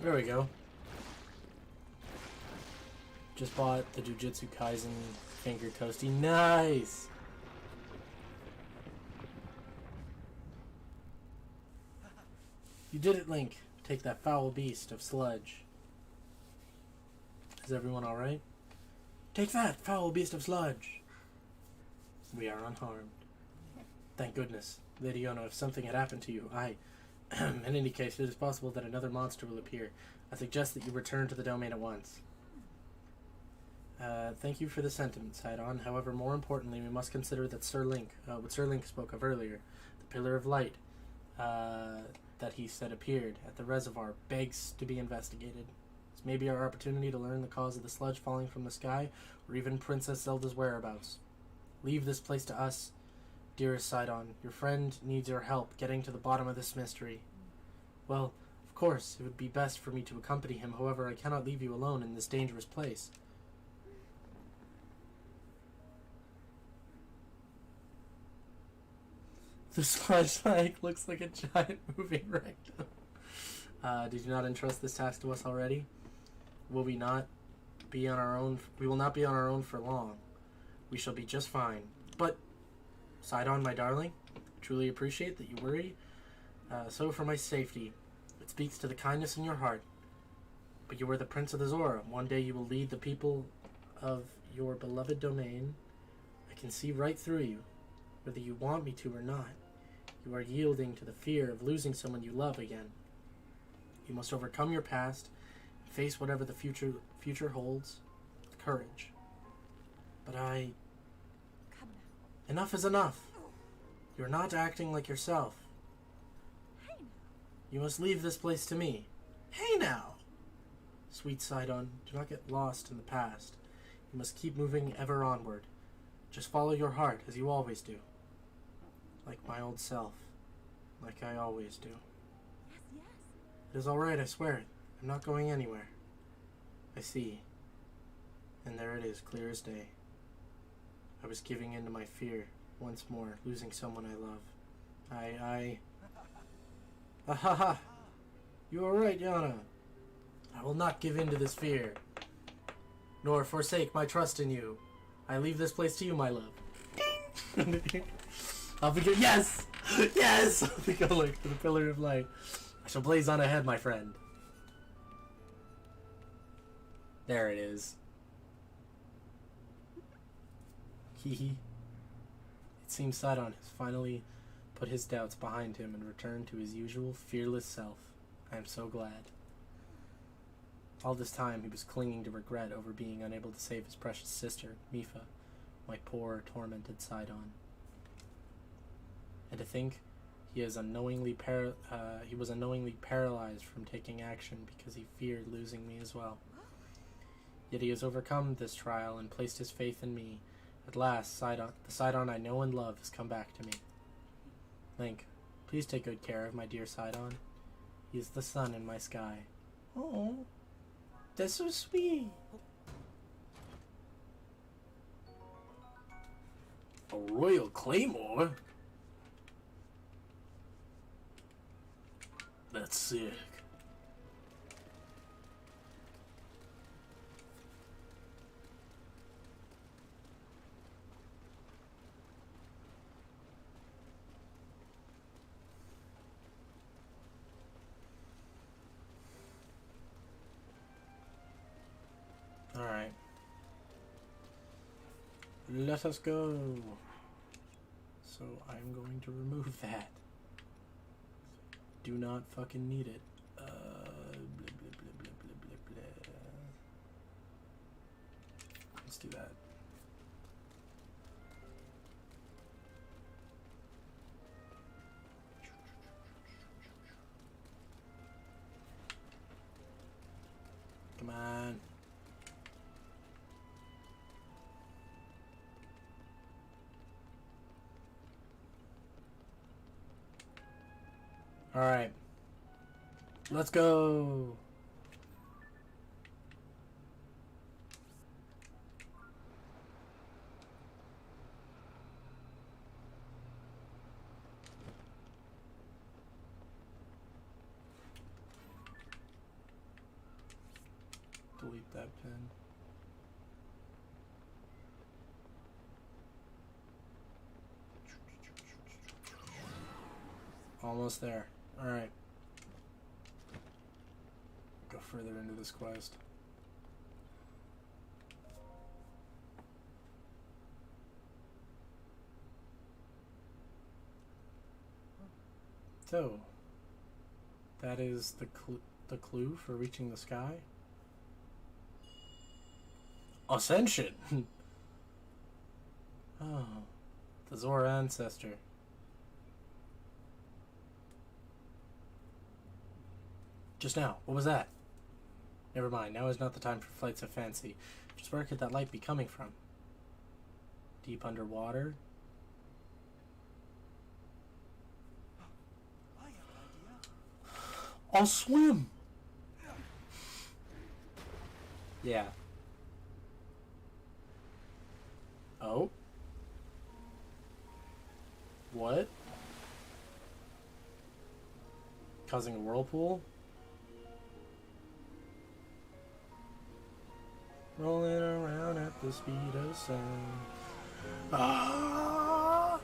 There we go. Just bought the Jujutsu Kaisen finger toasty. Nice! You did it, Link. Take that foul beast of sludge. Is everyone alright? Take that, foul beast of sludge! We are unharmed. Thank goodness. Lady Ono, if something had happened to you, in any case, it is possible that another monster will appear. I suggest that you return to the domain at once. Thank you for the sentiment, Sidon. However, more importantly, we must consider that what Sir Link spoke of earlier, the Pillar of Light, that he said appeared at the reservoir, begs to be investigated. This may be our opportunity to learn the cause of the sludge falling from the sky, or even Princess Zelda's whereabouts. Leave this place to us, dearest Sidon. Your friend needs your help getting to the bottom of this mystery. Well, of course, it would be best for me to accompany him. However, I cannot leave you alone in this dangerous place. The sludge looks like a giant moving rectum. Did you not entrust this task to us already? Will we not be on our own? We will not be on our own for long. We shall be just fine. But Sidon, my darling, I truly appreciate that you worry. So for my safety, it speaks to the kindness in your heart. But you are the Prince of the Zora. One day you will lead the people of your beloved domain. I can see right through you, whether you want me to or not. You are yielding to the fear of losing someone you love again. You must overcome your past and face whatever the future holds with courage. But Come now. enough is enough. You're not acting like yourself. Hey now. You must leave this place to me. Hey now! Sweet Sidon, do not get lost in the past. You must keep moving ever onward. Just follow your heart, as you always do. Like my old self. Like I always do. Yes, yes. It is alright, I swear it. I'm not going anywhere. I see. And there it is, clear as day. I was giving in to my fear, once more, losing someone I love. Ahaha! You are right, Yana. I will not give in to this fear, nor forsake my trust in you. I leave this place to you, my love. Ding! I'll be good. Yes! Yes! I'll be going to the Pillar of Light. I shall blaze on ahead, my friend. There it is. Hee. It seems Sidon has finally put his doubts behind him and returned to his usual fearless self. I am so glad. All this time he was clinging to regret over being unable to save his precious sister, Mipha, my poor, tormented Sidon. And to think he was unknowingly paralyzed from taking action because he feared losing me as well. Yet he has overcome this trial and placed his faith in me. At last, the Sidon I know and love has come back to me. Link, please take good care of my dear Sidon. He is the sun in my sky. Oh, that's so sweet. A Royal Claymore? That's sick. Alright. Let us go. So I'm going to remove that. Do not fucking need it. Blah, blah, blah, blah, blah, blah, blah. Let's do that. Come on. Alright. Let's go. Delete that pin. Almost there. Alright. Go further into this quest. So, that is the clue for reaching the sky? Ascension! Oh, the Zora ancestor. Just now, what was that? Never mind, now is not the time for flights of fancy. Just where could that light be coming from? Deep underwater? I have an idea. I'll swim! Yeah. Oh? What? Causing a whirlpool? Rolling around at the speed of sound. Ah!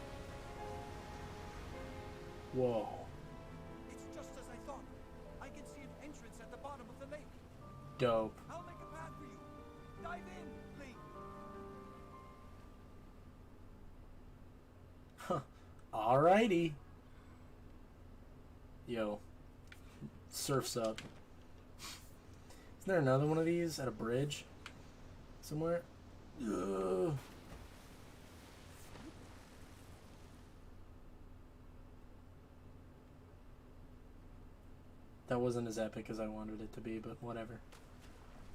Whoa. It's just as I thought. I can see an entrance at the bottom of the lake. Dope. I'll make a path for you. Dive in, Lee. Huh. Alrighty. Yo. Surf's up. Isn't there another one of these at a bridge? Somewhere? Ugh. That wasn't as epic as I wanted it to be, but whatever.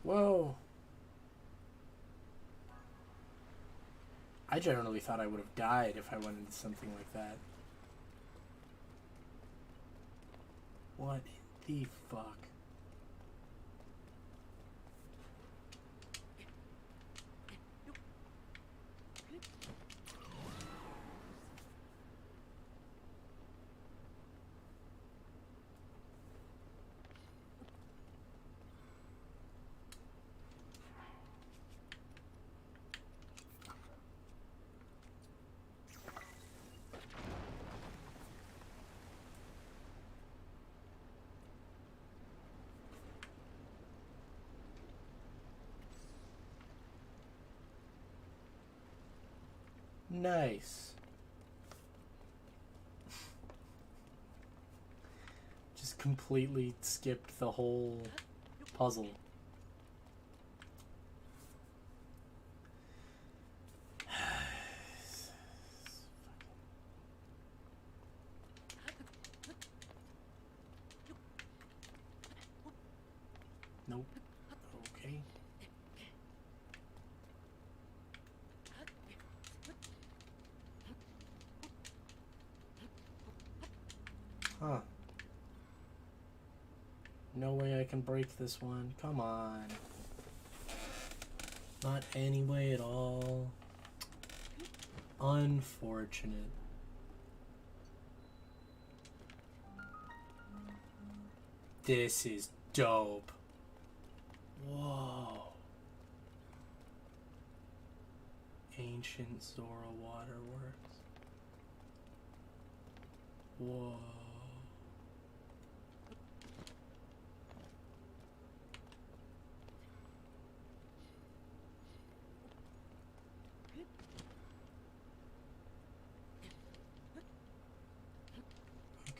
Whoa! I generally thought I would have died if I went into something like that. What the fuck? Nice. Just completely skipped the whole puzzle. Nope. Okay. Huh. No way I can break this one. Come on. Not any way at all. Unfortunate. This is dope. Whoa. Ancient Zora Waterworks. Whoa.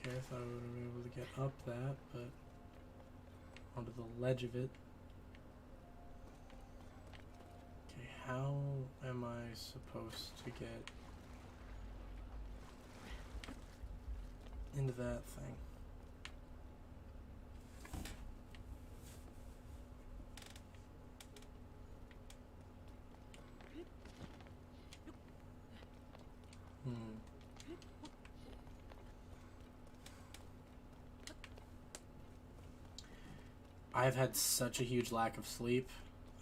Okay, I thought I would have been able to get up that, but onto the ledge of it. Okay, how am I supposed to get into that thing? I've had such a huge lack of sleep.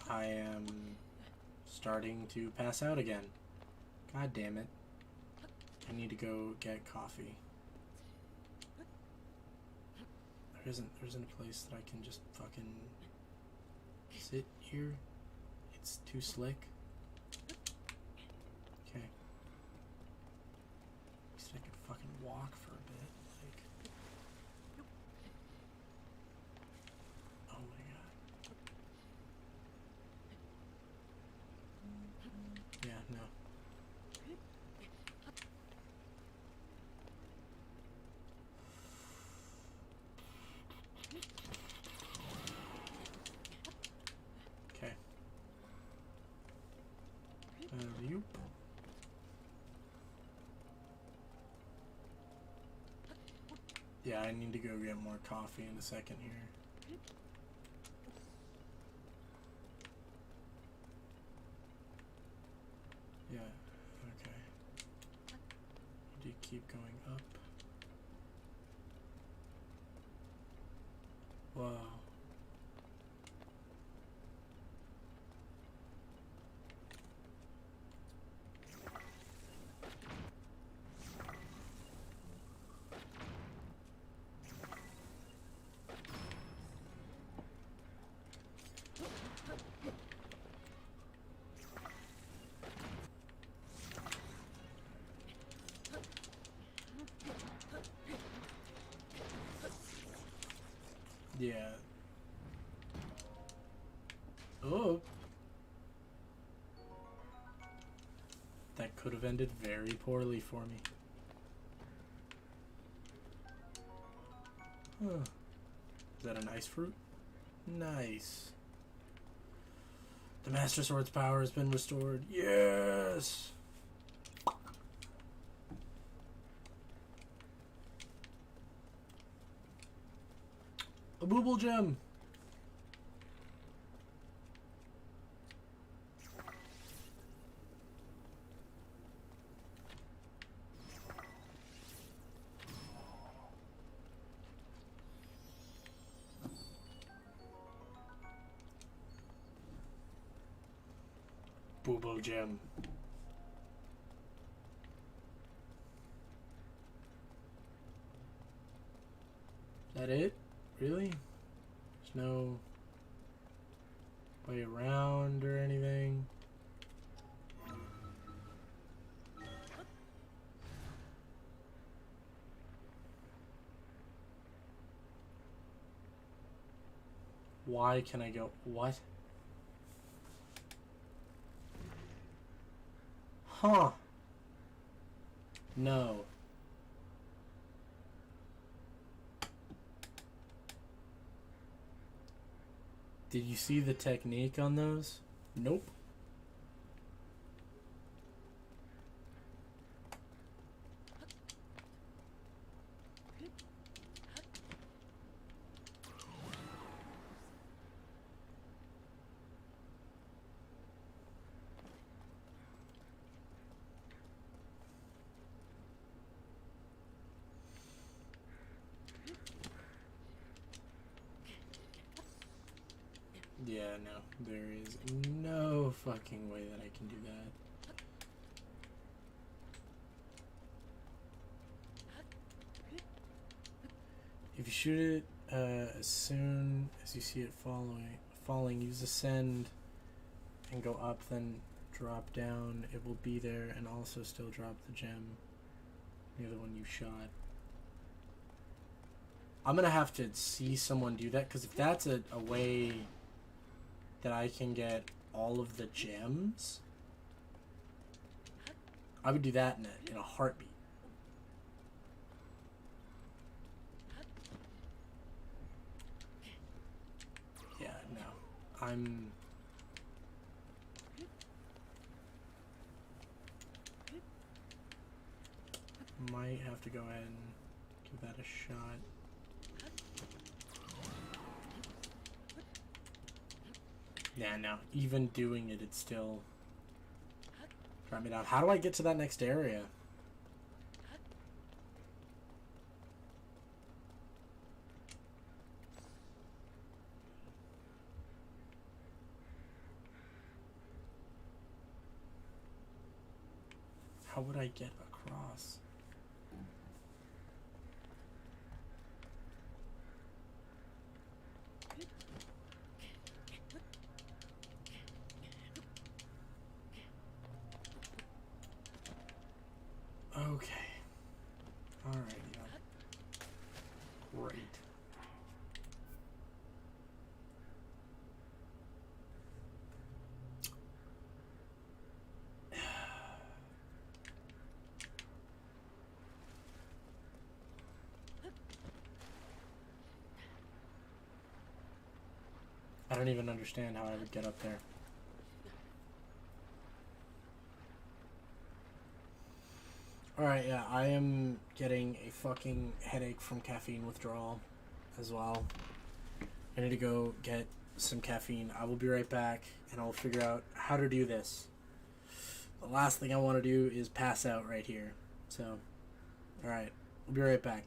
I am starting to pass out again. God damn it. I need to go get coffee. There isn't a place that I can just fucking sit here. It's too slick. Okay. At least I could fucking walk for a bit. Like, oh my god. Yeah, no. Okay. You. Yeah, I need to go get more coffee in a second here. Yeah, okay. Do you keep going up? Wow. Yeah. Oh. That could have ended very poorly for me. Huh. Is that an ice fruit? Nice. The Master Sword's power has been restored. Yes! A booble gem! Booble gem. Is that it? Really? There's no way around or anything? Why can I go? What? Huh. No. Did you see the technique on those? Nope. Yeah, no. There is no fucking way that I can do that. If you shoot it as soon as you see it falling, use ascend and go up, then drop down. It will be there and also still drop the gem near the one you shot. I'm gonna have to see someone do that, because if that's a way that I can get all of the gems, I would do that in a heartbeat. Yeah, no. Might have to go ahead and give that a shot. Yeah, no. Even doing it, it's still drop me down. How do I get to that next area? How would I get across? Okay. Alright, yeah. Great. I don't even understand how I would get up there. Alright, yeah, I am getting a fucking headache from caffeine withdrawal as well. I need to go get some caffeine. I will be right back, and I'll figure out how to do this. The last thing I want to do is pass out right here. So, alright, we'll be right back.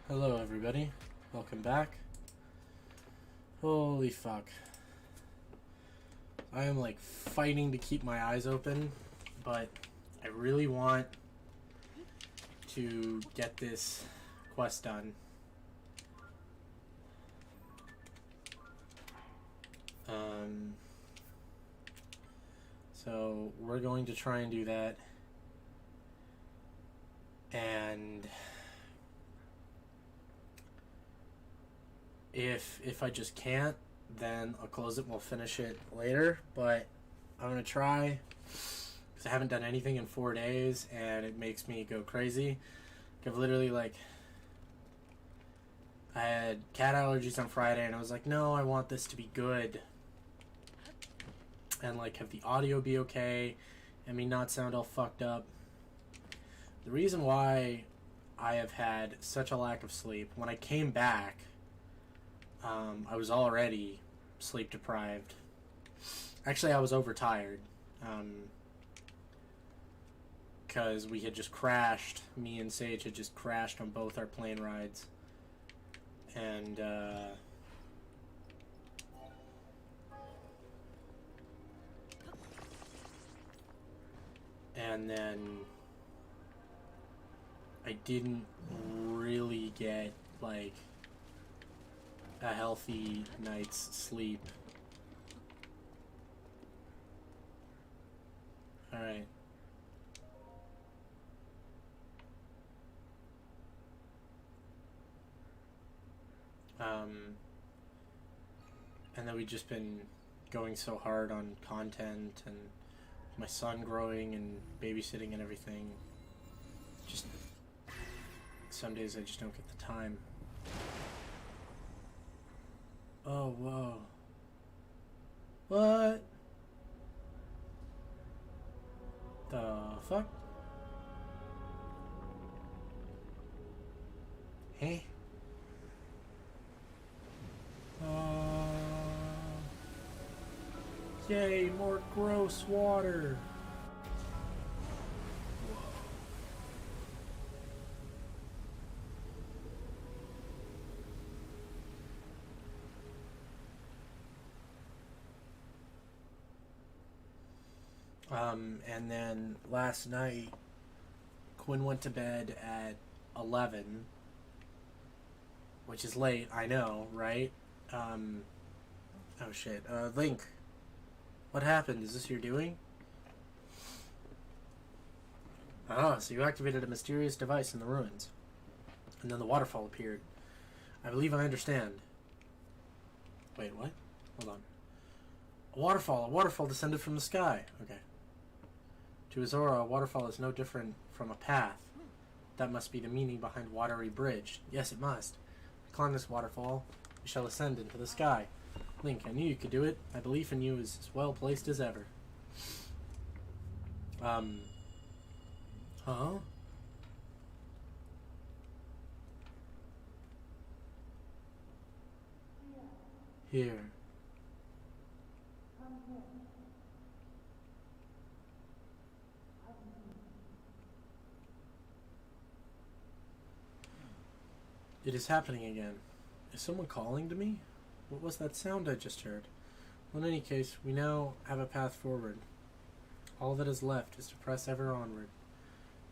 Hello, everybody. Welcome back. Holy fuck. I am like fighting to keep my eyes open, but I really want to get this quest done. So we're going to try and do that. And if I just can't, then I'll close it and we'll finish it later. But I'm gonna try because I haven't done anything in 4 days and it makes me go crazy. I've literally I had cat allergies on Friday and I was like, no, I want this to be good. And have the audio be okay and me not sound all fucked up. The reason why I have had such a lack of sleep, when I came back, I was already sleep deprived. Actually, I was overtired. Because we had just crashed. Me and Sage had just crashed on both our plane rides. And then I didn't really get a healthy night's sleep. Alright. And then we've just been going so hard on content and my son growing and babysitting and everything. Just some days I just don't get the time. Oh, whoa. What? The fuck? Hey? Yay, more gross water. And then last night, Quinn went to bed at 11, which is late, I know, right? Oh shit. Link, what happened? Is this your doing? Ah, so you activated a mysterious device in the ruins. And then the waterfall appeared. I believe I understand. Wait, what? Hold on. A waterfall descended from the sky. Okay. To Zora, a waterfall is no different from a path. That must be the meaning behind watery bridge. Yes, it must. Climb this waterfall. We shall ascend into the sky. Link, I knew you could do it. My belief in you is as well placed as ever. Huh? Here. It is happening again. Is someone calling to me? What was that sound I just heard? Well, in any case, we now have a path forward. All that is left is to press ever onward.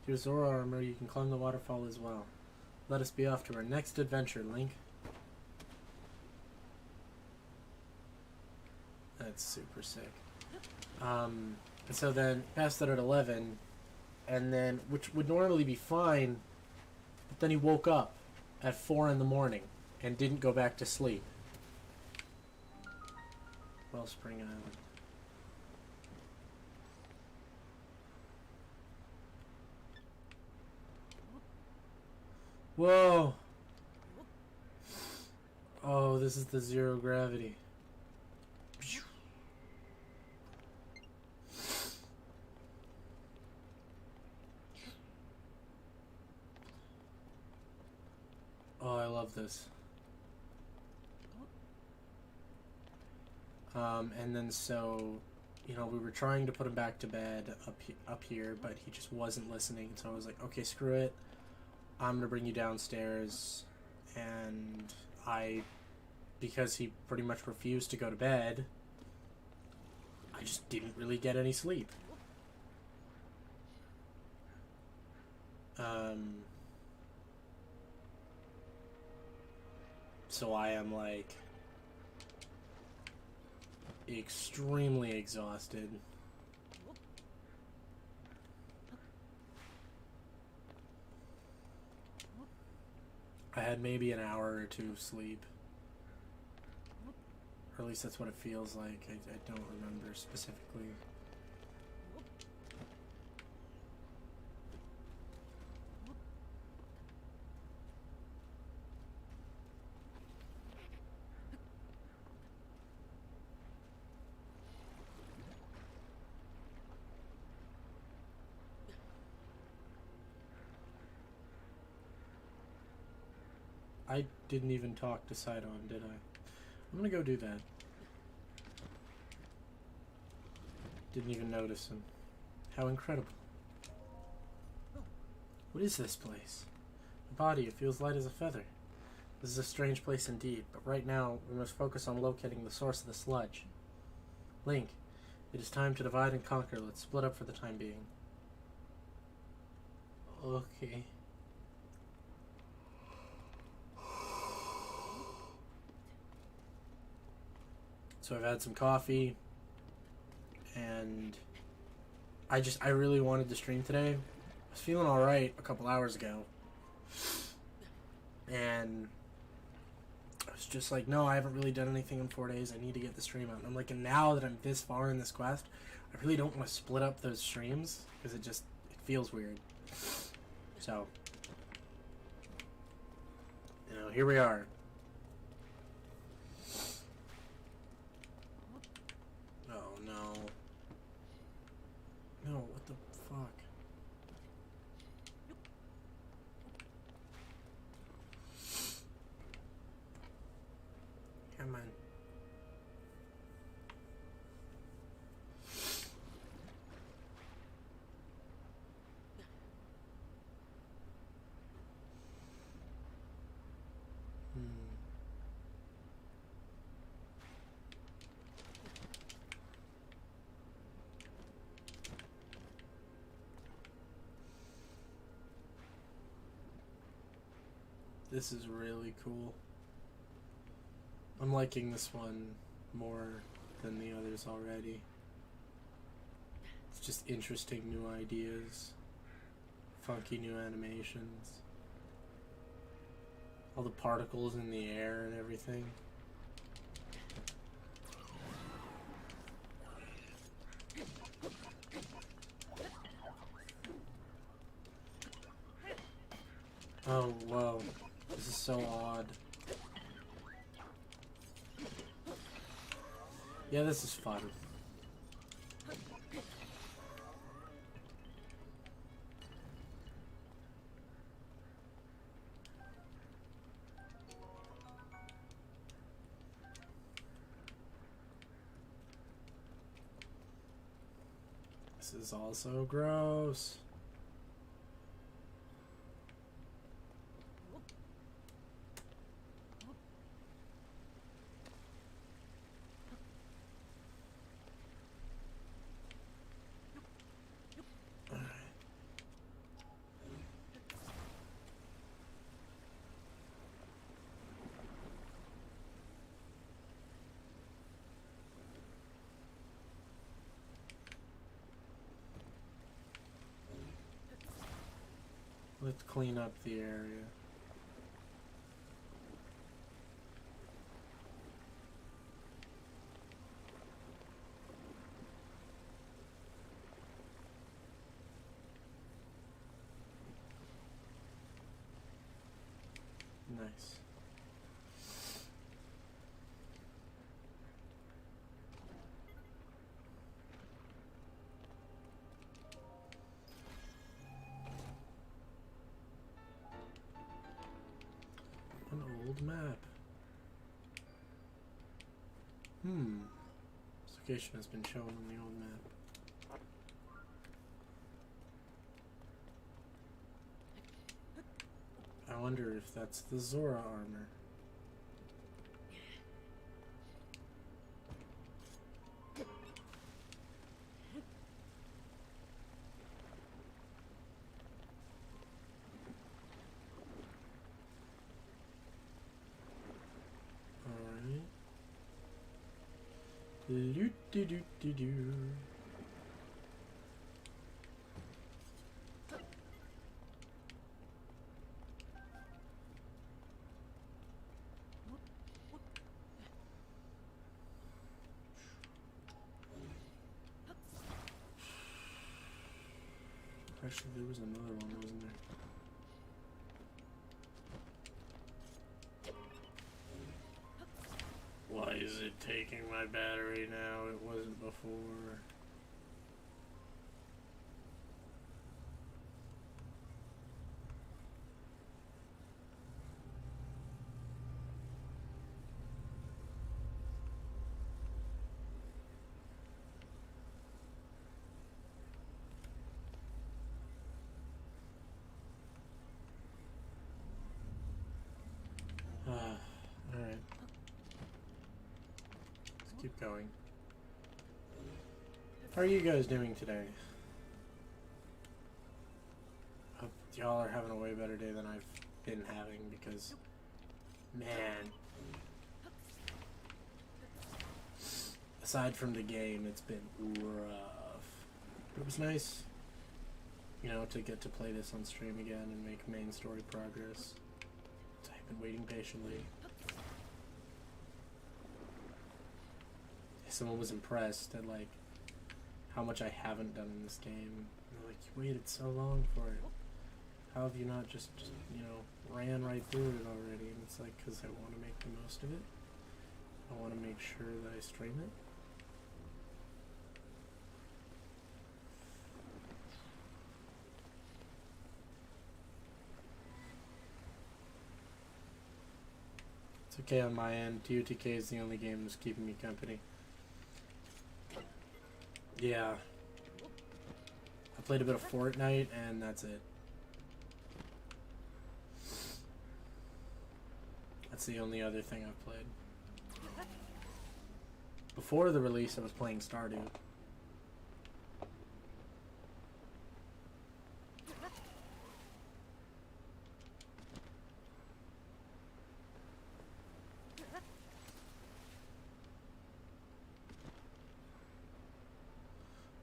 Dear Zora armor, you can climb the waterfall as well. Let us be off to our next adventure, Link. That's super sick. And so then, passed that at 11, and then, which would normally be fine, but then he woke up at 4 in the morning and didn't go back to sleep. Wellspring Island. Whoa! Oh, this is the zero gravity. Oh, I love this. And then so, you know, we were trying to put him back to bed up here, but he just wasn't listening. So I was like, okay, screw it. I'm gonna bring you downstairs And because he pretty much refused to go to bed, I just didn't really get any sleep. So I am like extremely exhausted. I had maybe an hour or two of sleep. Or at least that's what it feels like. I don't remember specifically. I didn't even talk to Sidon, did I? I'm gonna go do that. Didn't even notice him. How incredible. What is this place? A body, it feels light as a feather. This is a strange place indeed, but right now we must focus on locating the source of the sludge. Link, it is time to divide and conquer. Let's split up for the time being. Okay. So I've had some coffee, and I really wanted to stream today. I was feeling alright a couple hours ago, and I was just like, no, I haven't really done anything in 4 days, I need to get the stream out. And I'm like, and now that I'm this far in this quest, I really don't want to split up those streams, because it feels weird. So, you know, here we are. No, what the fuck? Come on. This is really cool. I'm liking this one more than the others already. It's just interesting new ideas, funky new animations, all the particles in the air and everything. Oh, whoa. This is so odd. Yeah, this is fun. This is also gross. Let's clean up the area. Nice. An old map. This location has been shown on the old map. I wonder if that's the Zora armor. Alright. Loot-de-doot-de-doo. Actually, there was another one, wasn't there? Why is it taking my battery now? It wasn't before. Alright. Let's keep going. How are you guys doing today? Hope y'all are having a way better day than I've been having because, man, aside from the game, it's been rough. But it was nice, you know, to get to play this on stream again and make main story progress. I've been waiting patiently. Someone was impressed at like how much I haven't done in this game. They're like, you waited so long for it. How have you not just you know, ran right through it already? And it's like, because I want to make the most of it. I want to make sure that I stream it. It's okay on my end. TOTK is the only game that's keeping me company. Yeah. I played a bit of Fortnite and that's it. That's the only other thing I've played. Before the release I was playing Stardew.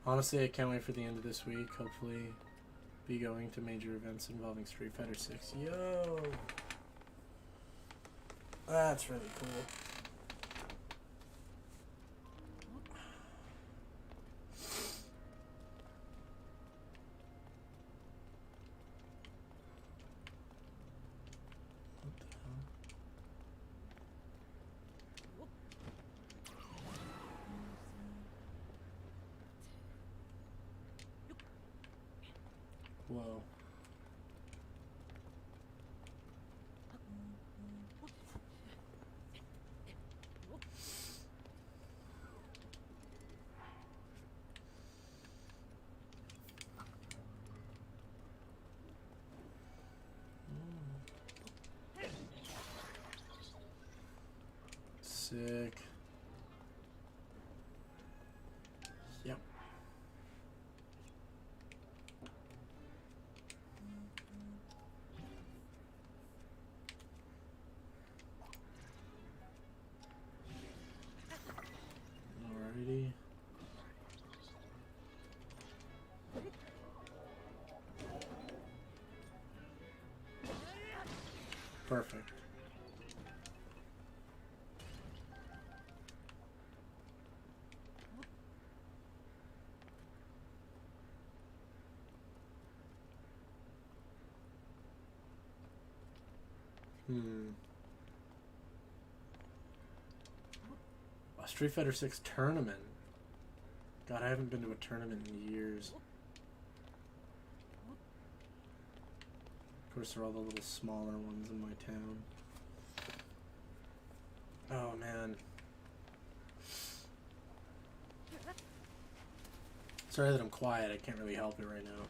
Honestly, I can't wait for the end of this week. Hopefully, be going to major events involving Street Fighter 6. Yo! That's really cool. What the hell? Whoa. Sick. Yep. Alrighty. Perfect. A Street Fighter 6 tournament. God, I haven't been to a tournament in years. Of course, there are all the little smaller ones in my town. Oh, man. Sorry that I'm quiet. I can't really help it right now.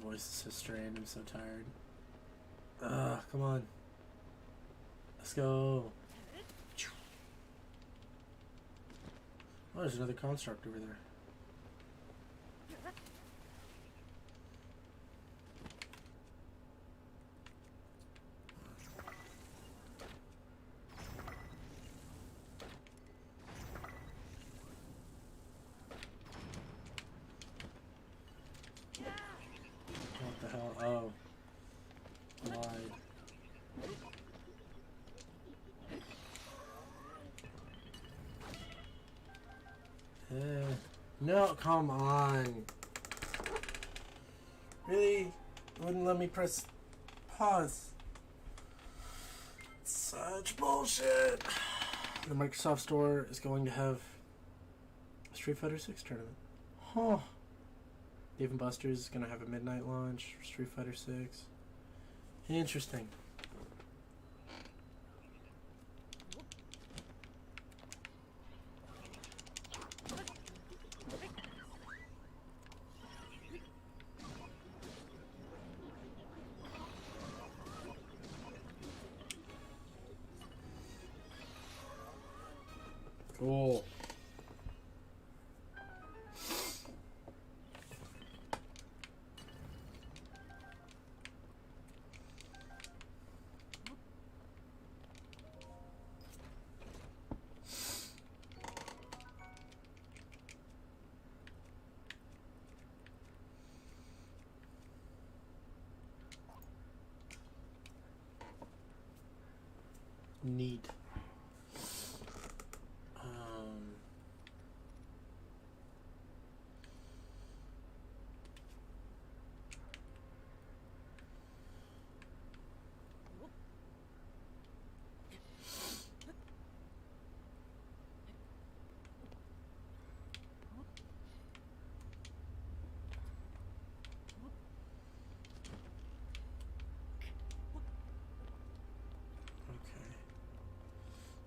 voice is so strained. I'm so tired. Ugh, come on. Let's go. Oh, there's another construct over there. What the hell? Oh. Lied. No, come on. Really? Wouldn't let me press pause. Such bullshit. The Microsoft Store is going to have a Street Fighter 6 tournament. Huh. Dave & Buster's is going to have a midnight launch for Street Fighter 6. Interesting. Cool. Neat.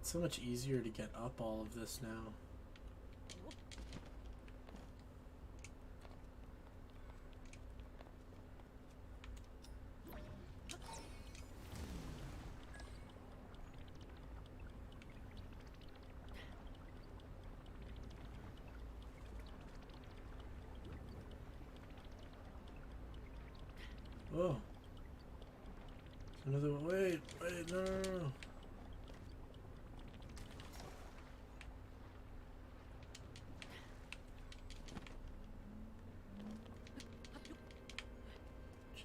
It's so much easier to get up all of this now. Oh. Another one. Wait, no.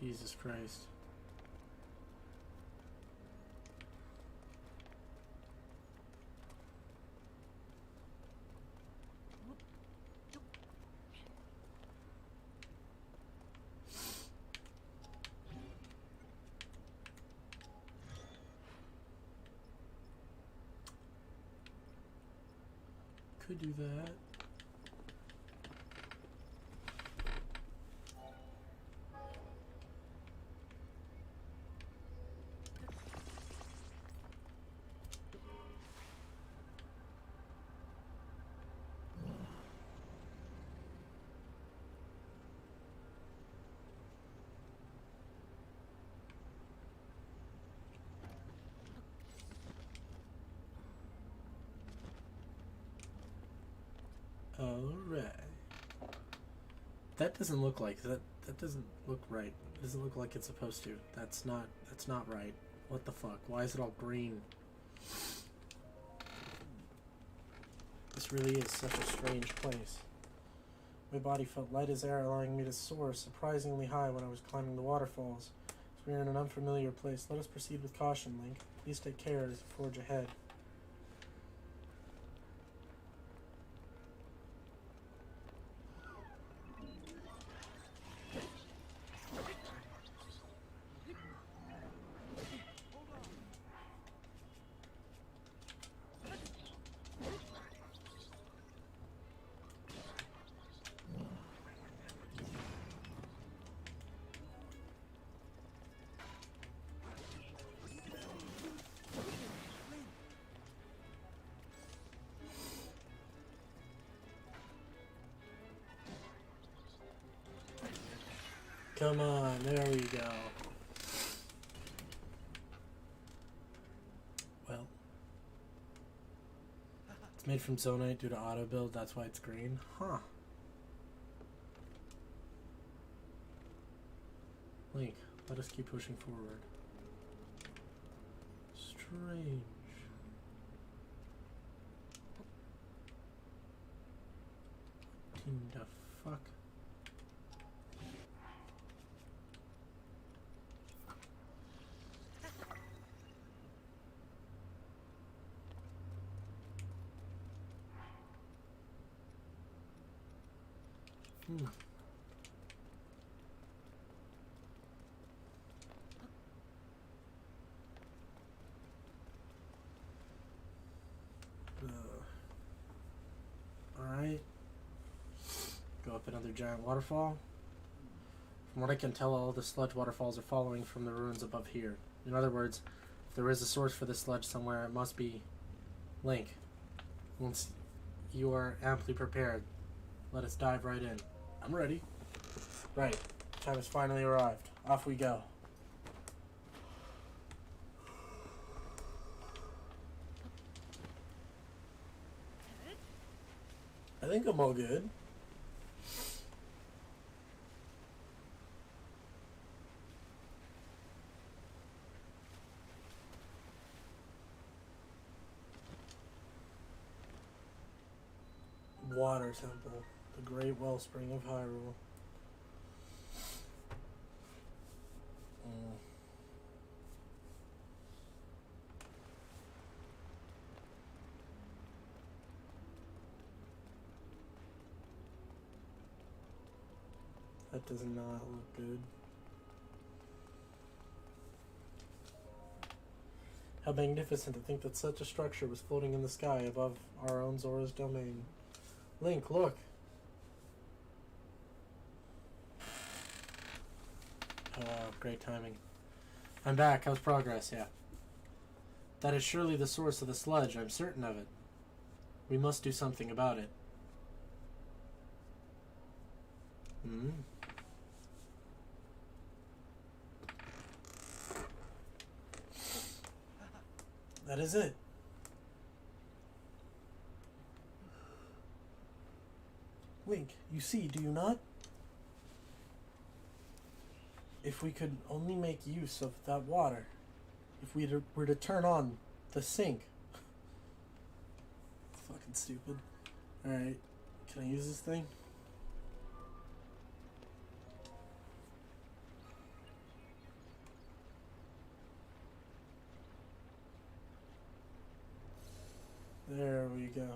Jesus Christ. Could do that. Alright. That doesn't look like that doesn't look right. It doesn't look like it's supposed to. That's not right. What the fuck? Why is it all green? This really is such a strange place. My body felt light as air, allowing me to soar surprisingly high when I was climbing the waterfalls. As we are in an unfamiliar place, let us proceed with caution, Link. Please take care as we forge ahead. Come on, there we go. Well, it's made from zonite due to auto build, that's why it's green. Huh. Link, let us keep pushing forward. Strange. What the fuck? Alright. Go up another giant waterfall. From what I can tell, all the sludge waterfalls are following from the ruins above here. In other words, if there is a source for the sludge somewhere, it must be Link. Once you are amply prepared, let us dive right in. I'm ready. Right. Time has finally arrived. Off we go. I think I'm all good. Water Temple, the great wellspring of Hyrule. That does not look good. How magnificent to think that such a structure was floating in the sky above our own Zora's domain. Link, look! Oh, great timing. I'm back. How's progress? Yeah. That is surely the source of the sludge. I'm certain of it. We must do something about it. Hmm? That is it. Link, you see, do you not? If we could only make use of that water, if we were to turn on the sink. Fucking stupid. Alright, can I use this thing? There we go.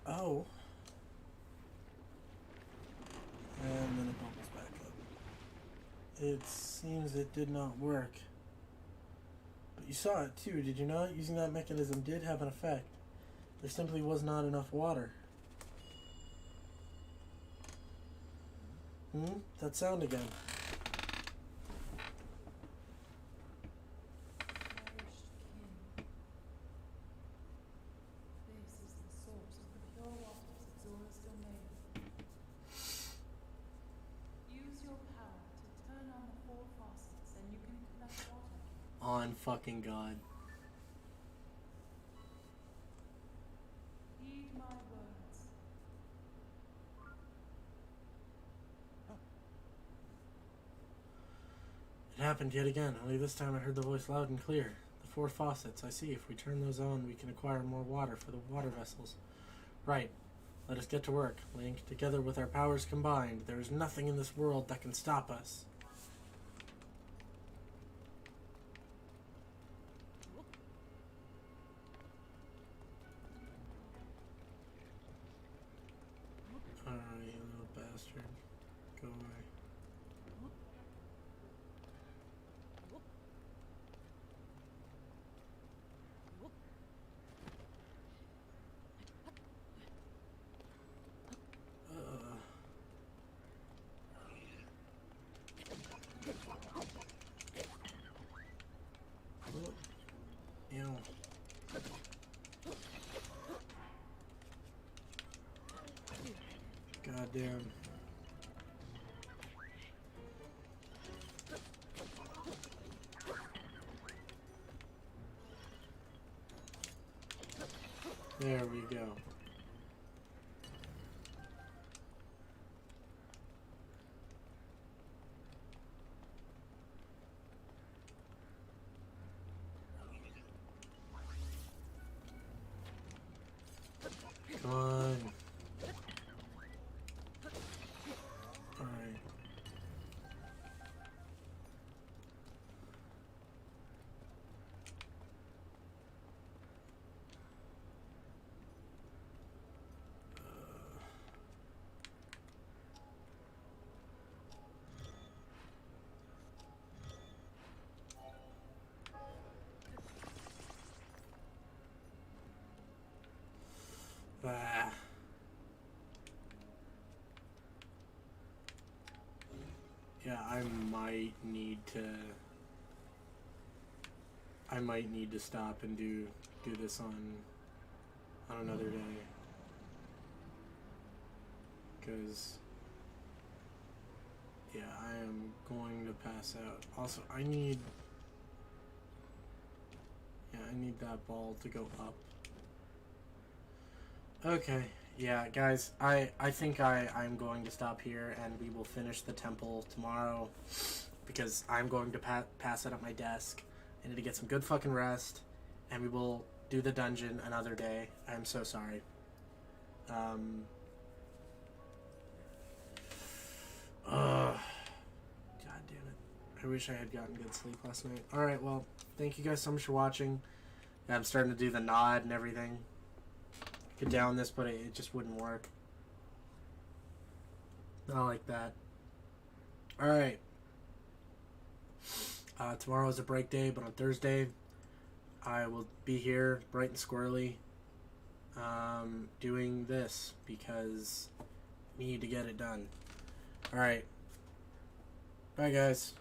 Oh. And then it bubbles back up. It seems it did not work. But you saw it too, did you not? Using that mechanism did have an effect. There simply was not enough water. That sound again. On fucking God. Heed my words. It happened yet again, only this time I heard the voice loud and clear. The 4 faucets, I see. If we turn those on, we can acquire more water for the water vessels. Right. Let us get to work, Link. Together with our powers combined, there is nothing in this world that can stop us. Alright, you little bastard. Go away. God damn. There we go. Come on. Alright. Ah. Yeah, I might need to stop and do this on another day, because yeah, I am going to pass out. Also, I need that ball to go up. Okay, yeah, guys, I think I'm going to stop here, and we will finish the temple tomorrow, because I'm going to pass it at my desk. I need to get some good fucking rest, and we will do the dungeon another day. I'm so sorry. God damn it. I wish I had gotten good sleep last night. Alright, well, thank you guys so much for watching. I'm starting to do the nod and everything. Could down this, but it just wouldn't work. Not like that. Alright. Tomorrow is a break day, but on Thursday I will be here bright and squirrely doing this, because we need to get it done. Alright. Bye, guys.